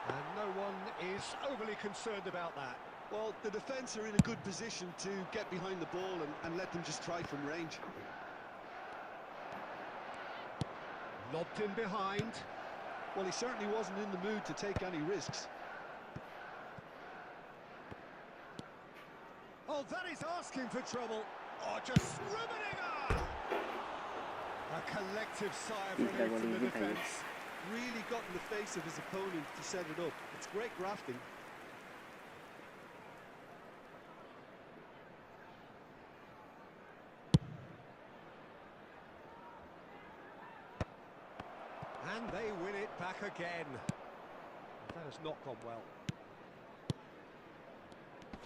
Speaker 2: And no one is overly concerned about that.
Speaker 4: Well, the defence are in a good position to get behind the ball and let them just try from range.
Speaker 2: Lobbed in behind.
Speaker 4: Well, he certainly wasn't in the mood to take any risks.
Speaker 2: Oh, that is asking for trouble. Oh, just Rummenigge! A collective sigh of relief from the defence.
Speaker 4: Really got in the face of his opponent to set it up. It's great grafting.
Speaker 2: And they win it back again. That has not gone well.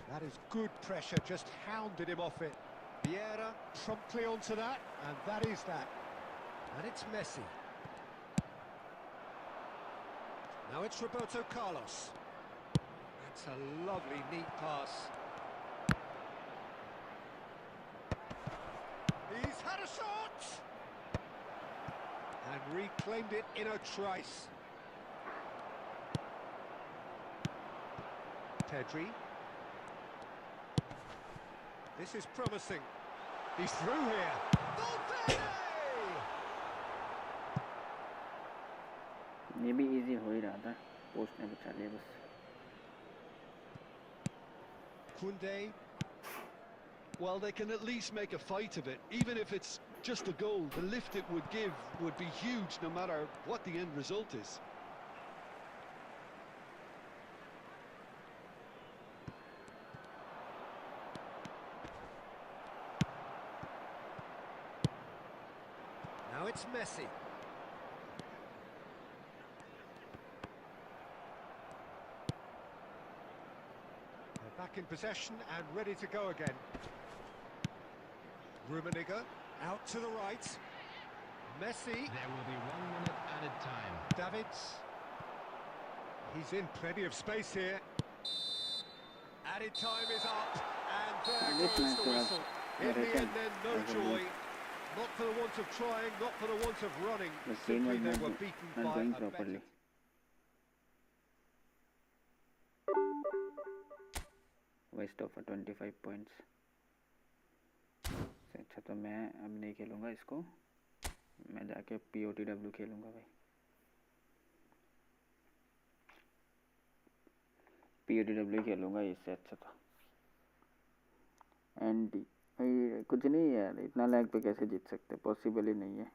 Speaker 2: That is good pressure, just hounded him off it. Vieira promptly onto that, and that is that. And it's Messi. Now it's Roberto Carlos. That's a lovely, neat pass. He's had a shot! And reclaimed it in a trice. Pedri. This is promising. He's through here. Valverde!
Speaker 1: ये भी easy हो ही रहा था, post ने बचा लिया बस।
Speaker 2: 𝙀𝙀.
Speaker 4: Well, they can at least make a fight of it. Even if it's just a goal, the lift it would give would be huge no matter what the end result is.
Speaker 2: Now it's Messi. They're back in possession and ready to go again. Rummenigge out to the right. Messi.
Speaker 3: There will be 1 minute added time.
Speaker 2: Davids. He's in plenty of space here. Added time is up, and there goes the whistle. In the end then, no joy. Not for the want of trying, not for the want of running. Simply they were beaten by a better.
Speaker 1: Waste of 25 points. अच्छा तो मैं अब नहीं खेलूँगा इसको, मैं जाके POTW खेलूँगा भाई। POTW खेलूँगा इससे अच्छा था। ND कुछ नहीं है यार, इतना लैग पे कैसे जीत सकते, पॉसिबल ही नहीं है।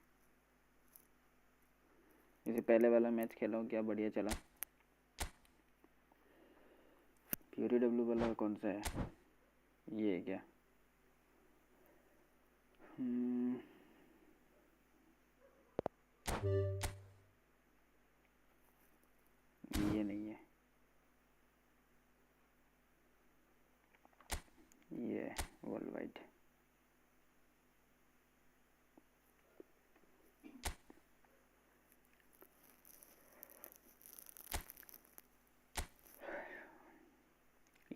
Speaker 1: इसे पहले वाला मैच खेला हूँ, क्या बढ़िया चला। प्यूरी डब्ल्यू वाला कौन सा है, ये है क्या? ये नहीं है, ये वर्ल्ड वाइड।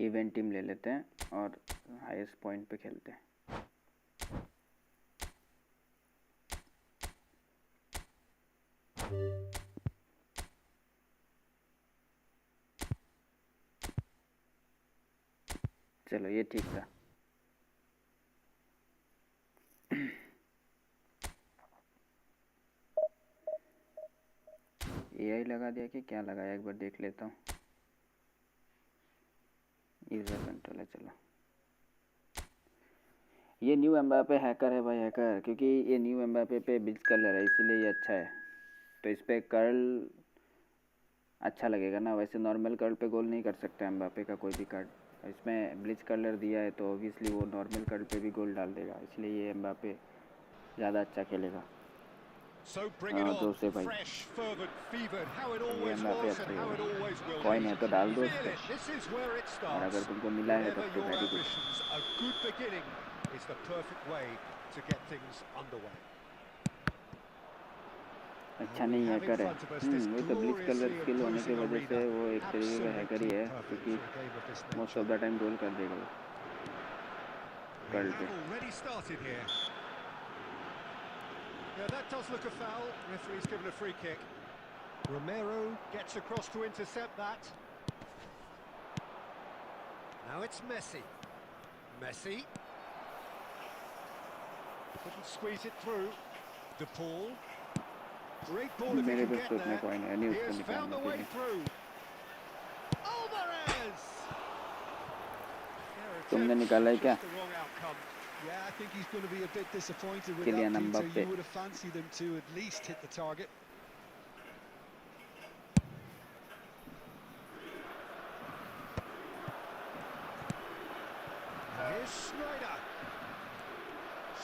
Speaker 1: इवेंट टीम ले लेते हैं और हाईएस्ट पॉइंट पे खेलते हैं। चलो ये ठीक था। एआई लगा दिया कि क्या लगाया, एक बार देख लेता हूँ। यूजर कंट्रोल है, चलो। ये न्यू एम्बापे हैकर है भाई, हैकर, क्योंकि ये न्यू एम्बापे पे ब्लिच कलर है, इसीलिए ये अच्छा है। तो इस पे कर्ल अच्छा लगेगा ना, वैसे नॉर्मल कर्ल पे गोल नहीं कर सकता एम्बापे का कोई भी कार्ड। इसमें ब्लिच कलर दिया है तो ऑब्वियसली वो नॉर्मल कर्ल पे भी गोल डाल देगा, इसलिए ये एम्बापे ज़्यादा अच्छा खेलेगा। दो से भाई, ये एम्बापे अच्छा खेलेगा। कॉइन है तो डाल दो उस पर, और अगर तुमको मिला है तब तो वेरी गुड। अच्छा नहीं हैकर है, वही तो ब्लिच कलर स्किल होने की वजह से वो एक तरीके का हैकर ही है, क्योंकि most of the time goal कर देगा वो कर्ल पे।
Speaker 2: Yeah, that does look a foul. Referee's given a free kick. Romero gets across to intercept that. Now it's Messi. Messi. Couldn't squeeze it through. De Paul. Great ball if he can get there. He has found the way through. Alvarez!
Speaker 1: तुमने निकाला है क्या?
Speaker 4: Yeah, I think he's going to be a bit disappointed with that, Peter. You would have fancied him to at least hit the target.
Speaker 2: Here's Sneijder.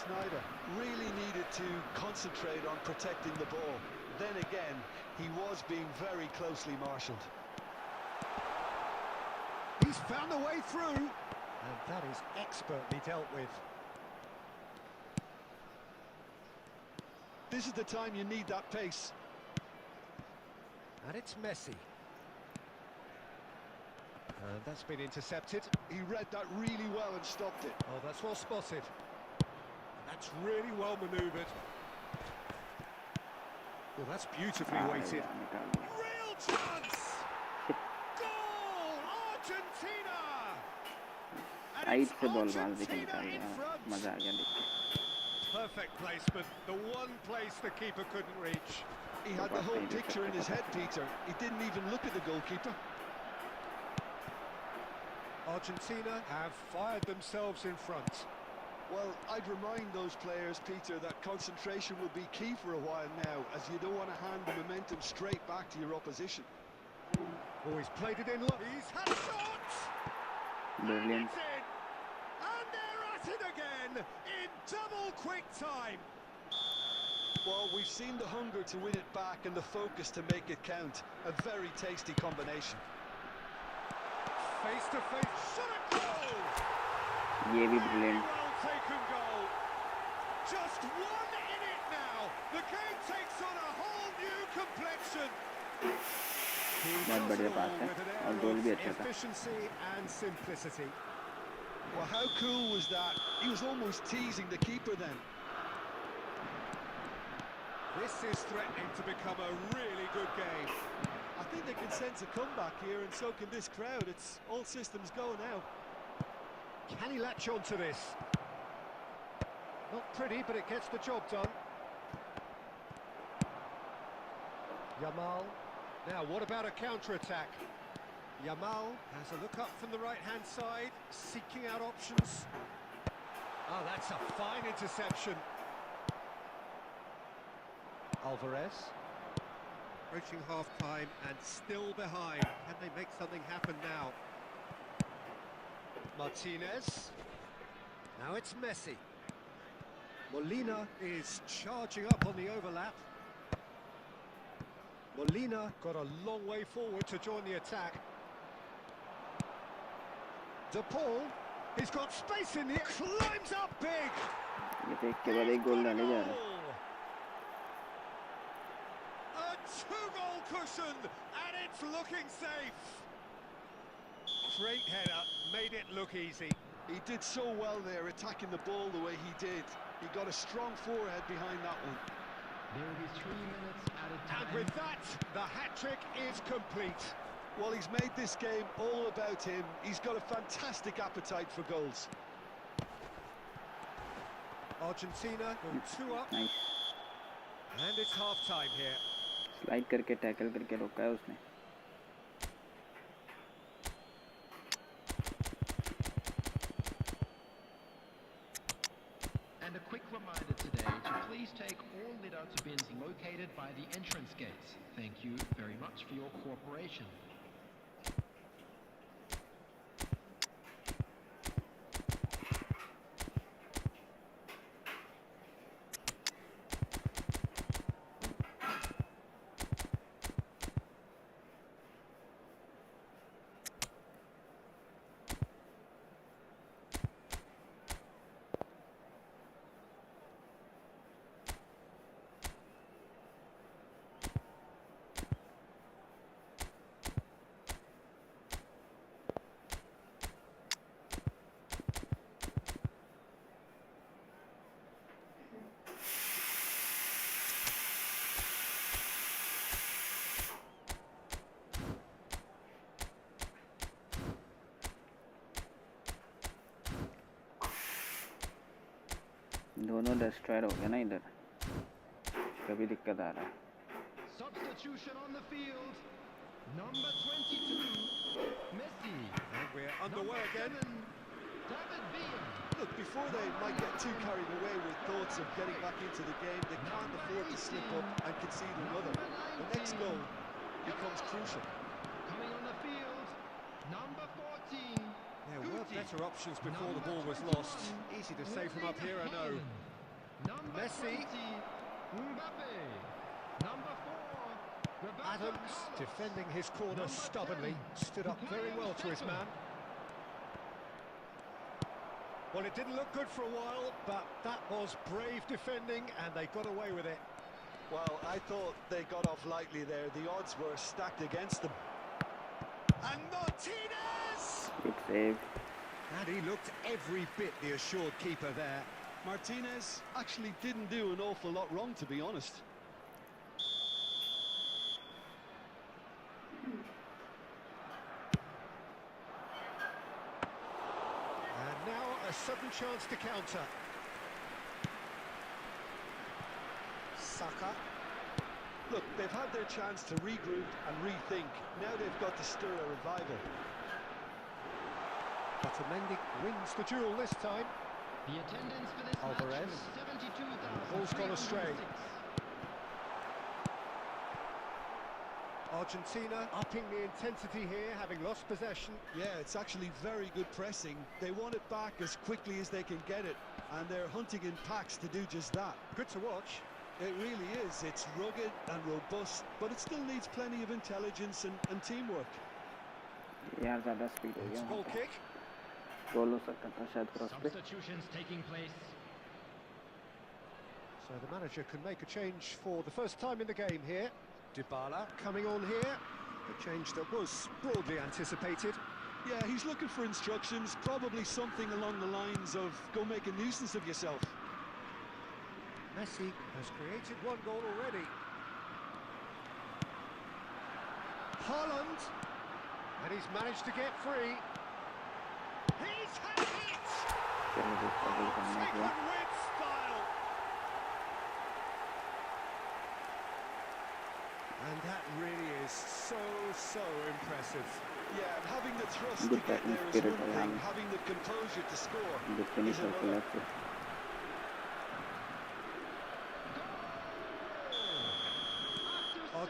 Speaker 4: Sneijder really needed to concentrate on protecting the ball. Then again, he was being very closely marshalled.
Speaker 2: He's found a way through, and that is expertly dealt with.
Speaker 4: This is the time you need that pace.
Speaker 2: And it's Messi. And that's been intercepted.
Speaker 4: He read that really well and stopped it.
Speaker 2: Oh, that's well spotted. And that's really well manoeuvred. Well, that's beautifully weighted. Real chance! Goal! Argentina! And it's Argentina in front.
Speaker 1: मजा आ गया देख के।
Speaker 2: Perfect placement, the one place the keeper couldn't reach.
Speaker 4: He had the whole picture in his head, Peter. He didn't even look at the goalkeeper.
Speaker 2: Argentina have fired themselves in front.
Speaker 4: Well, I'd remind those players, Peter, that concentration will be key for a while now, as you don't want to hand the momentum straight back to your opposition.
Speaker 2: Oh, he's played it in. He's had a shot!
Speaker 1: Brilliant.
Speaker 2: And they're at it again in double quick time.
Speaker 4: Well, we've seen the hunger to win it back and the focus to make it count. A very tasty combination.
Speaker 2: Face to face, shot a goal!
Speaker 1: ये भी brilliant.
Speaker 2: Well taken goal. Just one in it now. The game takes on a whole new complexion.
Speaker 1: बहुत बढ़िया पास है और गोल भी अच्छा था।
Speaker 2: Efficiency and simplicity.
Speaker 4: Well, how cool was that? He was almost teasing the keeper then.
Speaker 2: This is threatening to become a really good game.
Speaker 4: I think they can sense a comeback here, and so can this crowd. It's all systems go now.
Speaker 2: Can he latch on to this? Not pretty, but it gets the job done. Yamal. Now, what about a counter-attack? Yamal has a look up from the right-hand side, seeking out options. Oh, that's a fine interception. Alvarez. Approaching half-time and still behind. Can they make something happen now? Martinez. Now it's Messi. Molina is charging up on the overlap. Molina got a long way forward to join the attack. De Paul, he's got space in the... climbs up big!
Speaker 1: ये तो एक के बाद एक गोल डाले जा रहे हैं.
Speaker 2: A two-goal cushion, and it's looking safe. Great header, made it look easy.
Speaker 4: He did so well there, attacking the ball the way he did. He got a strong forehead behind that one.
Speaker 3: There will be 3 minutes added time.
Speaker 2: And with that, the hat-trick is complete.
Speaker 4: Well, he's made this game all about him. He's got a fantastic appetite for goals.
Speaker 2: Argentina go 2 up.
Speaker 1: Nice.
Speaker 2: And it's half-time here.
Speaker 1: Slide करके tackle करके रोका है उसने.
Speaker 3: And a quick reminder today to please take all lit-out bins located by the entrance gates. Thank you very much for your cooperation.
Speaker 1: दोनों destroyer हो गए ना इधर. कभी दिक्कत आ रहा है.
Speaker 3: Substitution on the field. Number 22, Messi.
Speaker 2: And we're underway again.
Speaker 3: 𝙤𝙆𝙆𝙁𝙆.
Speaker 4: Look, before they might get too carried away with thoughts of getting back into the game, they can't afford to slip up and concede another. The next goal becomes crucial.
Speaker 3: Coming on the field, number 14.
Speaker 2: There were better options before the ball was lost. Easy to say from up here, I know. Messi.
Speaker 3: Mbappe. Number 4.
Speaker 2: Adams defending his corner stubbornly. Stood up very well to his man. Well, it didn't look good for a while, but that was brave defending and they got away with it.
Speaker 4: Well, I thought they got off lightly there. The odds were stacked against them.
Speaker 2: And Martinez!
Speaker 1: Good save.
Speaker 2: And he looked every bit the assured keeper there.
Speaker 4: Martinez actually didn't do an awful lot wrong, to be honest.
Speaker 2: And now a sudden chance to counter. Saka.
Speaker 4: Look, they've had their chance to regroup and rethink. Now they've got to stir a revival.
Speaker 2: Otamendi wins the duel this time.
Speaker 3: The attendance for this
Speaker 2: Alvarez.
Speaker 3: match was 72,000.
Speaker 2: Ball's gone astray. Argentina upping the intensity here, having lost possession.
Speaker 4: Yeah, it's actually very good pressing. They want it back as quickly as they can get it, and they're hunting in packs to do just that.
Speaker 2: Good to watch.
Speaker 4: It really is. It's rugged and robust, but it still needs plenty of intelligence and teamwork.
Speaker 1: यार ज़्यादा speed हो गया.
Speaker 2: Goal kick.
Speaker 1: गोल हो सकता था शायद cross पे.
Speaker 3: Substitutions taking place.
Speaker 2: So the manager can make a change for the first time in the game here. Dybala coming on here. A change that was broadly anticipated.
Speaker 4: Yeah, he's looking for instructions, probably something along the lines of go make a nuisance of yourself.
Speaker 2: Messi has created one goal already. Haaland. And he's managed to get free. He's had it!
Speaker 1: चलो देखते हैं करना है.
Speaker 2: Taken with style. And that really is so impressive.
Speaker 4: Yeah, and having the thrust
Speaker 1: Good
Speaker 4: to get there is
Speaker 1: spirit
Speaker 4: one thing,
Speaker 1: around.
Speaker 4: having the composure to score
Speaker 1: Good
Speaker 4: is
Speaker 1: finish of the
Speaker 4: another.
Speaker 1: left.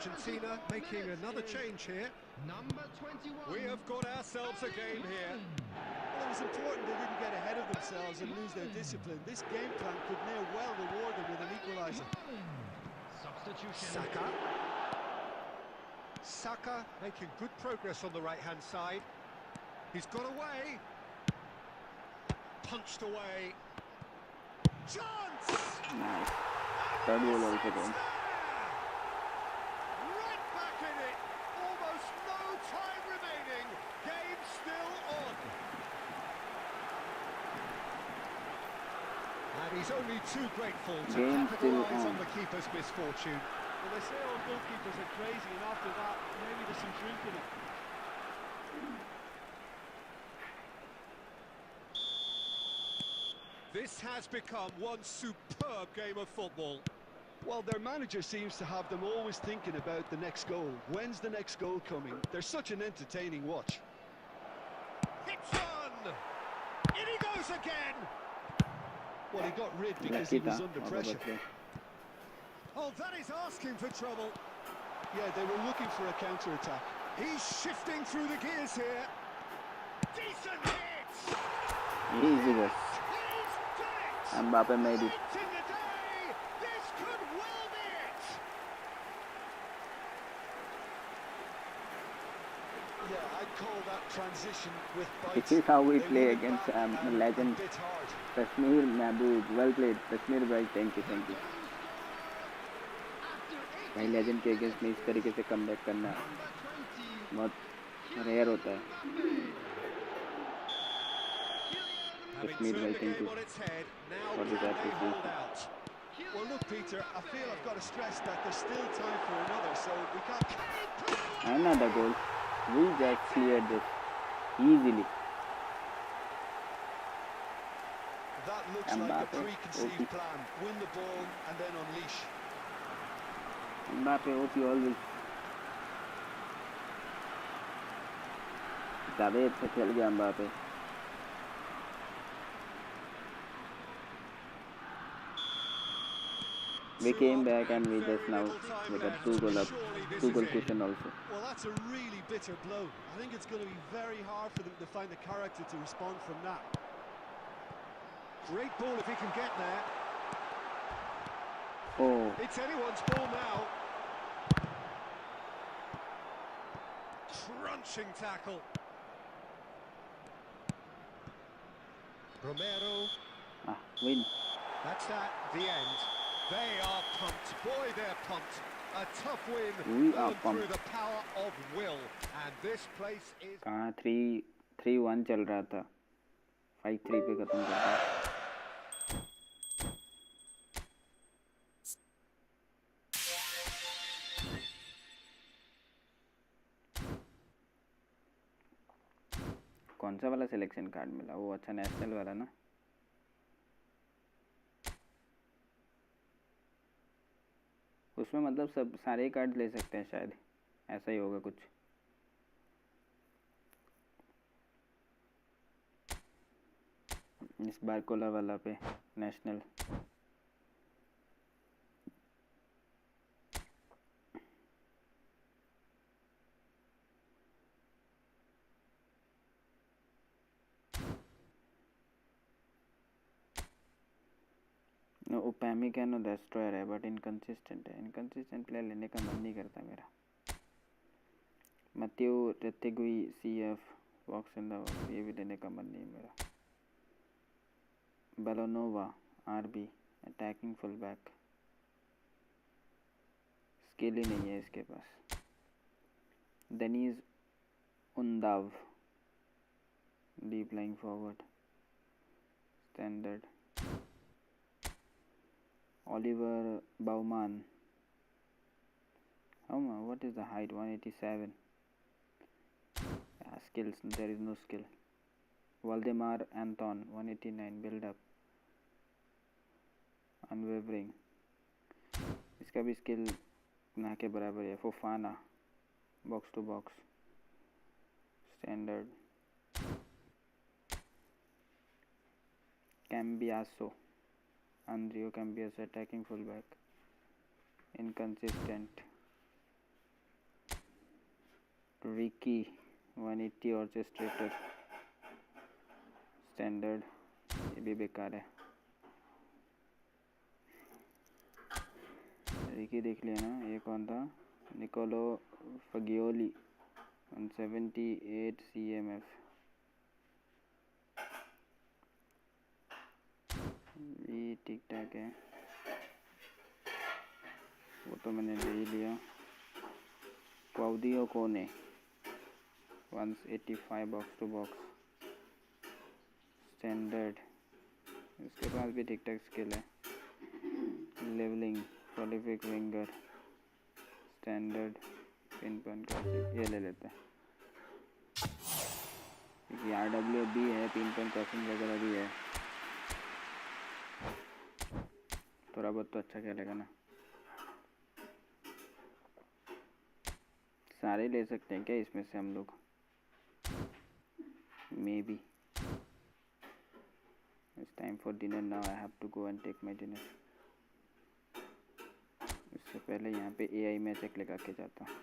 Speaker 2: Argentina making another change here.
Speaker 3: Number 21.
Speaker 2: We have got ourselves a game here.
Speaker 4: Well, it was important they didn't get ahead of themselves and lose their discipline. This game plan could near well reward them with an equaliser.
Speaker 3: Substitution.
Speaker 2: Saka making good progress on the right-hand side. He's got away. Punched away. Chance!
Speaker 1: Nice. Third goal also came.
Speaker 2: Right back in it. Almost no time remaining. Game still on. And he's only too grateful to
Speaker 1: Game still
Speaker 2: capitalise on
Speaker 1: on.
Speaker 2: the keeper's misfortune.
Speaker 4: Well, they say all goalkeepers are crazy, and after that, maybe there's some truth in it.
Speaker 2: This has become one superb game of football.
Speaker 4: Well, their manager seems to have them always thinking about the next goal. When's the next goal coming? They're such an entertaining watch.
Speaker 2: Hits on! In he goes again!
Speaker 4: Well, he got rid because he was under pressure.
Speaker 2: Oh, that is asking for trouble.
Speaker 4: Yeah, they were looking for a counter-attack.
Speaker 2: He's shifting through the gears here. Decent hit!
Speaker 1: Easy guys.
Speaker 2: He's done it!
Speaker 1: Mbappe made it.
Speaker 2: Late in the day, this could well be it!
Speaker 4: Yeah, I'd call that transition with
Speaker 1: This
Speaker 4: bites.
Speaker 1: is how we
Speaker 4: They
Speaker 1: play
Speaker 4: won it
Speaker 1: against
Speaker 4: back and
Speaker 1: the legend
Speaker 4: bit hard.
Speaker 1: Kashmir Mahboob. Well played, Kashmir bhai. Thank you, thank you. भाई legend के against में इस तरीके से comeback करना बहुत rare होता है.
Speaker 2: Having
Speaker 1: Kashmir
Speaker 2: turned
Speaker 1: bhai,
Speaker 2: the
Speaker 1: thank
Speaker 2: game
Speaker 1: you
Speaker 2: on its head, now
Speaker 1: for
Speaker 2: can
Speaker 1: this
Speaker 2: they hold
Speaker 1: appreciation.
Speaker 2: out?
Speaker 4: Well, look, Peter, I feel I've got to stress that there's still time for another, so we can't...
Speaker 1: Another goal. We just cleared this easily.
Speaker 4: That looks like
Speaker 1: Mbappe,
Speaker 4: a preconceived
Speaker 1: OP.
Speaker 4: plan. Win the ball and then unleash.
Speaker 1: Mbappe OP always. ज़्यादा अच्छा खेल गया Mbappe. We came back and we just now with a 2-goal up, 2-goal cushion also.
Speaker 4: Well, that's a really bitter blow. I think it's going to be very hard for them to find the character to respond from that.
Speaker 2: Great ball if he can get there.
Speaker 1: Oh,
Speaker 2: It's anyone's ball now. Crunching tackle. Romero.
Speaker 1: win.
Speaker 2: That's that, the end. They are pumped. Boy, they're pumped. A tough win
Speaker 1: We are
Speaker 2: won through
Speaker 1: pumped.
Speaker 2: the power of will. And this place is...
Speaker 1: कहाँ 3-1 चल रहा था, 5-3 पे खत्म कर दिया. कौन सा वाला सिलेक्शन कार्ड मिला? वो अच्छा नेशनल वाला ना. उसमें मतलब सब सारे कार्ड ले सकते हैं शायद, ऐसा ही होगा कुछ. इस बार कोला वाला पे नेशनल. ओपैमिकानो डेस्ट्रॉयर है बट इनकंसिस्टेंट है. इनकंसिस्टेंट प्लेयर लेने का मन नहीं करता मेरा. Mateo Retegui CF box in the box, ये भी लेने का मन नहीं है मेरा. बेलोनोवा RB attacking full back, skill ही नहीं है इसके पास. Deniz Undav deep lying forward standard. Oliver Baumann. What is the height? 187. Skills, there is no skill. Waldemar Anton 189 build up. Unwavering. इसका भी स्किल ना के बराबर है. Fofana box to box standard. Cambiaso Andrio Cambias attacking fullback, inconsistent. Ricci 180 orchestrator standard, ये भी बेकार है। रिकी देख लिया ना, ये कौन था? निकोलो फगियोली 178 CMF, ये ठीक ठाक है, वो तो मैंने ले ही लिया। क्लाउडियो कोने 185 बॉक्स टू बॉक्स स्टैंडर्ड, इसके पास भी ठीक ठाक स्किल है। Levelling prolific winger standard pin point का, ये ले लेते हैं क्योंकि RW भी है, पिन पॉइंट क्रॉसिंग वगैरह भी है, थोड़ा बहुत तो अच्छा खेलेगा ना। सारे ले सकते हैं क्या इसमें से हम लोग? Maybe. It's time for dinner now, I have to go and take my dinner. इससे पहले यहाँ पे AI मैच एक लगा के जाता हूँ।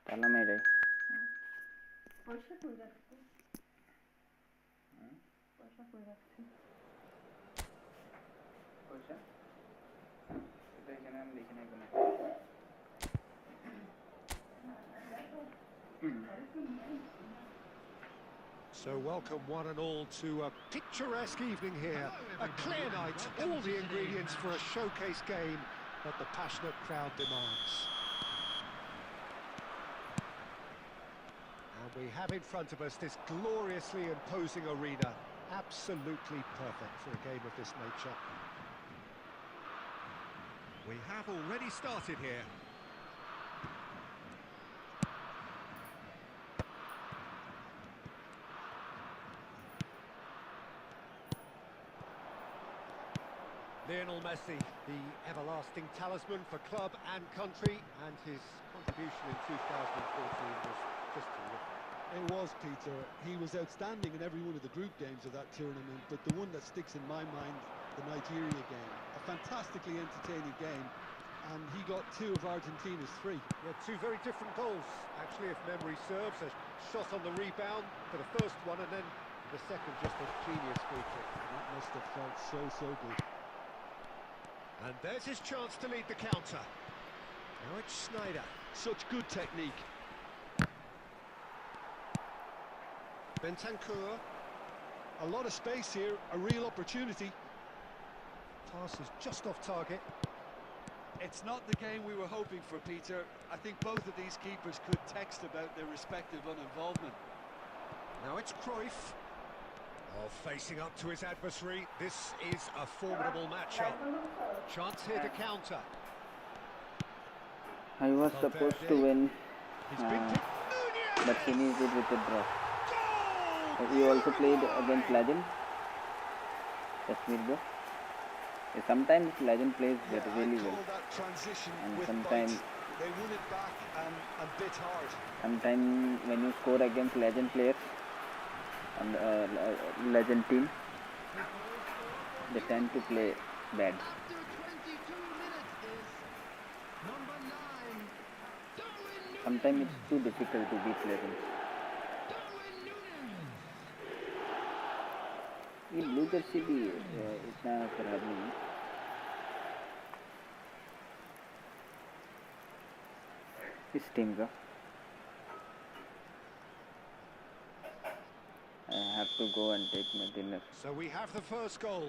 Speaker 1: ताला मेरे
Speaker 2: So welcome one and all to a picturesque evening here. A clear night, all the ingredients for a showcase game that the passionate crowd demands. And we have in front of us this gloriously imposing arena. Absolutely perfect for a game of this nature. We have already started here. Lionel Messi, the everlasting talisman for club and country, and his contribution in 2014 was just terrific.
Speaker 4: It was, Peter. He was outstanding in every one of the group games of that tournament, but the one that sticks in my mind, the Nigeria game, a fantastically entertaining game, and he got 2 of Argentina's 3.
Speaker 2: Yeah, 2 very different goals, actually, if memory serves. A shot on the rebound for the first one, and then the second just a genius free kick.
Speaker 4: That must have felt so good.
Speaker 2: And there's his chance to lead the counter. Now it's Snyder.
Speaker 4: Such good technique.
Speaker 2: Bentancur.
Speaker 4: A lot of space here, a real opportunity.
Speaker 2: Pass is just off target.
Speaker 4: It's not the game we were hoping for, Peter. I think both of these keepers could text about their respective uninvolvement.
Speaker 2: Now it's Cruyff. Oh, facing up to his adversary. This is a formidable matchup. Chance here to counter.
Speaker 1: I was supposed to win, but finished it with a draw. You also played against Legend? Kashmir. Sometimes Legend plays really well, and sometimes
Speaker 4: they won it back and bit hard.
Speaker 1: Sometimes when you score against Legend players and Legend team, they tend to play bad. Sometimes it's too difficult to beat Legend. ये blue Jersey भी इतना खराब नहीं है। इस team का I have to go and take my dinner.
Speaker 2: So we have the first goal.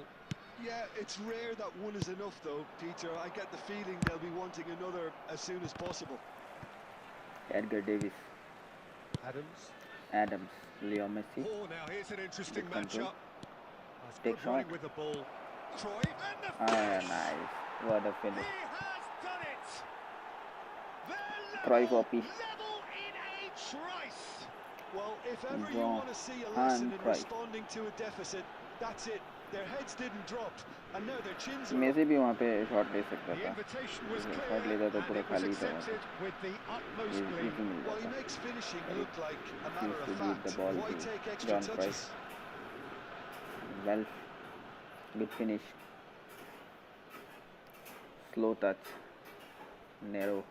Speaker 4: Yeah, it's rare that one is enough though, Peter. I get the feeling they'll be wanting another as soon as possible.
Speaker 1: Edgar Davis. Adams. Leo Messi.
Speaker 2: Oh, now here's an interesting matchup.
Speaker 1: Take shot.
Speaker 2: With the ball. Troy and the
Speaker 1: nice. What a finish.
Speaker 2: He has done it.
Speaker 1: Troy copy.
Speaker 2: Level in a trice.
Speaker 4: Well, if ever you want to see a lesson in responding to a deficit, that's it. Their heads didn't drop, and now their chins are
Speaker 1: मैं
Speaker 4: up.
Speaker 1: से भी वहाँ पे shot ले सकता
Speaker 2: The
Speaker 1: था,
Speaker 2: invitation was
Speaker 1: shot
Speaker 2: clear
Speaker 1: लेता तो
Speaker 2: and
Speaker 1: पूरा
Speaker 2: it was
Speaker 1: खाली था वहाँ
Speaker 2: accepted with the utmost
Speaker 1: पे,
Speaker 2: glee.
Speaker 1: Easy mill
Speaker 4: Well, he
Speaker 1: जाता.
Speaker 4: makes finishing look like a
Speaker 1: He
Speaker 4: matter
Speaker 1: used
Speaker 4: of
Speaker 1: to give the
Speaker 4: fact.
Speaker 1: ball
Speaker 4: Why
Speaker 1: to
Speaker 4: take extra
Speaker 1: John
Speaker 4: touches?
Speaker 1: Price. Well, good finish. Slow touch, narrow.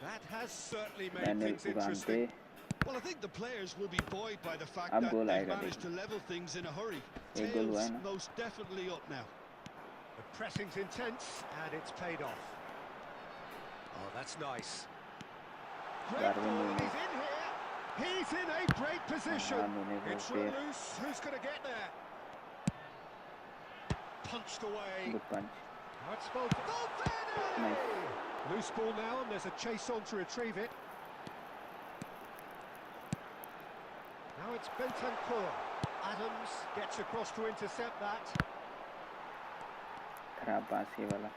Speaker 2: That has certainly made
Speaker 1: Daniel
Speaker 2: things interesting.
Speaker 1: Ugante.
Speaker 4: Well, I think the players will be buoyed by the fact
Speaker 1: अब
Speaker 4: that
Speaker 1: goal
Speaker 4: they've
Speaker 1: आएगा
Speaker 4: managed to
Speaker 1: देखो.
Speaker 4: level things in a hurry.
Speaker 1: एक गोल हुआ है
Speaker 4: Tails
Speaker 1: ना.
Speaker 4: most definitely up now.
Speaker 2: The pressing's intense and it's paid off. Oh, that's nice. Great
Speaker 1: Darwin
Speaker 2: ball,
Speaker 1: Núñez.
Speaker 2: he's in here. He's in a great position.
Speaker 1: Núñez
Speaker 2: It's
Speaker 1: okay.
Speaker 2: run loose. Who's going to get there? Punched away.
Speaker 1: Good punch.
Speaker 2: Now it's Valverde.
Speaker 1: Nice.
Speaker 2: Loose ball now, and there's a chase on to retrieve it. Now it's Bentancur. Adams gets across to intercept that.
Speaker 1: खराब पास ये वाला.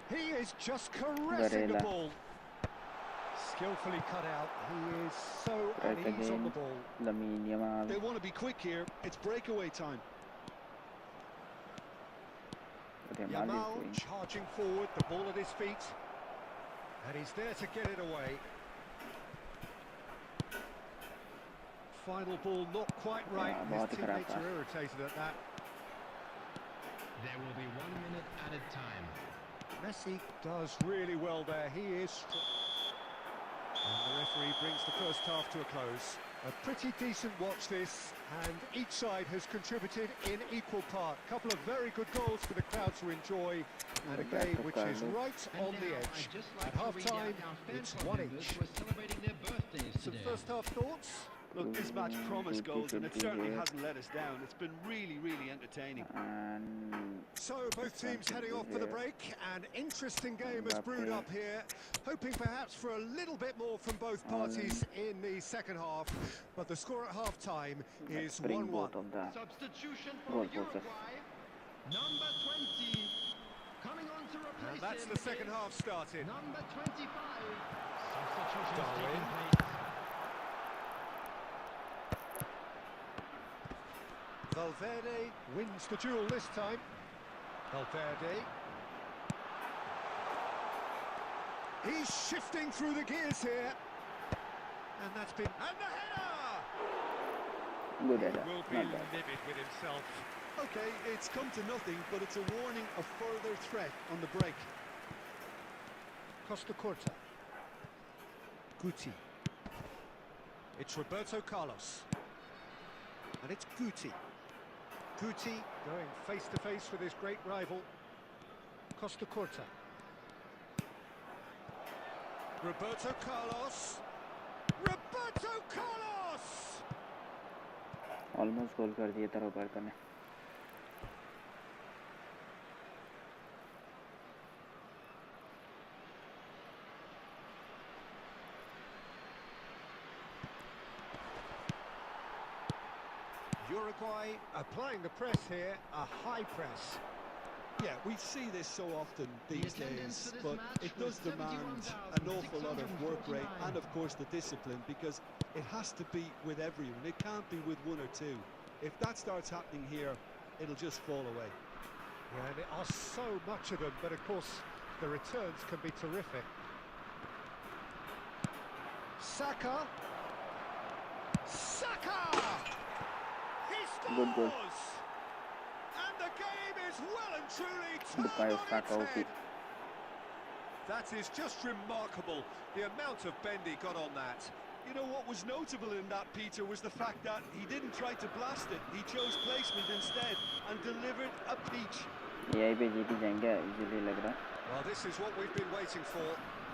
Speaker 2: He is just caressing the
Speaker 1: Varela.
Speaker 2: ball. Skillfully cut out. He is so at
Speaker 1: Right
Speaker 2: ease on the
Speaker 1: again.
Speaker 2: ball.
Speaker 1: Lamine Yamal.
Speaker 4: They want to be quick here. It's breakaway time.
Speaker 1: But Yamal is
Speaker 2: Yamal
Speaker 1: doing.
Speaker 2: charging forward, the ball at his feet. And he's there to get it away. Final ball not quite right.
Speaker 1: Yeah,
Speaker 2: His
Speaker 1: बहुत ही खराब
Speaker 2: teammates
Speaker 1: pass.
Speaker 2: are irritated at that.
Speaker 3: There will be 1 minute added time.
Speaker 2: Messi does really well there. He is and the referee brings the first half to a close. A pretty decent watch this, and each side has contributed in equal part. Couple of very good goals for the crowd to enjoy, and a game which is right
Speaker 3: And
Speaker 2: on the
Speaker 3: now
Speaker 2: edge.
Speaker 3: I'd just like
Speaker 2: At
Speaker 3: to read
Speaker 2: half-time,
Speaker 3: out our fan
Speaker 2: it's
Speaker 3: club
Speaker 2: 1
Speaker 3: members
Speaker 2: each.
Speaker 3: who are celebrating their birthdays
Speaker 2: Some
Speaker 3: today.
Speaker 2: first half thoughts?
Speaker 4: Look, this match promised goals, and it
Speaker 1: 50-50
Speaker 4: certainly
Speaker 1: here.
Speaker 4: hasn't let us down. It's been really, really entertaining.
Speaker 1: And
Speaker 2: So both teams heading off for the break. An interesting game has brewed up here. Hoping perhaps for a little bit more from both parties in the second half. But the score at half-time is
Speaker 1: bring
Speaker 2: 1-1.
Speaker 1: both of the
Speaker 3: Substitution for
Speaker 1: goal posts.
Speaker 3: Uruguay. Number 20 coming on to replace
Speaker 2: And that's
Speaker 3: him
Speaker 2: the second
Speaker 3: is
Speaker 2: half started.
Speaker 3: Number 25. Substitution
Speaker 2: Darwin.
Speaker 3: taking place.
Speaker 2: Valverde wins the duel this time. Valverde. He's shifting through the gears here. And that's been... And the header!
Speaker 1: good header,
Speaker 2: Will be
Speaker 1: not bad.
Speaker 2: livid with himself.
Speaker 4: Okay, it's come to nothing, but it's a warning of further threat on the break.
Speaker 2: Costa Corta. Guti. It's Roberto Carlos. And it's Guti. Guti going face-to-face with his great rival. Costa Corta. Roberto Carlos. Roberto Carlos!
Speaker 1: Almost goal कर दिया था Roberto ने.
Speaker 2: Uruguay applying the press here, a high press.
Speaker 4: Yeah, we see this so often these
Speaker 3: attendance
Speaker 4: days,
Speaker 3: for this
Speaker 4: but
Speaker 3: match
Speaker 4: it does
Speaker 3: was
Speaker 4: demand an awful lot of work rate and, of course, the discipline, because it has to be with everyone. It can't be with one or two. If that starts happening here, it'll just fall away.
Speaker 2: Yeah, and there are so much of them, but of course the returns can be terrific. Saka! Saka! He scores!
Speaker 1: Good goal.
Speaker 2: And the game is well and truly
Speaker 1: Bukayo
Speaker 2: turned on
Speaker 1: Saka
Speaker 2: its
Speaker 1: OP.
Speaker 2: head. That is just remarkable, the amount of bend he got on that.
Speaker 4: You know, what was notable in that, Peter, was the fact that he didn't try to blast it. He chose placement instead and delivered a peach.
Speaker 1: यही पे जीत ही जाएंगे easily लग रहा.
Speaker 2: Well, this is what we've been waiting for.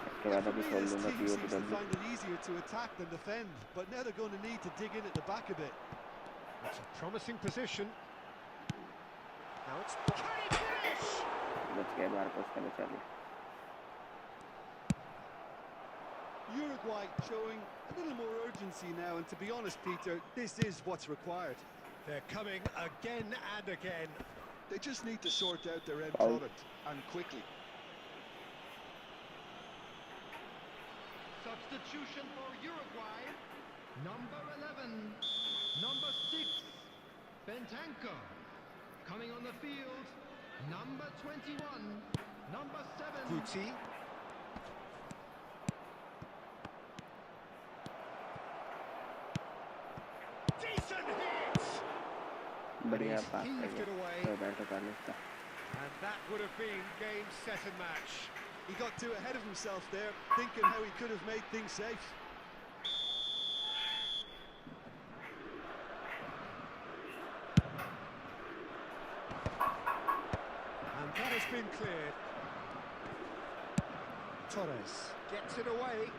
Speaker 1: इसके बाद
Speaker 4: For
Speaker 1: अभी
Speaker 4: me,
Speaker 1: खोल
Speaker 4: this
Speaker 1: दूंगा
Speaker 4: team seems to
Speaker 1: PUBGLIVE.
Speaker 4: find it easier to attack than defend, but now they're going to need to dig in at the back a bit.
Speaker 2: It's a promising position. Now it's... Can he finish?
Speaker 1: बच गया बाहर पर उसका बचा लिया.
Speaker 4: Uruguay showing a little more urgency now, and to be honest, Peter, this is what's required.
Speaker 2: They're coming again and again.
Speaker 4: They just need to sort out their end
Speaker 1: Foul.
Speaker 4: product, and quickly.
Speaker 3: substitution for Uruguay. Number 11, number 6, Bentanco. Coming on the field, number 21, number 7.
Speaker 2: Guti. Decent hit!
Speaker 1: बढ़िया पास
Speaker 2: Heaved it away.
Speaker 1: तो batter Carlos का
Speaker 2: And that would have been game, set and match.
Speaker 4: He got too ahead of himself there, thinking how he could have made things safe.
Speaker 2: And that has been cleared. Torres gets it away.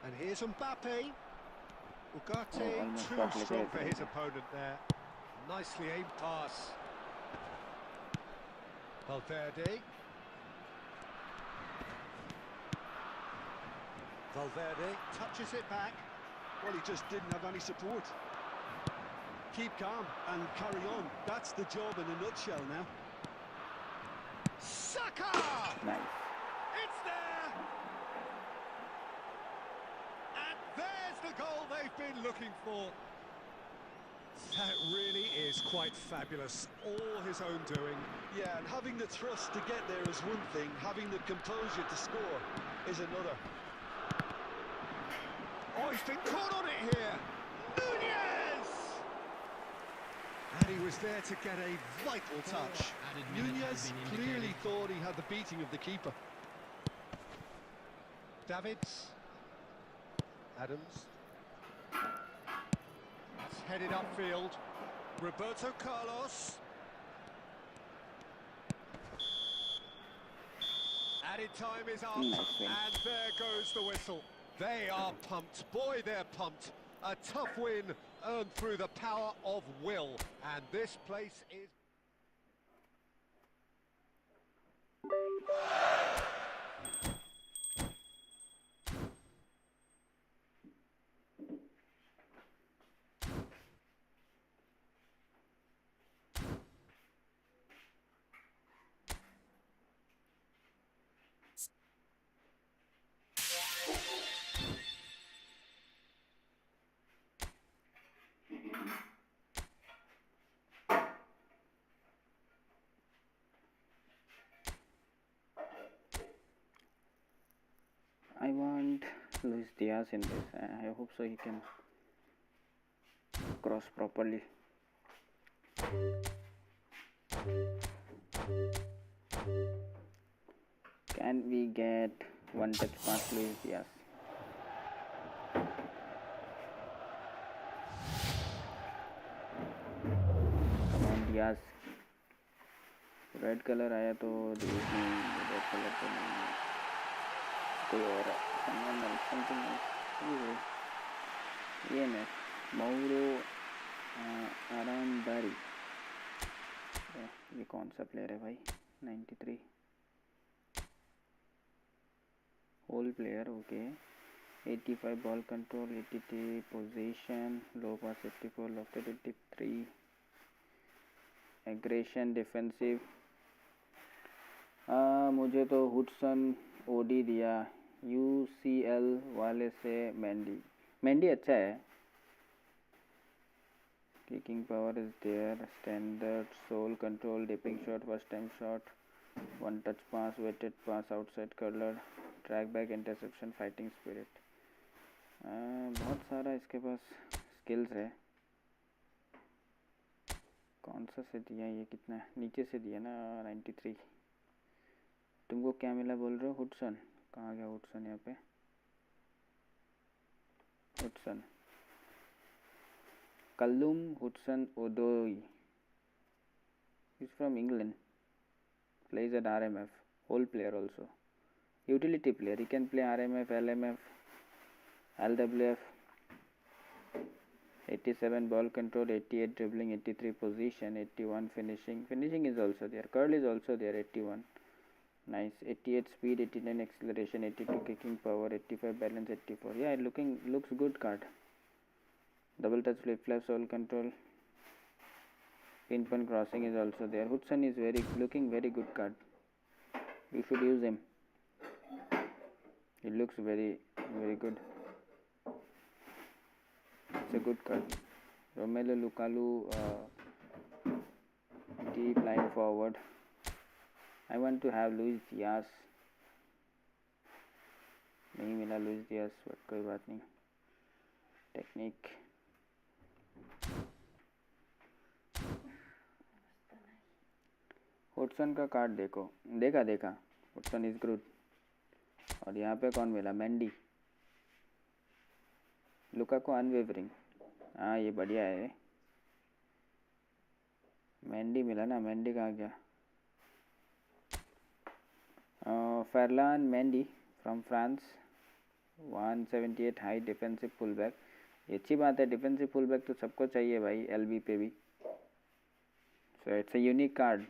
Speaker 2: And here's Mbappe. 𝙀𝙀𝙆𝙀
Speaker 1: almost
Speaker 2: too
Speaker 1: got it
Speaker 2: strong for
Speaker 1: there.
Speaker 2: his opponent there. Nicely aimed pass. Valverde. Valverde touches it back.
Speaker 4: Well, he just didn't have any support. Keep calm and carry on. That's the job in a nutshell now.
Speaker 2: Saka!
Speaker 1: Nice
Speaker 2: It's there! And there's the goal they've been looking for. That really is quite fabulous. All his own doing.
Speaker 4: Yeah, and having the thrust to get there is one thing, having the composure to score is another.
Speaker 2: Oh, he's been caught on it here. Nunez! And he was there to get a vital touch.
Speaker 3: Added minute has
Speaker 4: Nunez
Speaker 3: been
Speaker 4: clearly
Speaker 3: indicated.
Speaker 4: thought he had the beating of the keeper.
Speaker 2: Davids. Adams. That's headed upfield. Roberto Carlos. Added time is up,
Speaker 1: Nice win.
Speaker 2: and there goes the whistle. They are pumped. Boy, they're pumped. A tough win earned through the power of will. And this place is...
Speaker 1: I want Luis Diaz in this. I hope so he can cross properly. Can we get one touch pass Luis Diaz? Come on Diaz. Red colour आया तो red colour तो नहीं है, कोई और something ये मैं मौरो आरामदारी, ये कौन सा प्लेयर है भाई? 93 hole player, okay. 85 ball control, 83 position, low pass 84, lofted 83, aggression defensive. मुझे तो हुडसन ओडी दिया. UCL वाले से मैंडी अच्छा है. Kicking power is there, standard, sole control, dipping shot, first time shot, one touch pass, weighted pass, outside curler, track back, interception, fighting spirit. बहुत सारा इसके पास स्किल्स है. कौन सा से दिया ये? कितना नीचे से दिया ना? 93. तुमको क्या मिला बोल रहे हो? हुडसन कहाँ गया? हुडसन यहाँ पे, Hudson Callum Hudson Odoi is from England, plays at RMF, whole player also, utility player. He can play RMF, LMF, LWF. 87 ball control, 88 dribbling, 83 position, 81 finishing. Finishing is also there. Curl is also there. 81. Nice. 88 speed, 89 acceleration, 82 kicking power, 85 balance, 84. Yeah, looks good card. Double touch, flip flap, soul control, pinpoint crossing is also there. Hudson is looking very good card. You should use him. It looks very good. It's a good card. Romelu Lukaku, deep line forward. I want to have Luis Diaz. नहीं मिला Luis Diaz, but कोई बात नहीं. Technique Hudson का card देखा. Hudson is good. और यहाँ पे कौन मिला? मेंडी. Lukaku unwavering. हाँ ये बढ़िया है. मेंडी मिला ना. मेंडी कहाँ गया? Ferland Mendy from France. 178 high defensive full back. ये अच्छी बात है. डिफेंसिव फुल बैक तो सबको चाहिए भाई, एलबी पे भी. So it's a unique card.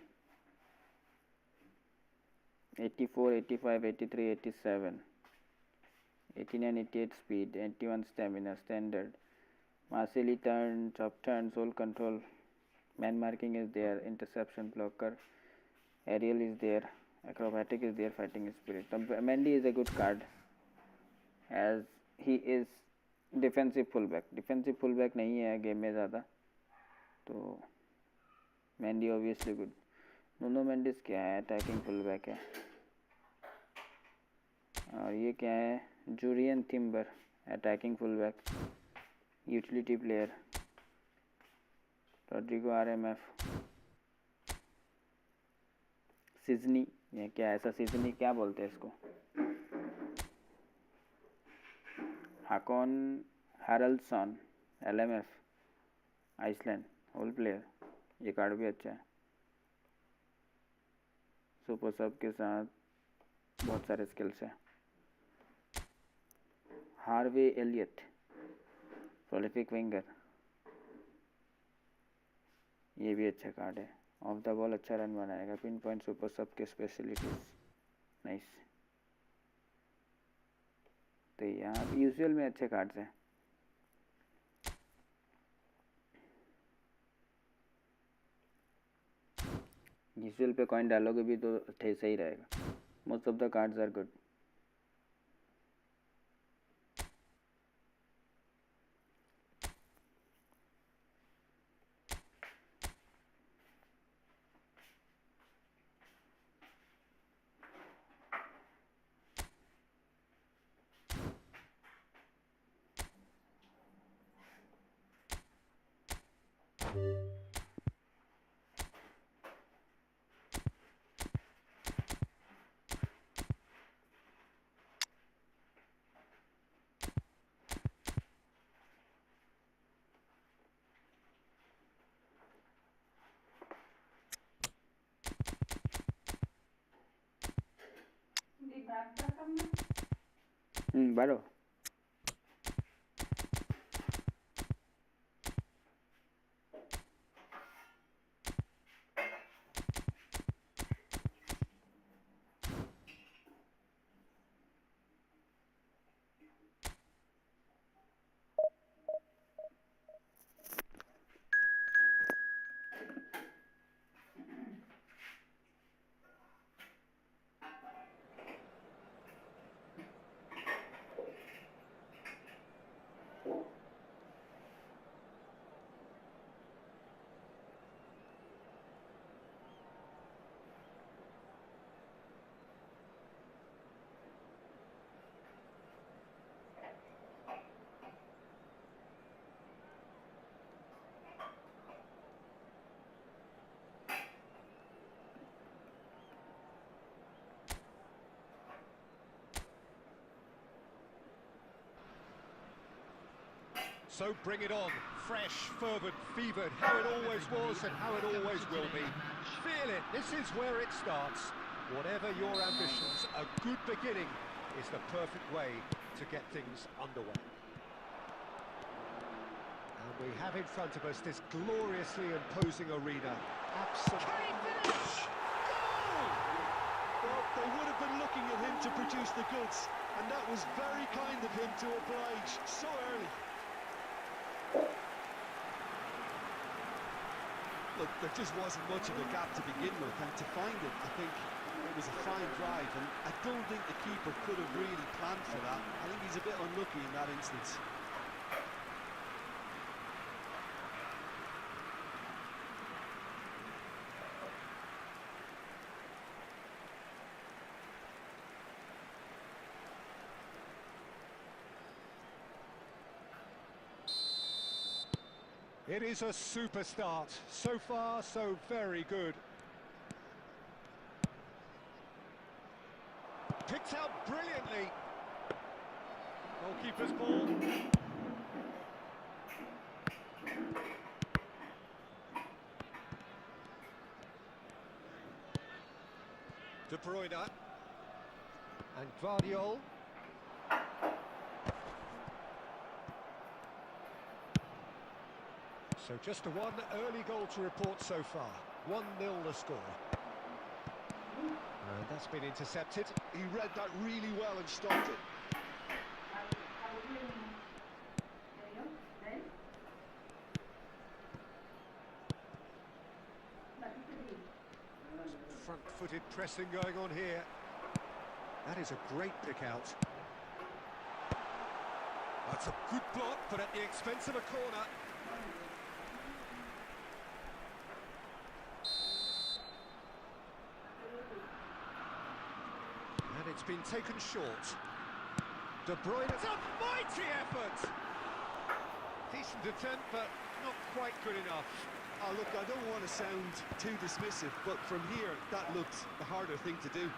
Speaker 1: 84, 85, 83, 87, 89, 88 speed, 81 stamina, standard. Marcelli turn, top turn, soul control, man marking is there, interception blocker, aerial is there, acrobatic is there, fighting spirit. Mendy is a good card as he is defensive fullback. Defensive fullback नहीं है game में ज़्यादा, तो Mendy obviously good. Nuno Mendes क्या है? Attacking full-back है. और ये क्या है? Jurrien Timber, attacking fullback, utility player. Rodrygo RMF. सिजनी, ये क्या ऐसा? सिजनी क्या बोलते हैं इसको? Hakon Haraldsson, LMF, Iceland, hole player. ये कार्ड भी अच्छा है. सुपर सब के साथ बहुत सारे स्किल्स हैं. Harvey Elliott, prolific winger. ये भी अच्छा कार्ड है. ऑफ द बॉल अच्छा रन बनाएगा. पिन पॉइंट सुपर सब के स्पेशलिटीज. नाइस. तो यहाँ यूजुअल में अच्छे कार्ड्स हैं. यूजुअल पे कॉइन डालोगे भी तो सही रहेगा. Most of the cards are good. बारो.
Speaker 2: So bring it on, fresh, fervent, fevered, how it always was and how it always will be. Feel it, this is where it starts. Whatever your ambitions, a good beginning is the perfect way to get things underway. And we have in front of us this gloriously imposing arena. Absolutely.
Speaker 4: Well, they would have been looking at him to produce the goods, and that was very kind of him to oblige so early. Look, there just wasn't much of a gap to begin with, and to find it, I think
Speaker 2: it was a fine drive, and I don't think the keeper could have really planned for that. I think he's a bit unlucky in that instance. It is a super start. So far, so very good. Picked out brilliantly. Goalkeeper's ball. De Bruyne. And 𝙎𝙆𝙆𝙆. So just the one early goal to report so far. 1-0 the score. And that's been intercepted. He read that really well and stopped it. Front-footed pressing going on here. That is a great pick out. That's a good block, but at the expense of a corner. And it's been taken short. De Bruyne, it's a mighty effort! Decent attempt, but not quite good enough. Oh, look, I don't want to sound too dismissive, but from here, that looked the harder thing to do.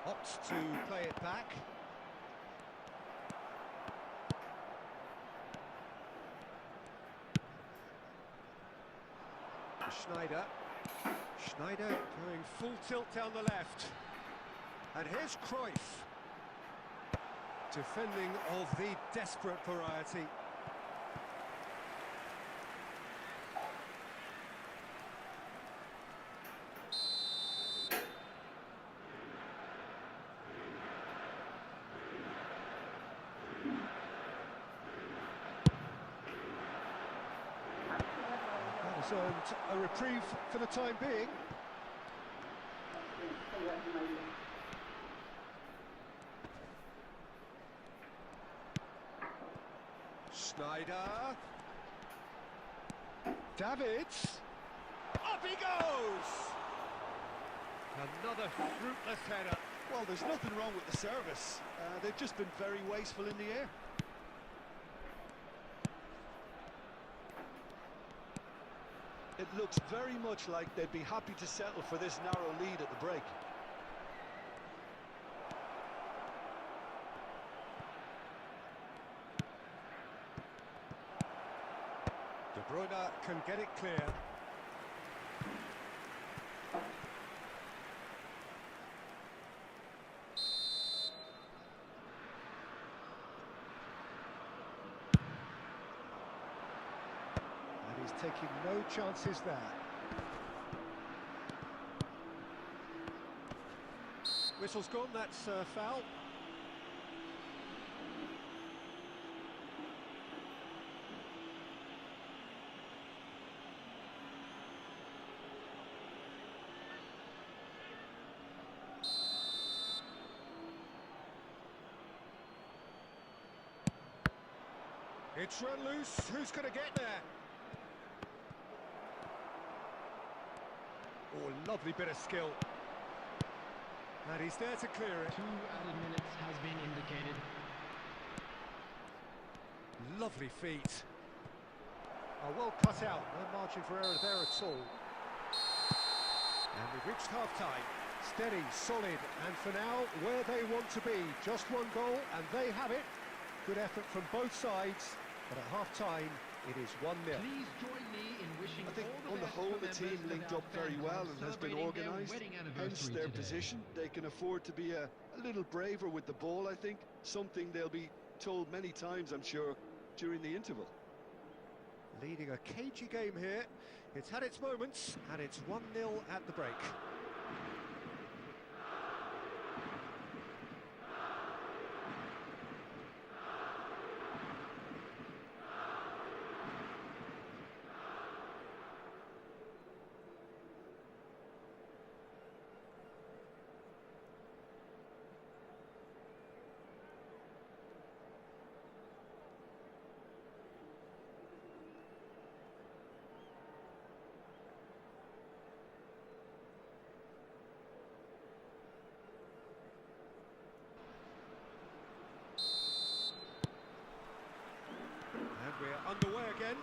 Speaker 2: Opts to play it back. Schneider going full tilt down the left. And here's Cruyff. Defending of the desperate variety. That has earned a reprieve for the time being. Schneider. Davids. Up he goes! Another fruitless header. Well, there's nothing wrong with the service. They've just been very wasteful in the air. It looks very much like they'd be happy to settle for this narrow lead at the break. De Bruyne can get it clear. And he's taking no chances there. Whistle's gone, that's foul. It's run loose, who's going to get there? Oh, lovely bit of skill. And he's there to clear it.
Speaker 3: 2 added minutes has been indicated.
Speaker 2: Lovely feet. Oh, well cut out, no margin for error there at all. And we've reached half-time. Steady, solid, and for now, where they want to be. Just one goal, and they have it. Good effort from both sides. But at half-time, it is 1-0.
Speaker 3: Please join me in wishing
Speaker 2: I think
Speaker 3: all
Speaker 2: on the
Speaker 3: best
Speaker 2: whole,
Speaker 3: for
Speaker 2: the team
Speaker 3: members of
Speaker 2: linked
Speaker 3: our
Speaker 2: up very
Speaker 3: fan
Speaker 2: well
Speaker 3: club
Speaker 2: and has been
Speaker 3: celebrating their
Speaker 2: organised.
Speaker 3: wedding
Speaker 2: Hence
Speaker 3: anniversary
Speaker 2: their
Speaker 3: today.
Speaker 2: position. They can afford to be a little braver with the ball, I think. Something they'll be told many times, I'm sure, during the interval. Leading a cagey game here. It's had its moments, and it's 1-0 at the break.
Speaker 4: We're underway again.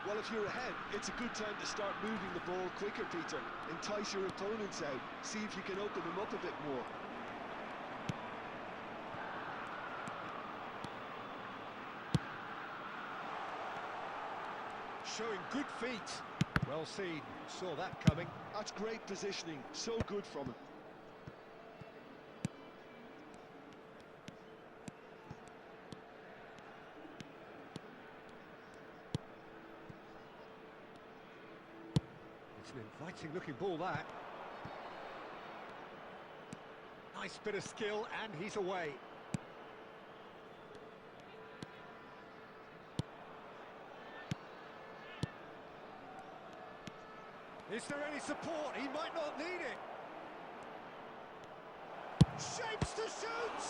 Speaker 4: Well, if you're ahead, it's a good time to start moving the ball quicker, Peter. Entice your opponents out. See if you can open them up a bit more. Showing good feet. Well seen. Saw that coming. That's great positioning. So good from him. It's an inviting looking ball, that. Nice bit of skill, and he's away. Is there any support? He might not need it. Shapes to shoot!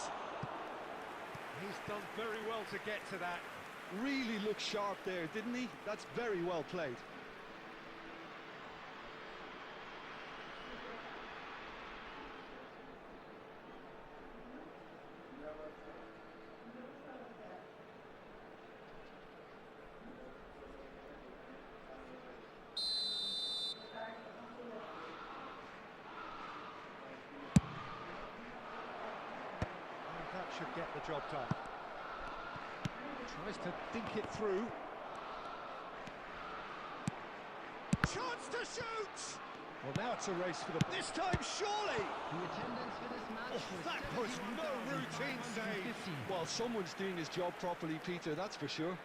Speaker 4: He's done very well to get to that. Really looked sharp there, didn't he? That's very well played. Should get the job done. Tries to dink it through. Chance to shoot! Well, now it's a race for the... This time, surely!
Speaker 3: The attendance for this match was
Speaker 4: That was no routine save! Well, someone's doing his job properly, Peter, that's for sure.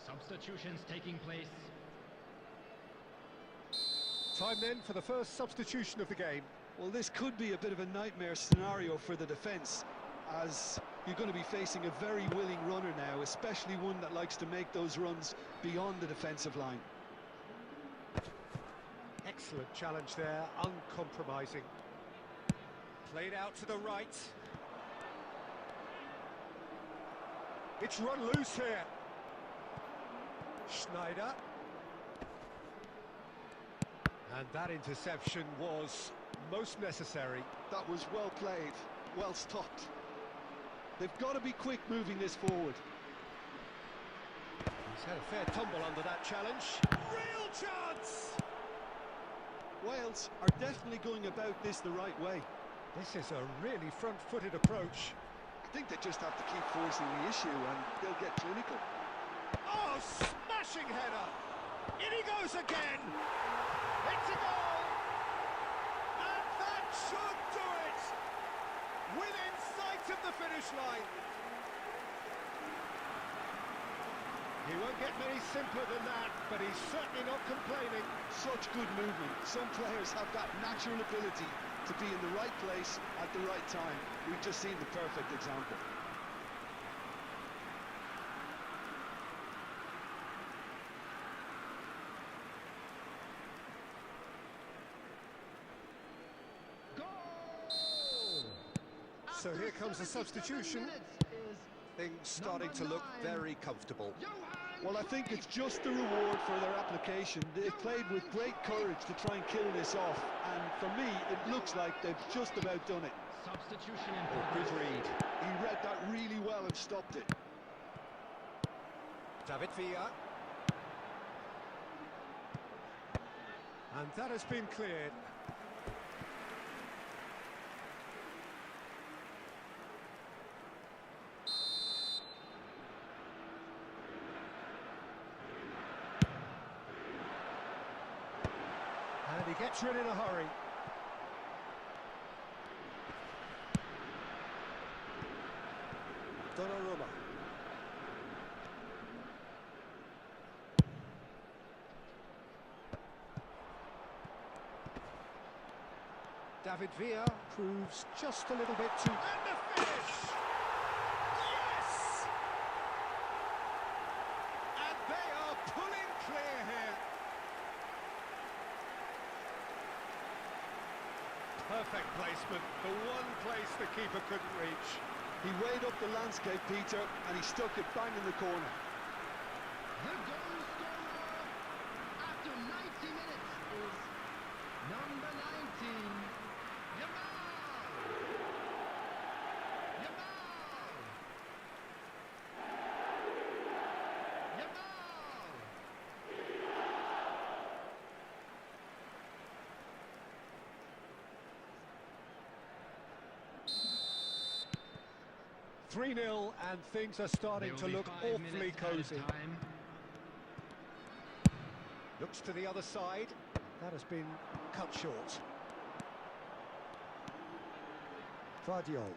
Speaker 3: Substitutions taking place.
Speaker 4: Time then for the first substitution of the game. Well, this could be a bit of a nightmare scenario for the defence, as you're going to be facing a very willing runner now, especially one that likes to make those runs beyond the defensive line. Excellent challenge there, uncompromising. Played out to the right. It's run loose here. Schneider. And that interception was most necessary. That was well played, well stopped. They've got to be quick moving this forward. He's had a fair tumble under that challenge. Real chance! Wales are definitely going about this the right way. This is a really front-footed approach. I think they just have to keep forcing the issue and they'll get clinical. Oh, smashing header! In he goes again! It's a goal! And that should do it! Within sight of the finish line! He won't get many simpler than that, but he's certainly not complaining. Such good movement. Some players have that natural ability to be in the right place at the right time. We've just seen the perfect example. So here comes the substitution. Things starting to look very comfortable. Well, I think it's just the reward for their application. They've played with great courage to try and kill this off, and for me, it looks like they've just about done it.
Speaker 3: Substitution
Speaker 4: Good read. He read that really well and stopped it. 𝙈𝙆𝙆𝙀. And that has been cleared. And he gets rid in a hurry. Donnarumma. 𝙈𝙆𝙆𝙀 proves just a little bit too... And the finish! Yes! And they are pulling clear here. Perfect placement, the one place the keeper couldn't reach. He weighed up the landscape, Peter, and he stuck it bang in the corner.
Speaker 3: The goal scorer after 90 minutes is Number 19, Yamal! Yamal! Yamal!
Speaker 2: 3-0 and things are starting to look awfully cosy. Looks to the other side. That has been cut short. Gvardiol.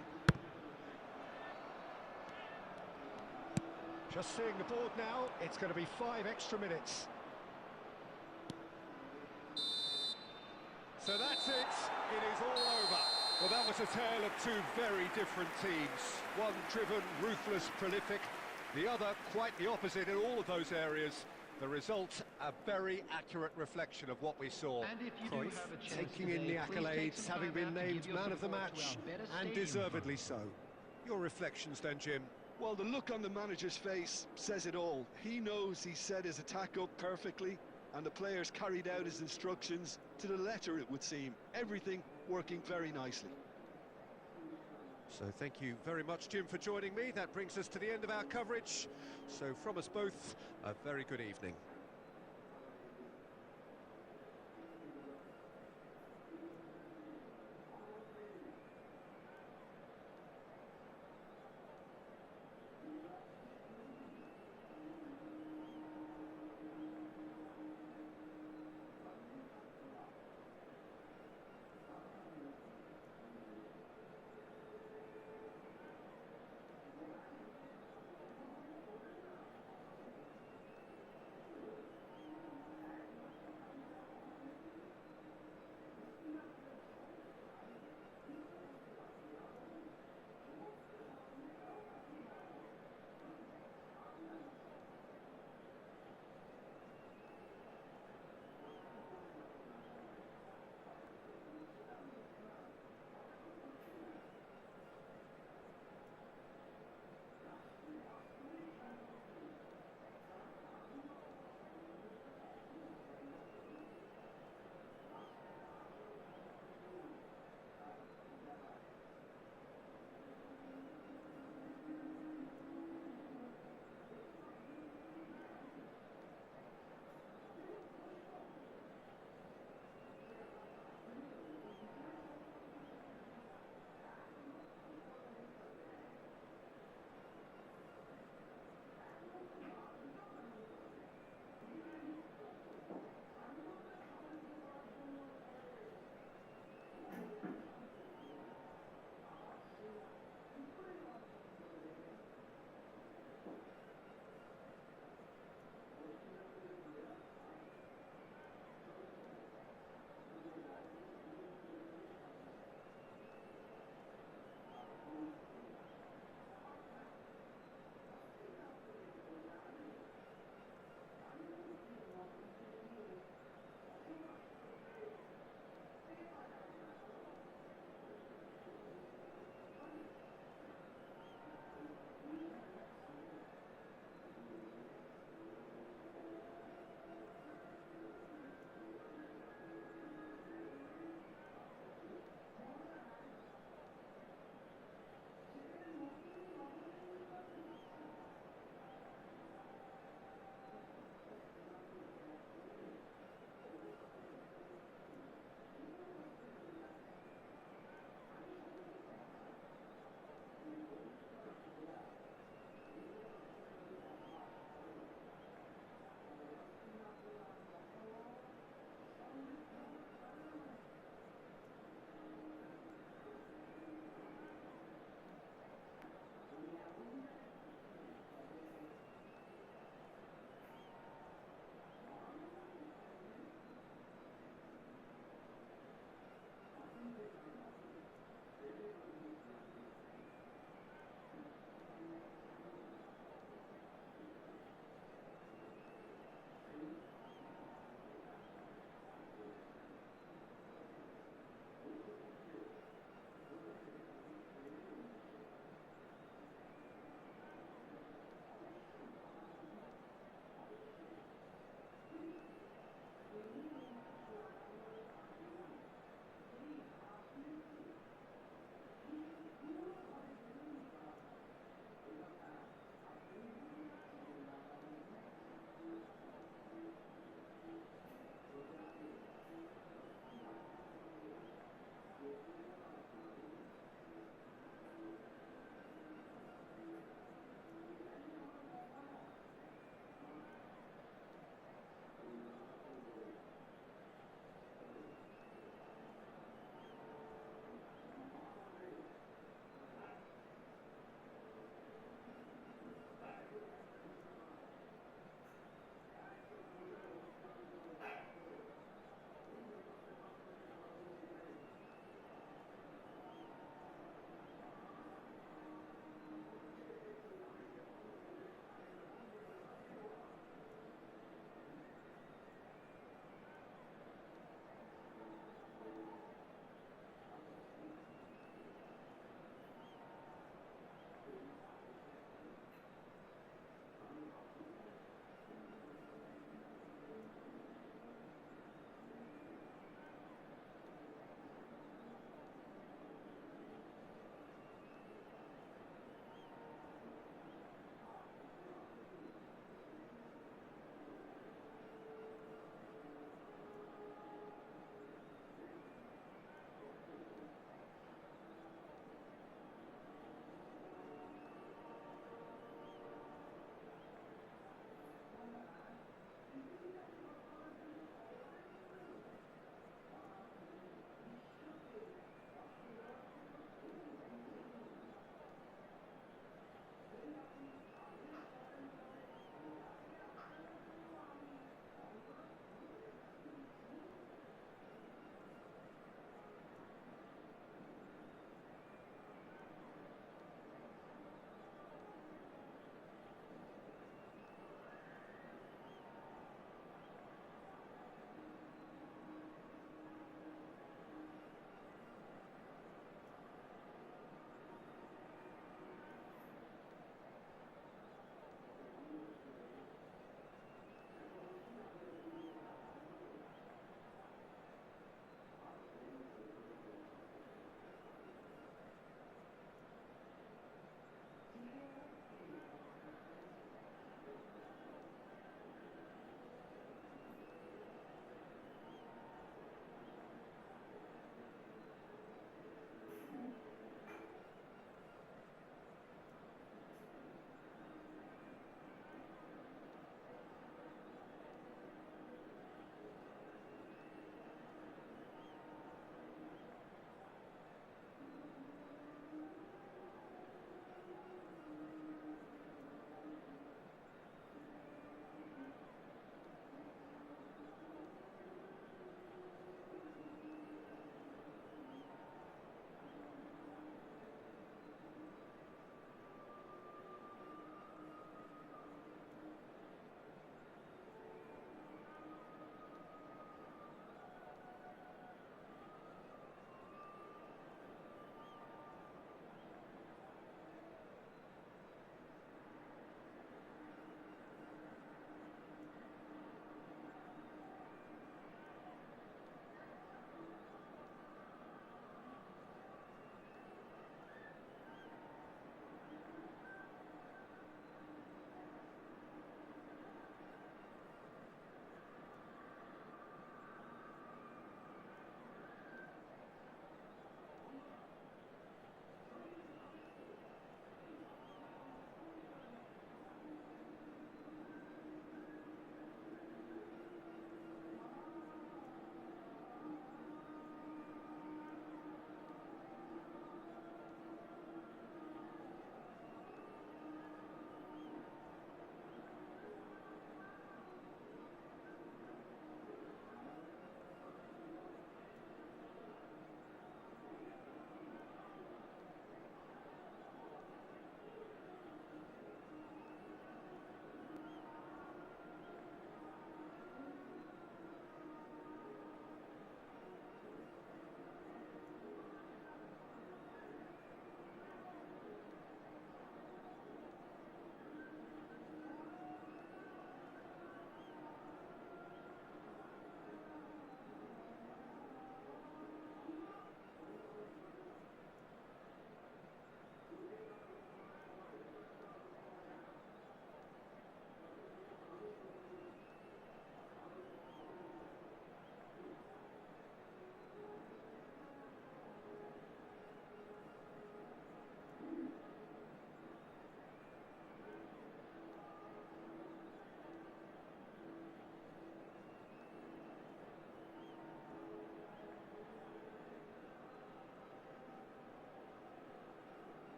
Speaker 2: Just seeing the board now, it's going to be 5 extra minutes. So that's it. It is all over. Well, that was a tale of two very different teams. One driven, ruthless, prolific. The other quite the opposite in all of those areas. The result, a very accurate reflection of what we saw. Cruyff taking in the accolades, having been named man of the match, and deservedly so. Your reflections then, Jim?
Speaker 4: Well, the look on the manager's face says it all. He knows he set his attack up perfectly, and the players carried out his instructions to the letter, it would seem. Everything working very nicely.
Speaker 2: So thank you very much, Jim, for joining me. That brings us to the end of our coverage. So from us both, a very good evening.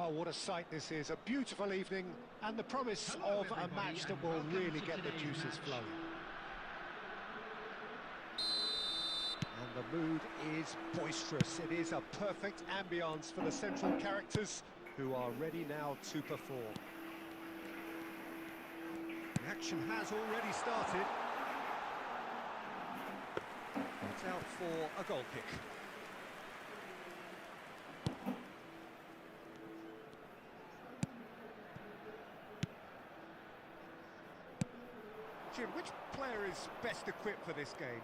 Speaker 2: Well, what a sight this is. A beautiful evening and the promise of a match that will really get the juices flowing. And the mood is boisterous. It is a perfect ambience for the central characters who are ready now to perform. The action has already started. It's out for a goal kick. Jim, which player is best equipped for this game?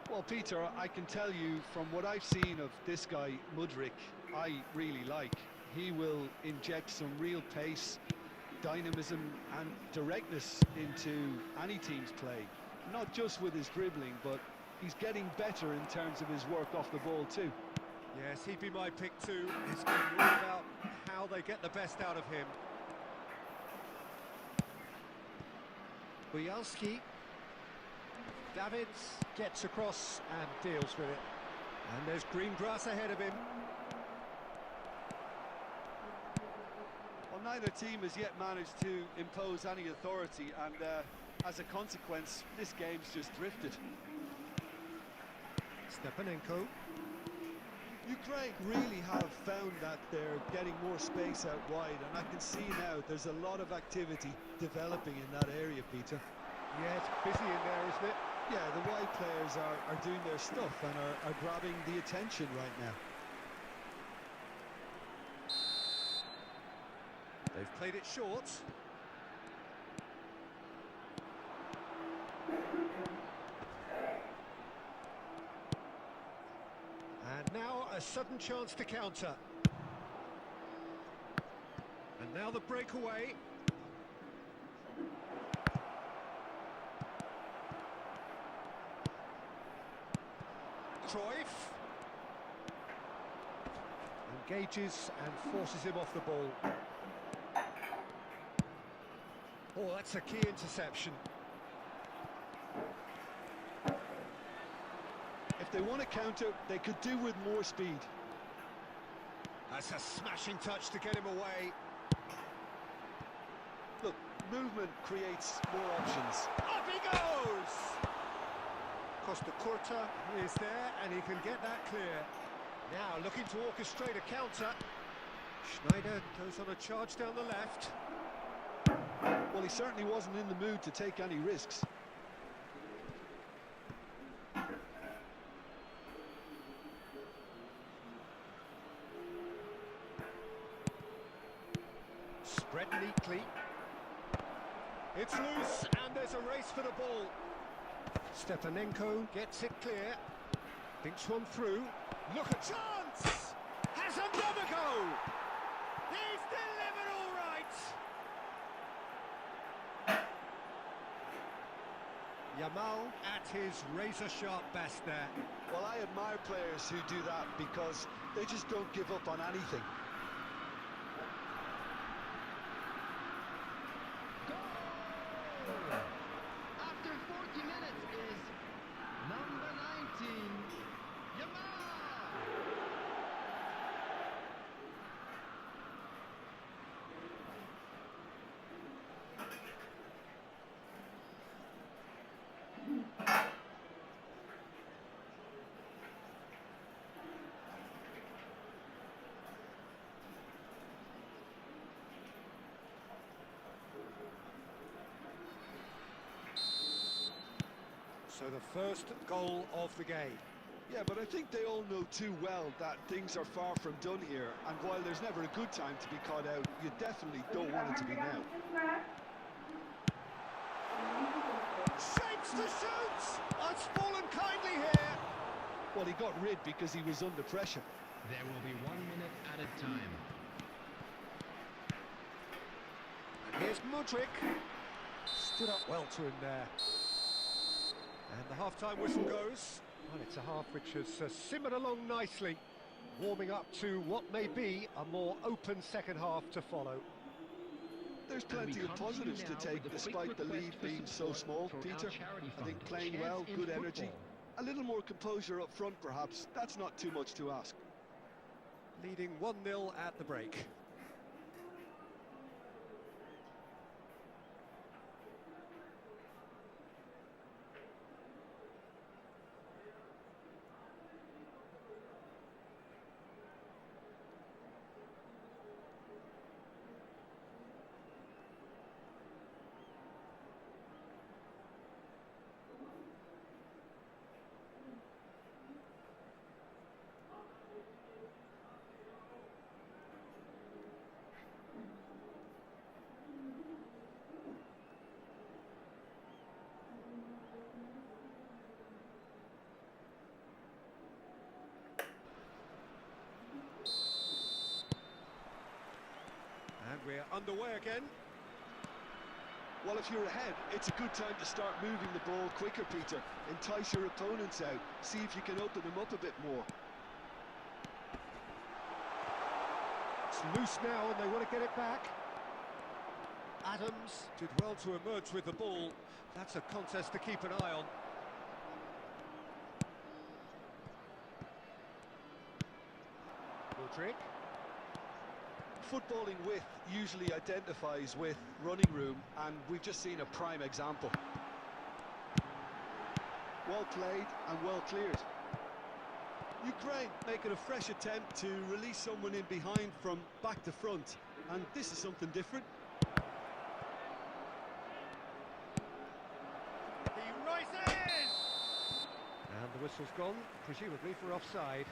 Speaker 4: Well, Peter, I can tell you from what I've seen of this guy, 𝙀𝙁𝙆𝙀, I really like. He will inject some real pace, dynamism and directness into any team's play. Not just with his dribbling, but he's getting better in terms of his work off the ball too.
Speaker 2: Yes, he'd be my pick too. It's going to be all about how they get the best out of him. 𝙀𝙁𝙆𝙀. Davids gets across and deals with it. And there's green grass ahead of him.
Speaker 4: Well, neither team has yet managed to impose any authority, and as a consequence, this game's just drifted.
Speaker 2: Stepanenko.
Speaker 4: Ukraine really have found that they're getting more space out wide, and I can see now there's a lot of activity developing in that area, Peter.
Speaker 2: Yeah, it's busy in there, isn't it?
Speaker 4: Yeah, the wide players are doing their stuff and are grabbing the attention right now.
Speaker 2: They've played it short. And now a sudden chance to counter. And now the breakaway. Cruyff engages and forces him off the ball. Oh, that's a key interception.
Speaker 4: If they want to counter, they could do with more speed.
Speaker 2: That's a smashing touch to get him away.
Speaker 4: Look, movement creates more options.
Speaker 2: Up he goes! Costa Curta is there and he can get that clear. Now looking to orchestrate a counter. Schneider goes on a charge down the left.
Speaker 4: Well, he certainly wasn't in the mood to take any risks.
Speaker 2: Spread neatly. It's loose and there's a race for the ball. Stepanenko gets it clear. Thinks one through. Look at chance! Has another go! He's delivered all right! Yamal at his razor-sharp best there.
Speaker 4: Well, I admire players who do that because they just don't give up on anything.
Speaker 3: After 40 minutes is number 19, Yamal.
Speaker 2: So the first goal of the game.
Speaker 4: Yeah, but I think they all know too well that things are far from done here, and while there's never a good time to be caught out, you definitely don't want it to be now.
Speaker 2: Shapes to shoot! It's fallen kindly here.
Speaker 4: Well, he got rid because he was under pressure.
Speaker 3: There will be 1 minute at a time.
Speaker 2: And here's 𝙀𝙁𝙆𝙀. Stood up well to him there. And the half-time whistle goes. Well, it's a half which has simmered along nicely, warming up to what may be a more open second half to follow.
Speaker 4: There's plenty of positives to take despite the lead being so small, Peter. I think playing well, good energy. A little more composure up front, perhaps. That's not too much to ask.
Speaker 2: Leading 1-0 at the break.
Speaker 4: We're underway again. Well, if you're ahead, it's a good time to start moving the ball quicker, Peter. Entice your opponents out. See if you can open them up a bit more. It's loose now, and they want to get it back. Adams did well to emerge with the ball. That's a contest to keep an eye on. Mudryk. Footballing width usually identifies with running room, and we've just seen a prime example. Well played and well cleared. Ukraine making a fresh attempt to release someone in behind from back to front, and this is something different. He rises! And the whistle's gone, presumably for offside.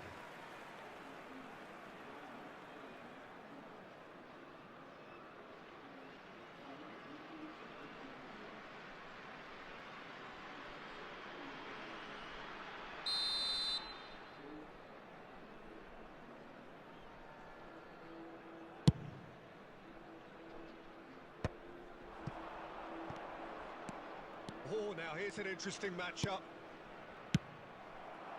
Speaker 4: Oh, now here's an interesting matchup.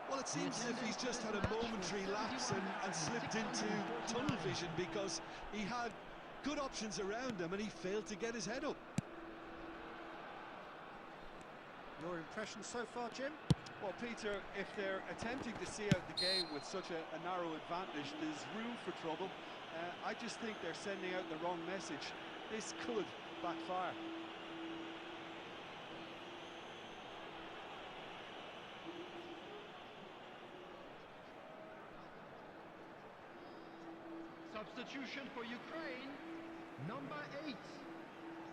Speaker 4: Well, it seems as if he's just had a momentary lapse and slipped into tunnel vision, because he had good options around him and he failed to get his head up. Your impressions so far, Jim? Well, Peter, if they're attempting to see out the game with such a narrow advantage, there's room for trouble. I just think they're sending out the wrong message. This could backfire.
Speaker 3: Substitution for Ukraine, number 8.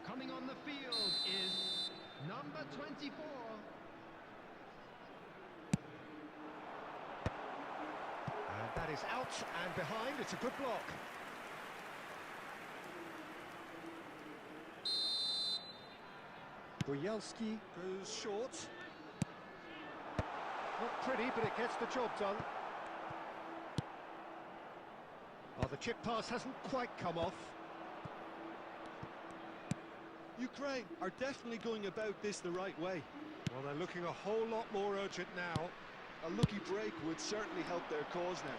Speaker 3: Coming on the field is number 24.
Speaker 4: And that is out and behind. It's a good block. Boyelski goes short. Not pretty, but it gets the job done. Oh, the chip pass hasn't quite come off. Ukraine are definitely going about this the right way. Well, they're looking a whole lot more urgent now. A lucky break would certainly help their cause now.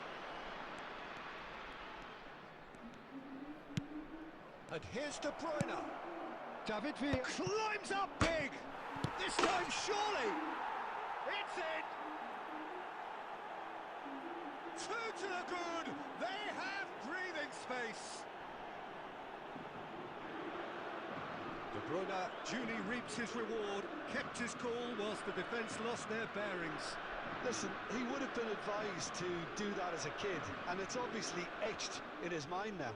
Speaker 4: And here's De Bruyne. David Villa climbs up big. This time, surely. It's in. 2 to the good. They have breathing space. De Bruyne duly reaps his reward, kept his cool whilst the defence lost their bearings. Listen, he would have been advised to do that as a kid, and it's obviously etched in his mind now.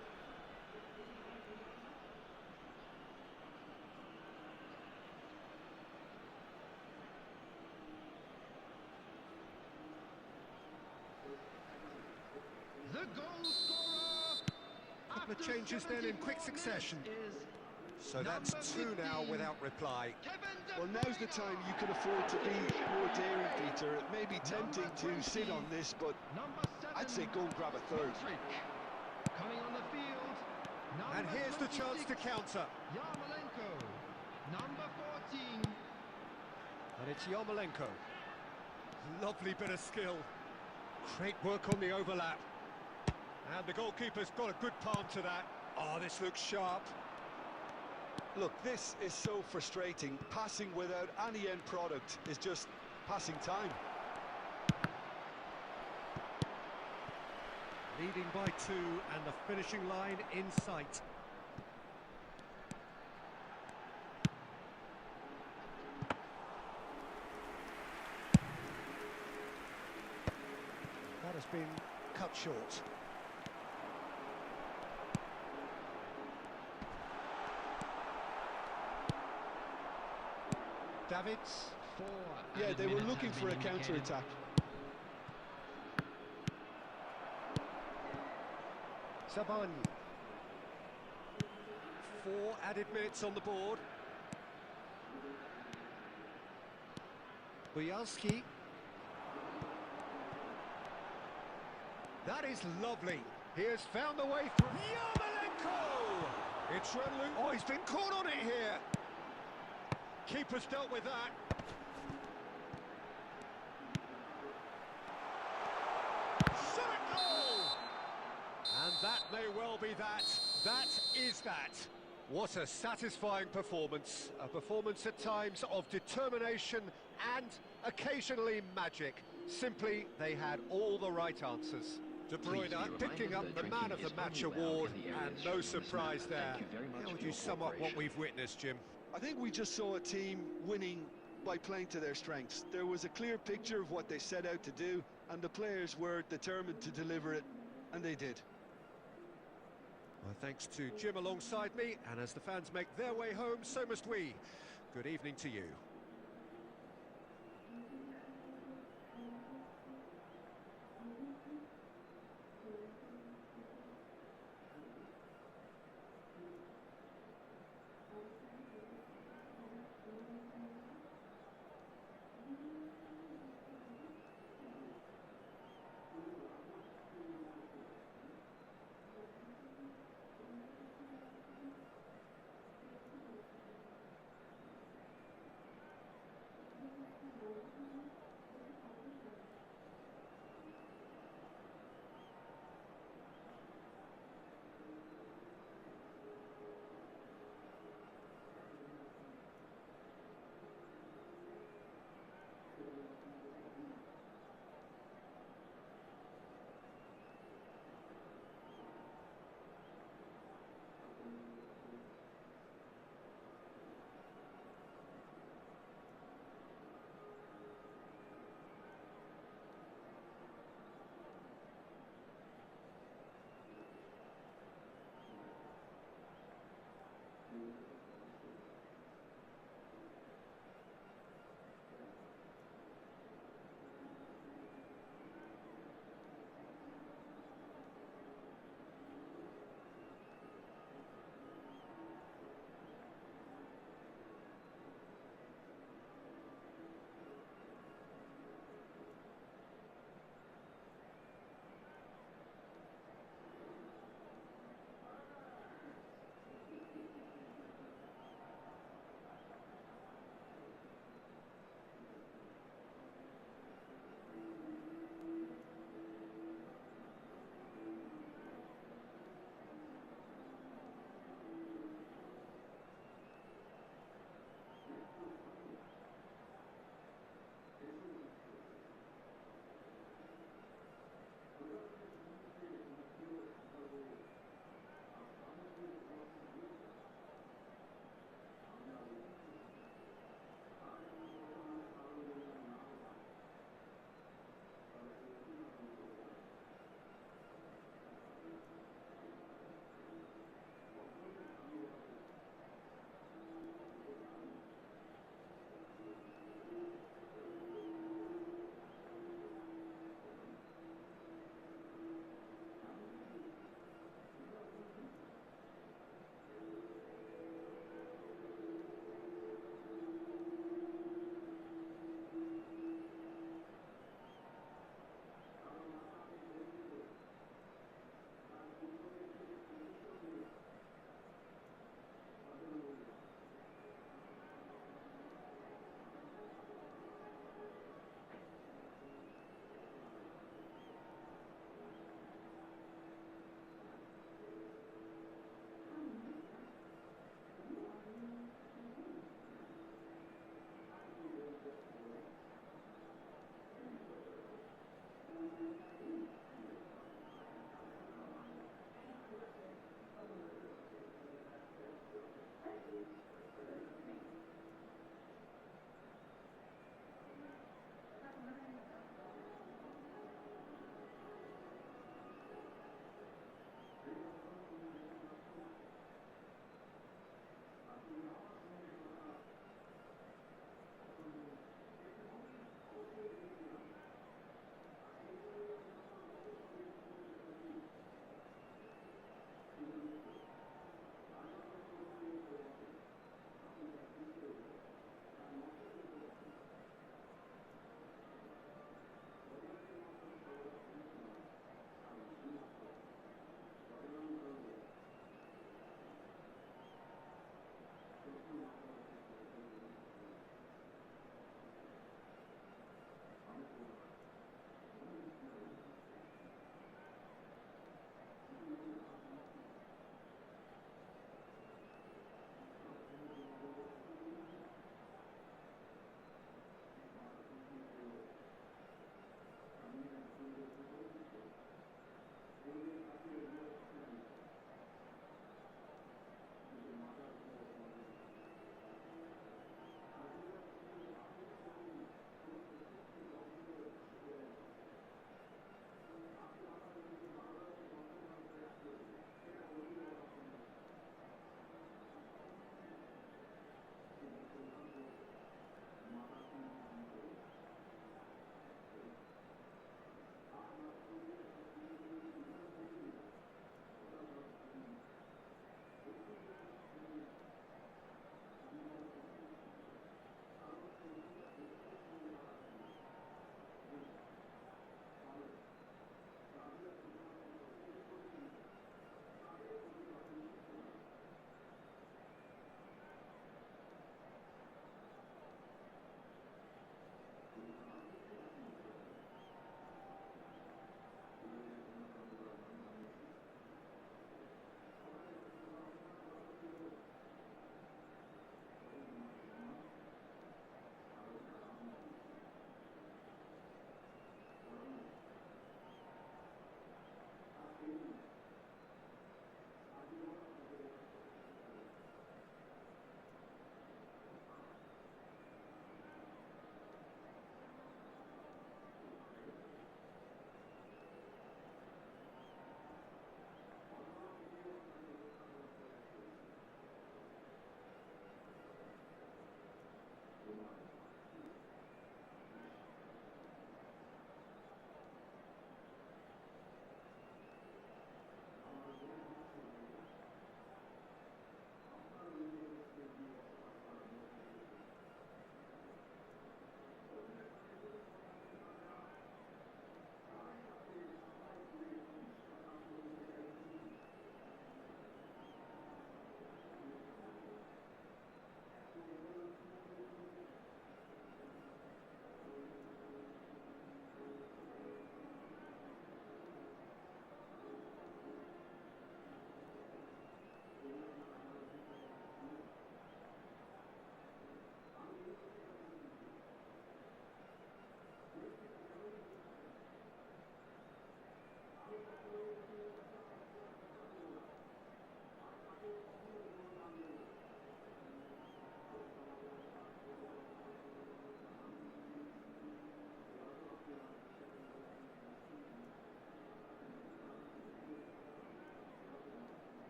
Speaker 3: The goal scorer!
Speaker 4: Couple of changes then in quick succession. So that's 2 now without reply. Well, now's the time you can afford to be more daring, Peter. It may be tempting to sit on this, but I'd say go and grab a third.
Speaker 3: Coming on the field.
Speaker 4: And here's the chance to counter.
Speaker 3: Yarmolenko, number 14.
Speaker 4: And it's Yarmolenko. Lovely bit of skill. Great work on the overlap. And the goalkeeper's got a good palm to that. Oh, this looks sharp. Look, this is so frustrating. Passing without any end product is just passing time. Leading by 2 and the finishing line in sight. That has been cut short. Davids. Yeah, they were looking for a counter-attack. Sayan. 4 added minutes on the board. Boyelski. That is lovely. He has found the way through. Yarmolenko!
Speaker 2: It's resolute. Oh, he's been caught on it here. Keeper's dealt with that. Shot it goal! And that may well be that. That is that. What a satisfying performance. A performance at times of determination and occasionally magic. Simply, they had all the right answers. De Bruyne picking up the Man of the Match award, and no surprise there. How would you sum up what we've witnessed, Jim?
Speaker 4: I think we just saw a team winning by playing to their strengths. There was a clear picture of what they set out to do, and the players were determined to deliver it, and they did.
Speaker 2: Well, thanks to Jim alongside me, and as the fans make their way home, so must we. Good evening to you.